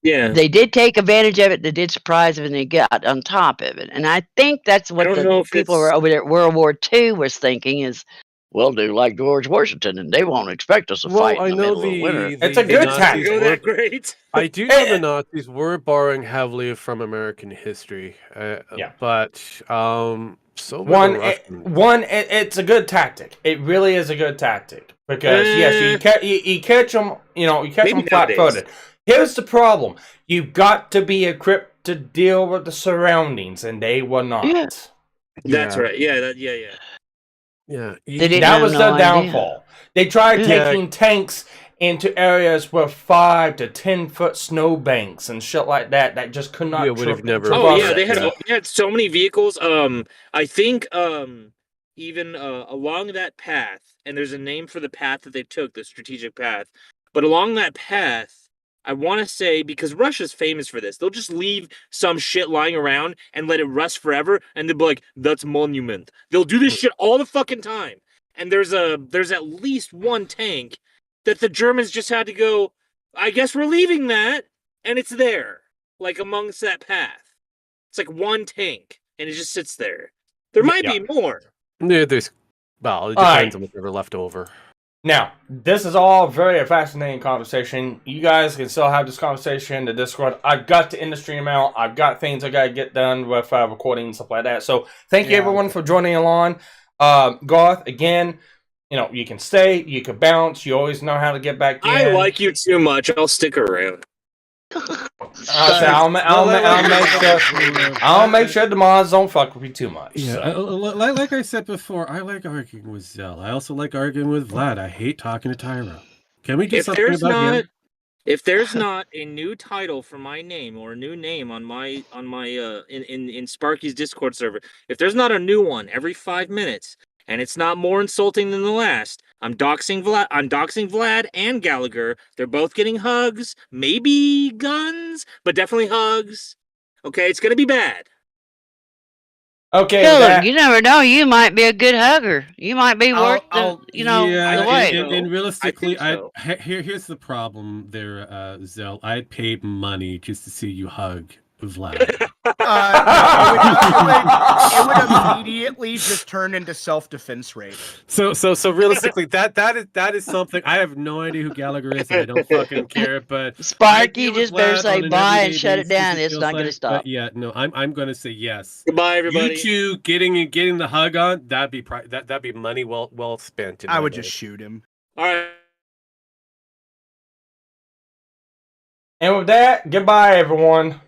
they did take advantage of it. They did surprise him and they got on top of it. And I think that's what the people were over there at World War II was thinking is, we'll do like George Washington and they won't expect us to fight in the middle of winter. It's a good tactic. Great. I do know the Nazis were borrowing heavily from American history. But it's a good tactic. It really is a good tactic because yes, you catch them. You catch them flat-footed. Here's the problem: you've got to be equipped to deal with the surroundings, and they were not. Yeah. That's right. Yeah. Yeah, that was the downfall. They tried taking tanks into areas with 5 to 10 foot snowbanks and shit like that. That just could not. They had so many vehicles. I think even along that path, and there's a name for the path that they took, the strategic path. But along that path, I want to say, because Russia's famous for this, they'll just leave some shit lying around and let it rust forever, and they'll be like, "That's monument." They'll do this shit all the fucking time. And there's at least one tank that the Germans just had to go, I guess we're leaving that, and it's there, like amongst that path. It's like one tank, and it just sits there. There might be more. Yeah, it depends on whatever left over. Now, this is all very fascinating conversation. You guys can still have this conversation in the Discord. I've got the industry amount. I've got things I got to get done with recording and stuff like that. So thank you everyone for joining along. Garth, again, you can stay, you can bounce. You always know how to get back in. I like you too much. I'll stick around. I'll make sure the mods don't fuck with you too much. Yeah, like I said before, I like arguing with Zell. I also like arguing with Vlad. I hate talking to Tyro. Can we do something about him? If there's not a new title for my name or a new name on my in Sparky's Discord server, if there's not a new one every 5 minutes and it's not more insulting than the last, I'm doxing Vlad and Gallagher. They're both getting hugs, maybe guns, but definitely hugs. Okay, it's gonna be bad. Okay, you never know. You might be a good hugger. You might be worth the wait. And realistically, here's the problem there, Zell. I'd pay money just to see you hug Vlad. It would immediately just turn into self-defense raid. So realistically, that is something. I have no idea who Gallagher is, and I don't fucking care. But Sparky just better say bye and shut it down. It's not going to stop. But yeah, no, I'm going to say yes. Goodbye, everybody. You two getting the hug on, that'd be money well spent. I would just shoot him. All right. And with that, goodbye, everyone.